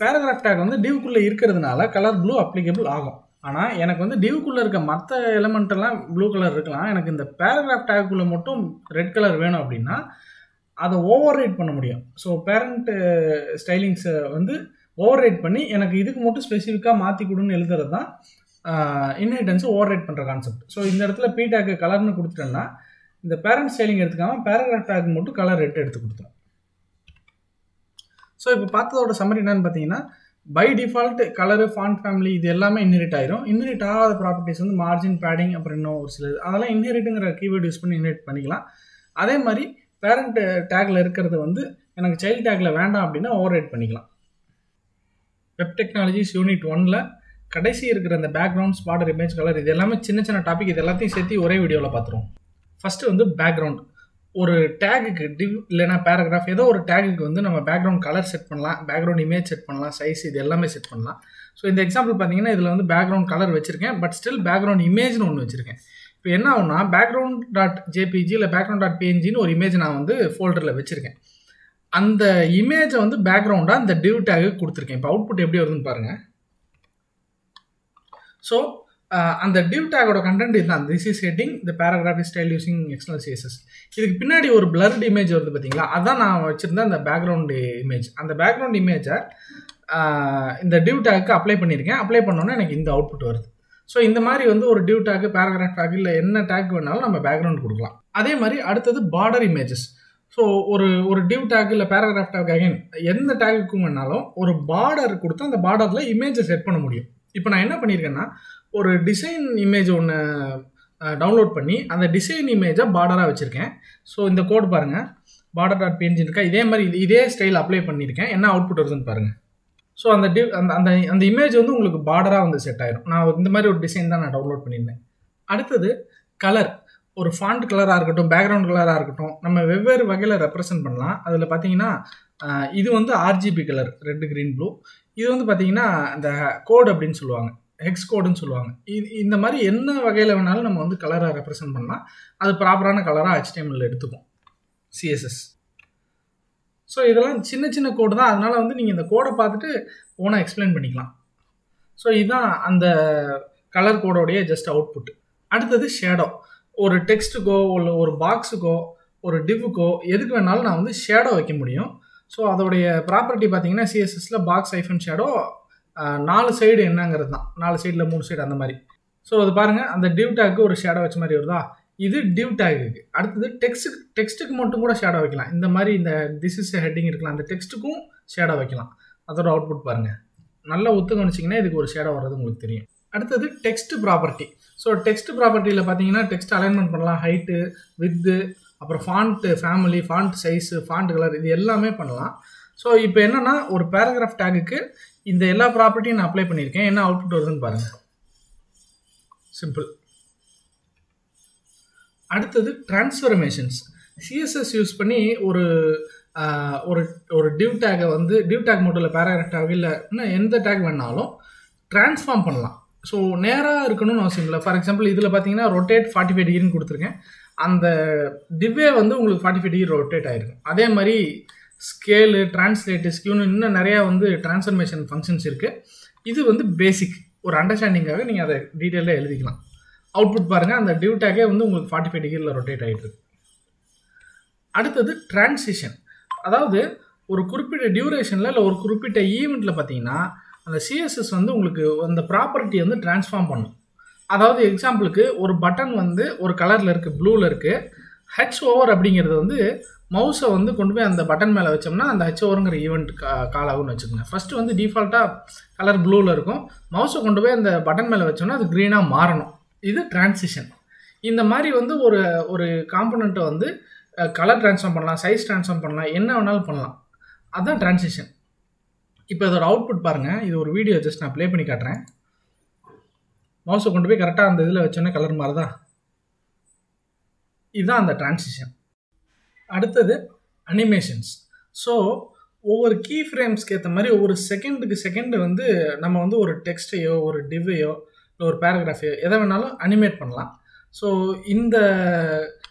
பேராகிராஃப் டேக் வந்து டிவ்க்குள்ளே இருக்கிறதுனால கலர் ப்ளூ அப்ளிகபிள் ஆகும். ஆனால் எனக்கு வந்து டிவ்க்குள்ளே இருக்க மற்ற எலமெண்ட் எல்லாம் ப்ளூ கலர் இருக்கலாம், எனக்கு இந்த பேராகிராஃப் டேக்குள்ளே மட்டும் ரெட் கலர் வேணும் அப்படின்னா அதை ஓவர் ரைட் பண்ண முடியும். ஸோ பேரண்ட் ஸ்டைலிங்ஸை வந்து ஓவர் ரைட் பண்ணி எனக்கு இதுக்கு மட்டும் ஸ்பெசிஃபிக்காக மாற்றி கொடுன்னு எழுதுறது தான் இன்ஹெரிட்டன்ஸை ஓவர் ரைட் பண்ணுற கான்செப்ட். ஸோ இந்த இடத்துல பி டேக்கு கலர்னு கொடுத்துட்டேன்னா இந்த பேரண்ட் ஸ்டைலிங் எடுத்துக்காம பேராகிராஃப் டேக் மட்டும் கலர் ரெட் எடுத்து கொடுத்துரும். ஸோ இப்போ பார்த்ததோட சம்மரி என்னன்னு பார்த்தீங்கன்னா, by default colour, font family இது எல்லாமே இன்ஹெரிட் ஆயிரும். இன்ஹெரிட் ஆகாத ப்ராப்பர்ட்டிஸ் வந்து மார்ஜின், பேடிங், அப்புறம் இன்னும் ஒரு சிலது, அதெல்லாம் இன்ஹெரிட்டுங்கிற கீவேர்டு யூஸ் பண்ணி இன்ஹெரிட் பண்ணிக்கலாம். அதே மாதிரி பேரண்ட் டேக்ல இருக்கிறது வந்து எனக்கு சைல்டு டேக்ல வேண்டாம் அப்படின்னா ஓவர் ரைட் பண்ணிக்கலாம். வெப் டெக்னாலஜிஸ் யூனிட் 1ல் கடைசி இருக்கிற அந்த பேக்ரவுண்ட்ஸ், பார்டர், இமேஜ், கலர் இது எல்லாமே சின்ன சின்ன டாபிக், இது எல்லாத்தையும் சேர்த்து ஒரே வீடியோவில் பார்த்துருவோம். ஃபஸ்ட்டு வந்து பேக்ரவுண்ட். ஒரு டேகுக்கு டிவ் இல்லைனா பேராகிராஃப் ஏதோ ஒரு டேகுக்கு வந்து நம்ம பேக்ரவுண்ட் கலர் செட் பண்ணலாம், பேக்ரவுண்ட் இமேஜ் செட் பண்ணலாம், சைஸ் இது எல்லாமே செட் பண்ணலாம். ஸோ இந்த எக்ஸாம்பிள் பார்த்தீங்கன்னா இதில் வந்து பேக்ரவுண்ட் கலர் வச்சிருக்கேன், பட் ஸ்டில் பேக்ரவுண்ட் இமேஜ்னு ஒன்று வச்சிருக்கேன். இப்போ என்ன ஆகும்னா பேக்ரவுண்ட் டாட் ஜேபிஜி இல்லை பேக்ரவுண்ட் டாட் பிஎன்ஜின்னு ஒரு இமேஜ் நான் வந்து ஃபோல்டரில் வச்சிருக்கேன். அந்த இமேஜை வந்து பேக்ரவுண்டாக இந்த டிவ் டேகு கொடுத்துருக்கேன். இப்போ அவுட்புட் எப்படி வருதுன்னு பாருங்கள். ஸோ அந்த டிவ் டேகோட கண்டென்ட் இதுதான். This is heading the paragraph is style using external CSS. இதுக்கு பின்னாடி ஒரு பிளர்ட் இமேஜ் வருது பார்த்தீங்களா, அதான் நான் வச்சுருந்தேன் அந்த பேக்ரவுண்ட் இமேஜ். அந்த பேக்ரவுண்ட் இமேஜை இந்த டிவ் டேக்கு அப்ளை பண்ணியிருக்கேன். அப்ளை பண்ணோன்னே எனக்கு இந்த அவுட்புட் வருது. ஸோ இந்த மாதிரி வந்து ஒரு டிவ் டேக்கு, பேராகிராஃப் டேக் இல்லை என்ன டேக் வேணாலும் நம்ம பேக்ரவுண்ட் கொடுக்கலாம். அதே மாதிரி அடுத்தது பார்டர் இமேஜஸ். ஸோ ஒரு டிவ் டேக் இல்லை பேராகிராஃப் டேக் அகைன் எந்த டேக்குக்கும் வேணாலும் ஒரு பார்டர் கொடுத்து அந்த பார்டரில் இமேஜை செட் பண்ண முடியும். இப்போ நான் என்ன பண்ணியிருக்கேன்னா ஒரு டிசைன் இமேஜ் ஒன்று டவுன்லோட் பண்ணி அந்த டிசைன் இமேஜை பார்டராக வச்சுருக்கேன். ஸோ இந்த கோட் பாருங்கள், பார்டர் டாட் பிஎன்ஜி இருக்கா, இதே மாதிரி இதே ஸ்டைல் அப்ளை பண்ணியிருக்கேன். என்ன அவுட்புட் வருதுன்னு பாருங்கள். ஸோ அந்த அந்த இமேஜ் வந்து உங்களுக்கு பார்டராக வந்து செட் ஆயிடும். நான் இந்த மாதிரி ஒரு டிசைன் தான் நான் டவுன்லோட் பண்ணியிருந்தேன். அடுத்தது கலர். ஒரு ஃபாண்ட் கலராக இருக்கட்டும், பேக்ரவுண்ட் கலராக இருக்கட்டும், நம்ம வெவ்வேறு வகையில் ரெப்ரசன்ட் பண்ணலாம். அதில் பார்த்தீங்கன்னா இது வந்து RGB colour, red, green, blue. இது வந்து பார்த்தீங்கன்னா இந்த கோட் அப்படின்னு சொல்லுவாங்க, ஹெக்ஸ் கோடுன்னு சொல்லுவாங்க. இந்த மாதிரி என்ன வகையில் வேணாலும் நம்ம வந்து கலரை ரெப்ரசன்ட் பண்ணலாம். அது ப்ராப்பரான கலராக HTML எடுத்துக்கும் சிஎஸ்எஸ். ஸோ இதெல்லாம் சின்ன சின்ன கோடு தான். அதனால் வந்து நீங்கள் இந்த கோடை பார்த்துட்டு ஓனாக எக்ஸ்பிளைன் பண்ணிக்கலாம். ஸோ இதுதான் அந்த கலர் கோடோடைய ஜஸ்ட் அவுட்புட். அடுத்தது ஷேடோ. ஒரு டெக்ஸ்ட்டுக்கோ இல்லை ஒரு பாக்ஸுக்கோ ஒரு டிவ்வுக்கோ எதுக்கு வேணாலும் நான் வந்து ஷேடோ வைக்க முடியும். ஸோ அதோடைய ப்ராப்பர்ட்டி பார்த்தீங்கன்னா சிஎஸ்எஸில் பாக்ஸ் ஐஃபன் ஷேடோ 4 சைடு என்னங்கிறது தான். 4 சைடில் 3 சைடு அந்த மாதிரி. ஸோ அது பாருங்கள், அந்த டிவ் டேக்கு ஒரு ஷேடோ வச்ச மாதிரி வருதா. இது டிவ் டேக்கு. அடுத்தது டெக்ஸ்ட்டுக்கு மட்டும் கூட ஷேடோ வைக்கலாம். இந்த மாதிரி இந்த திஸ் இஸ் ஹெட்டிங் இருக்கலாம், அந்த டெக்ஸ்ட்டுக்கும் ஷேடோ வைக்கலாம். அதோட அவுட்புட் பாருங்கள், நல்லா ஒத்து கவனிச்சிங்கன்னா இதுக்கு ஒரு ஷேடோ வர்றது உங்களுக்கு தெரியும். அடுத்தது டெக்ஸ்ட் ப்ராப்பர்ட்டி. ஸோ டெக்ஸ்ட் ப்ராப்பர்ட்டியில் பார்த்தீங்கன்னா டெக்ஸ்ட் அலைன்மெண்ட் பண்ணலாம், ஹைட்டு, வித்து, அப்புறம் font family, font size, font colour, இது எல்லாமே பண்ணலாம். ஸோ இப்போ என்னென்னா ஒரு பேராகிராஃப் டேகுக்கு இந்த எல்லா ப்ராப்பர்ட்டியும் நான் அப்ளை பண்ணியிருக்கேன். என்ன அவுட்புட் வருதுன்னு பாருங்கள், சிம்பிள். அடுத்தது டிரான்ஸ்ஃபர்மேஷன்ஸ். சிஎஸ்எஸ் யூஸ் பண்ணி ஒரு ஒரு டிவ் டேகை வந்து டிவ் டேக் மட்டும் இல்லை, பேராகிராஃப் டேக் இல்லை இன்னும் எந்த டேக் வேணாலும் ட்ரான்ஸ்ஃபார்ம் பண்ணலாம். ஸோ நேராக இருக்கணும்னு அவசியம் இல்லை. ஃபார் எக்ஸாம்பிள் இதில் பார்த்தீங்கன்னா ரொட்டேட் 45 டிகிரின்னு கொடுத்துருக்கேன். அந்த டிவ்வே வந்து உங்களுக்கு 45 டிகிரி ரொட்டேட் ஆகிருக்கும். அதே மாதிரி ஸ்கேலு, டிரான்ஸ்லேட்டு, ஸ்கியூனு இன்னும் நிறையா வந்து டிரான்ஸ்ஃபர்மேஷன் ஃபங்க்ஷன்ஸ் இருக்குது. இது வந்து பேசிக் ஒரு அண்டர்ஸ்டாண்டிங்காக நீங்கள் அதை டீட்டெயிலாக எழுதிக்கலாம். அவுட்புட் பாருங்கள், அந்த டிவ் டேக்கே வந்து உங்களுக்கு 45 டிகிரியில் ரொட்டேட் ஆகிட்டு இருக்கு. அடுத்தது டிரான்சிஷன். அதாவது ஒரு குறிப்பிட்ட டியூரேஷனில் இல்லை ஒரு குறிப்பிட்ட ஈவெண்ட்டில் பார்த்தீங்கன்னா அந்த சிஎஸ்எஸ் வந்து உங்களுக்கு அந்த ப்ராப்பர்ட்டி வந்து ட்ரான்ஸ்ஃபார்ம் பண்ணும். அதாவது எக்ஸாம்பிளுக்கு ஒரு பட்டன் வந்து ஒரு கலரில் இருக்குது, ப்ளூவில் இருக்குது. ஹெச் ஓவர் அப்படிங்கிறது வந்து மவுஸை வந்து கொண்டு போய் அந்த பட்டன் மேலே வச்சோம்னா அந்த ஹெச் ஓவருங்கிற ஈவெண்ட் கால் ஆகும்னு வச்சுக்கோங்க. ஃபஸ்ட்டு வந்து டிஃபால்ட்டாக கலர் ப்ளூவில் இருக்கும். மவுஸை கொண்டு போய் அந்த பட்டன் மேலே வச்சோம்னா அது க்ரீனாக மாறணும். இது டிரான்சிஷன். இந்த மாதிரி வந்து ஒரு காம்பனண்ட்டை வந்து கலர் ட்ரான்ஸ்ஃபார்ம் பண்ணலாம், சைஸ் ட்ரான்ஸ்ஃபார்ம் பண்ணலாம், என்ன வேணாலும் பண்ணலாம். அதுதான் டிரான்சிஷன். இப்போ இதோட அவுட்புட் பாருங்கள். இது ஒரு வீடியோ ஜஸ்ட் நான் ப்ளே பண்ணி காட்டுறேன். மவுஸை கொண்டு போய் கரெக்டாக அந்த இதில் வச்சோன்னே கலர் மாறுதா. இதுதான் அந்த டிரான்சிஷன். அடுத்தது அனிமேஷன்ஸ். ஸோ ஒவ்வொரு கீ ஃப்ரேம்ஸ்க்கு ஏற்ற மாதிரி ஒவ்வொரு செகண்டுக்கு செகண்டு வந்து நம்ம வந்து ஒரு டெக்ஸ்ட்டையோ ஒரு டிவ்வையோ இல்லை ஒரு பேராகிராஃபையோ எதை வேணாலும் அனிமேட் பண்ணலாம். ஸோ இந்த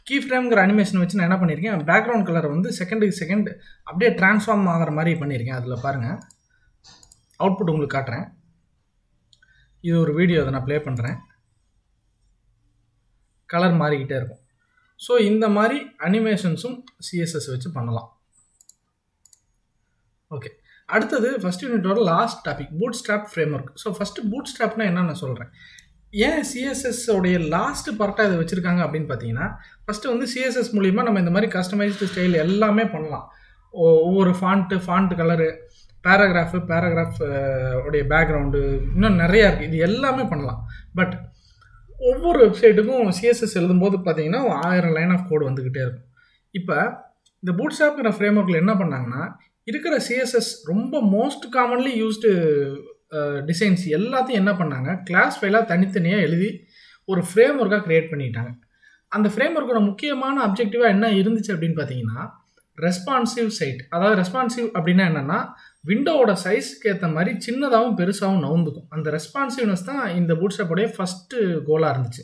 கீ ஃப்ரேம்ங்கிற அனிமேஷன் வச்சு நான் என்ன பண்ணியிருக்கேன், பேக்ரவுண்ட் கலரை வந்து செகண்டுக்கு செகண்ட் அப்படியே ட்ரான்ஸ்ஃபார்ம் ஆகிற மாதிரி பண்ணியிருக்கேன். அதில் பாருங்கள், அவுட்புட் உங்களுக்கு காட்டுறேன். இது ஒரு வீடியோ, அதை நான் ப்ளே பண்ணுறேன். கலர் மாறிக்கிட்டே இருக்கும். ஸோ இந்த மாதிரி அனிமேஷன்ஸும் சிஎஸ்எஸ் வச்சு பண்ணலாம். ஓகே, அடுத்தது ஃபஸ்ட் யூனிட்டோட last topic, bootstrap framework. So first பூட் ஸ்ட்ராப்னா என்னென்னு சொல்கிறேன். ஏன் சிஎஸ்எஸ் உடைய லாஸ்ட் பார்ட்டாக இதை வச்சுருக்காங்க அப்படின்னு பார்த்தீங்கன்னா, ஃபஸ்ட்டு வந்து சிஎஸ்எஸ் மூலிமா நம்ம இந்த மாதிரி கஸ்டமைஸ்டு ஸ்டைல் எல்லாமே பண்ணலாம். ஒவ்வொரு ஃபாண்ட்டு கலரு, பேராகிராஃப் உடைய பேக்ரவுண்டு, இன்னும் நிறையா இருக்குது. இது எல்லாமே பண்ணலாம். பட் ஒவ்வொரு வெப்சைட்டுக்கும் சிஎஸ்எஸ் எழுதும்போது பார்த்தீங்கன்னா 1000 லைன் ஆஃப் கோடு வந்துக்கிட்டே இருக்கும். இப்போ இந்த பூட் ஸ்ட்ராப்ங்கிற ஃப்ரேம் ஒர்க்கில் என்ன பண்ணாங்கன்னா, இருக்கிற சிஎஸ்எஸ் ரொம்ப மோஸ்ட் காமன்லி யூஸ்டு டிசைன்ஸ் எல்லாத்தையும் என்ன பண்ணாங்க, கிளாஸ் ஃபைலாக தனித்தனியாக எழுதி ஒரு ஃப்ரேம் ஒர்க்காக க்ரியேட் பண்ணிட்டாங்க. அந்த ஃப்ரேம் ஒர்க்கோட முக்கியமான அப்ஜெக்டிவாக என்ன இருந்துச்சு அப்படின்னு பார்த்தீங்கன்னா, ரெஸ்பான்சிவ் சைட். அதாவது ரெஸ்பான்சிவ் அப்படின்னா என்னென்னா, விண்டோவோட சைஸ்க்கு ஏற்ற மாதிரி சின்னதாகவும் பெருசாகவும் நவுந்துக்கும். அந்த ரெஸ்பான்சிவ்னஸ் தான் இந்த பூட் ஸ்ட்ராப்போடைய ஃபஸ்ட்டு கோலாக இருந்துச்சு.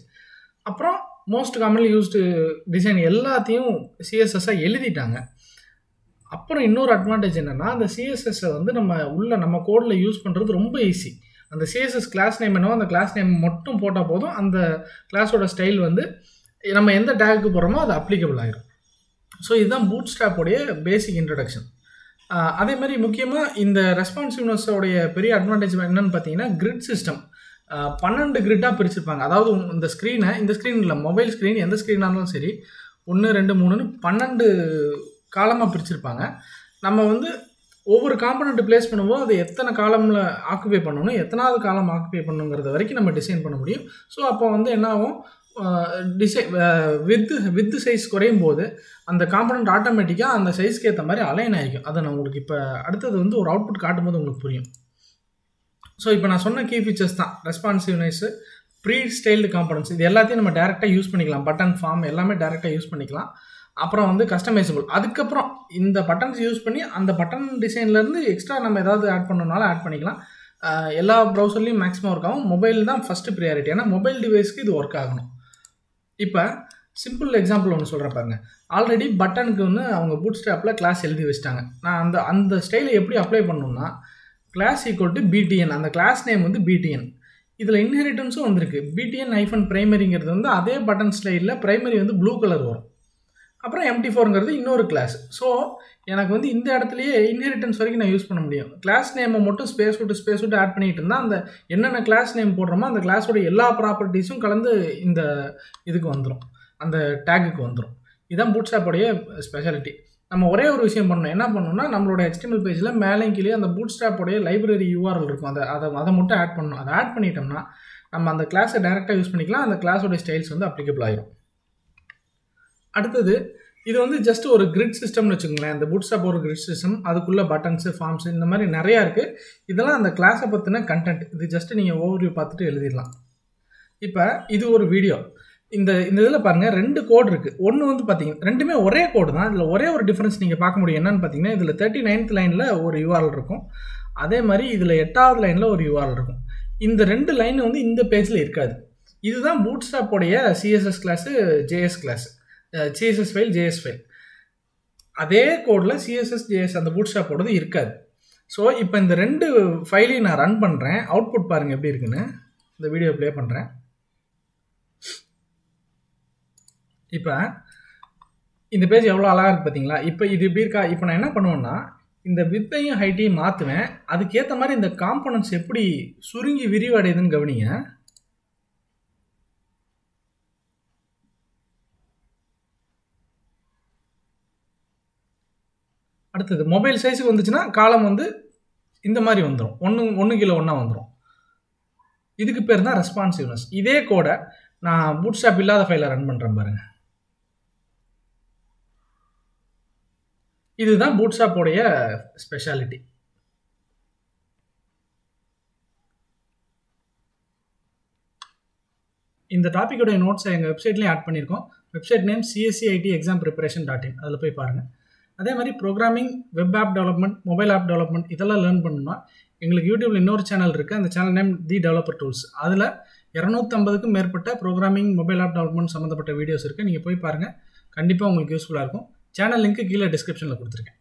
அப்புறம் மோஸ்ட் காமன்லி யூஸ்டு டிசைன் எல்லாத்தையும் சிஎஸ்எஸ்ஸாக எழுதிட்டாங்க. அப்புறம் இன்னொரு அட்வான்டேஜ் என்னென்னா, அந்த சிஎஸ்எஸ்ஸை வந்து நம்ம கோடில் யூஸ் பண்ணுறது ரொம்ப ஈஸி. அந்த சிஎஸ்எஸ் கிளாஸ் நேம் என்னவோ அந்த கிளாஸ் நேம் மட்டும் போட்டால் போதும், அந்த கிளாஸோட ஸ்டைல் வந்து நம்ம எந்த டேகுக்கு போகிறோமோ அது அப்ளிகபிள் ஆகிடும். ஸோ இதுதான் பூட் ஸ்ட்ராப்போடைய பேசிக் இன்ட்ரடக்ஷன். அதே மாதிரி முக்கியமாக இந்த ரெஸ்பான்சிவ்னஸோடைய பெரிய அட்வான்டேஜ் என்னென்னு பார்த்தீங்கன்னா, கிரிட் சிஸ்டம் 12 கிரிட்டாக பிரிச்சிருப்பாங்க. அதாவது இந்த ஸ்க்ரீன் இல்லை, மொபைல் ஸ்க்ரீன் எந்த ஸ்க்ரீனாக இருந்தாலும் சரி, 1 2 3ன்னு 12 காலமாக பிரிச்சிருப்பாங்க. நம்ம வந்து ஒவ்வொரு காம்பனண்ட் பிளேஸ் பண்ணும்போது அது எத்தனை காலமில் ஆக்குபை பண்ணணும், எத்தனாவது காலம் ஆக்குபை பண்ணணுங்கிறத வரைக்கும் நம்ம டிசைன் பண்ண முடியும். ஸோ அப்போ வந்து என்ன ஆகும், வித்து சைஸ் குறையும் போது அந்த காம்பனண்ட் ஆட்டோமேட்டிக்காக அந்த சைஸ்க்கு ஏற்ற மாதிரி அலைன் ஆகிக்கும். அதை நான் உங்களுக்கு இப்போ அடுத்தது வந்து ஒரு அவுட்புட் காட்டும்போது உங்களுக்கு புரியும். ஸோ இப்போ நான் சொன்ன கீ ஃபீச்சர்ஸ் தான் ரெஸ்பான்சிவ்னஸ்ஸு, ப்ரீ ஸ்டைல்டு காம்பனன்ட்ஸ், இது எல்லாத்தையும் நம்ம டேரெக்டாக யூஸ் பண்ணிக்கலாம். பட்டன் ஃபார்ம் எல்லாமே டேரெக்டாக யூஸ் பண்ணிக்கலாம். அப்புறம் வந்து கஸ்டமைசபிள். அதுக்கப்புறம் இந்த பட்டன்ஸ் யூஸ் பண்ணி அந்த பட்டன் டிசைன்லேருந்து எக்ஸ்ட்ரா நம்ம ஏதாவது ஆட் பண்ணணுனாலும் ஆட் பண்ணிக்கலாம். எல்லா ப்ரௌசர்லேயும் மேக்ஸிமம் ஒர்க் ஆகும். மொபைல் தான் ஃபஸ்ட்டு ப்ரியாரிட்டி, ஏன்னா மொபைல் டிவைஸ்க்கு இது ஒர்க் ஆகணும். இப்போ சிம்பிள் எக்ஸாம்பிள் ஒன்று சொல்கிறேன் பாருங்க. ஆல்ரெடி பட்டனுக்கு வந்து அவங்க பூட் ஸ்ட்ராப்பில் கிளாஸ் எழுதி வச்சிட்டாங்க. நான் அந்த ஸ்டைலை எப்படி அப்ளை பண்ணணும்னா, கிளாஸ் ஈக்குவல் டு பிடிஎன், அந்த கிளாஸ் நேம் வந்து பிடிஎன். இதில் இன்ஹெரிட்டன்ஸும் வந்திருக்கு. பிடிஎன் ஹைஃபன் பிரைமரிங்கிறது வந்து அதே பட்டன் ஸ்டைலில் பிரைமரி வந்து ப்ளூ கலர் வரும். அப்புறம் MT4ங்கிறது இன்னொரு கிளாஸ். ஸோ எனக்கு வந்து இந்த இடத்துலையே இன்ஹெரிட்டன்ஸ் வரைக்கும் நான் யூஸ் பண்ண முடியும். கிளாஸ் நேமை மட்டும் ஸ்பேஸ் விட்டு ஆட் பண்ணிகிட்டு இருந்தால் அந்த என்னென்ன கிளாஸ் நேம் போடுறோமோ அந்த கிளாஸோட எல்லா ப்ராப்பர்ட்டிஸும் கலந்து இந்த இதுக்கு வந்துடும், அந்த டேக்குக்கு வந்துடும். இதுதான் பூட் ஸ்ட்ராப்போடைய ஸ்பெஷாலிட்டி. நம்ம ஒரே ஒரு விஷயம் பண்ணணும். என்ன பண்ணணும்னா, நம்மளோட HTML பேஜில் மேலே கீழே அந்த பூட் ஸ்ட்ராப்போடைய லைப்ரரி URL இருக்கும். அதை மட்டும் ஆட் பண்ணணும். அதை ஆட் பண்ணிட்டோம்னா நம்ம அந்த கிளாஸை டேரெக்டாக யூஸ் பண்ணிக்கலாம். அந்த கிளாஸோடைய ஸ்டைல்ஸ் வந்து அப்ளிகபிள் ஆகிடும். அடுத்தது இது வந்து ஜஸ்ட் ஒரு கிரிட் சிஸ்டம்னு வச்சுக்கோங்களேன். இந்த பூட் ஸ்ட்ராப் ஒரு கிரிட் சிஸ்டம், அதுக்குள்ளே பட்டன்ஸு, ஃபார்ம்ஸ் இந்த மாதிரி நிறையா இருக்குது. இதெல்லாம் அந்த கிளாஸை பற்றின கண்டென்ட். இது ஜஸ்ட் நீங்கள் ஓவர்வியூ பார்த்துட்டு எழுதிடலாம். இப்போ இது ஒரு வீடியோ. இந்த இதில் பாருங்கள் 2 கோட் இருக்குது. ஒன்று வந்து பார்த்தீங்கன்னா ரெண்டுமே ஒரே கோடு தான். இதில் ஒரே ஒரு டிஃப்ரென்ஸ் நீங்கள் பார்க்க முடியும். என்னென்னு பார்த்தீங்கன்னா, இதில் 39th லைனில் ஒரு URL இருக்கும். அதே மாதிரி இதில் 8வது லைனில் ஒரு URL இருக்கும். இந்த 2 லைன் வந்து இந்த பேஜில் இருக்காது. இதுதான் பூட் ஸ்ட்ராப்போடைய CSS class, JS class, CSS file, JS file. அதே கோடில் CSS, JS அந்த பூட் ஸ்ட்ராப்போடது இருக்காது. ஸோ இப்போ இந்த 2 ஃபைலையும் நான் ரன் பண்ணுறேன். அவுட்புட் பாருங்கள் எப்படி இருக்குன்னு. இந்த வீடியோ ப்ளே பண்ணுறேன். இப்போ இந்த பேஜ் எவ்வளோ அழகாக இருக்குது பார்த்தீங்களா? இப்போ இது எப்படி இருக்கா? இப்போ நான் என்ன பண்ணுவேன்னா, இந்த வித்தையும் ஹைட்டையும் மாற்றுவேன். அதுக்கேற்ற மாதிரி இந்த காம்போனன்ட்ஸ் எப்படி சுருங்கி விரிவடையுதுன்னு கவனிங்க. அடுத்தது மொபைல் சைஸுக்கு வந்துச்சுன்னா காலம் வந்து இந்த மாதிரி வந்துடும். ஒன்று கீழே ஒன்றா வந்துடும். இதுக்கு பேர் தான் ரெஸ்பான்சிவ்னஸ். இதே கோடை நான் பூட் ஸ்ட்ராப் இல்லாத ஃபைலை ரன் பண்ணுறேன் பாருங்கள். இதுதான் பூட் ஸ்ட்ராப்போடைய ஸ்பெஷாலிட்டி. இந்த டாப்பிக்கோடைய நோட்ஸை எங்கள் வெப்சைட்லேயும் ஆட் பண்ணியிருக்கோம். Website name cscitexampreparation.in. அதில் போய் பாருங்கள். அதே மாதிரி programming, web app development, mobile app development இதெல்லாம் லேர்ன் பண்ணணும்னா எங்களுக்கு யூடியூப்ல இன்னொரு சேனல் இருக்குது. அந்த channel name the developer tools. அதில் 250க்கும் மேற்பட்ட ப்ரோக்ராமிங், மொபைல் ஆப் டெவலப்மெண்ட் சம்மந்தப்பட்ட வீடியோஸ் இருக்குது. நீங்கள் போய் பாருங்கள். கண்டிப்பாக உங்களுக்கு யூஸ்ஃபுல்லாக இருக்கும். சேனல் லிங்க்கு கீழே டிஸ்கிரிப்ஷனில் கொடுத்துருக்கேன்.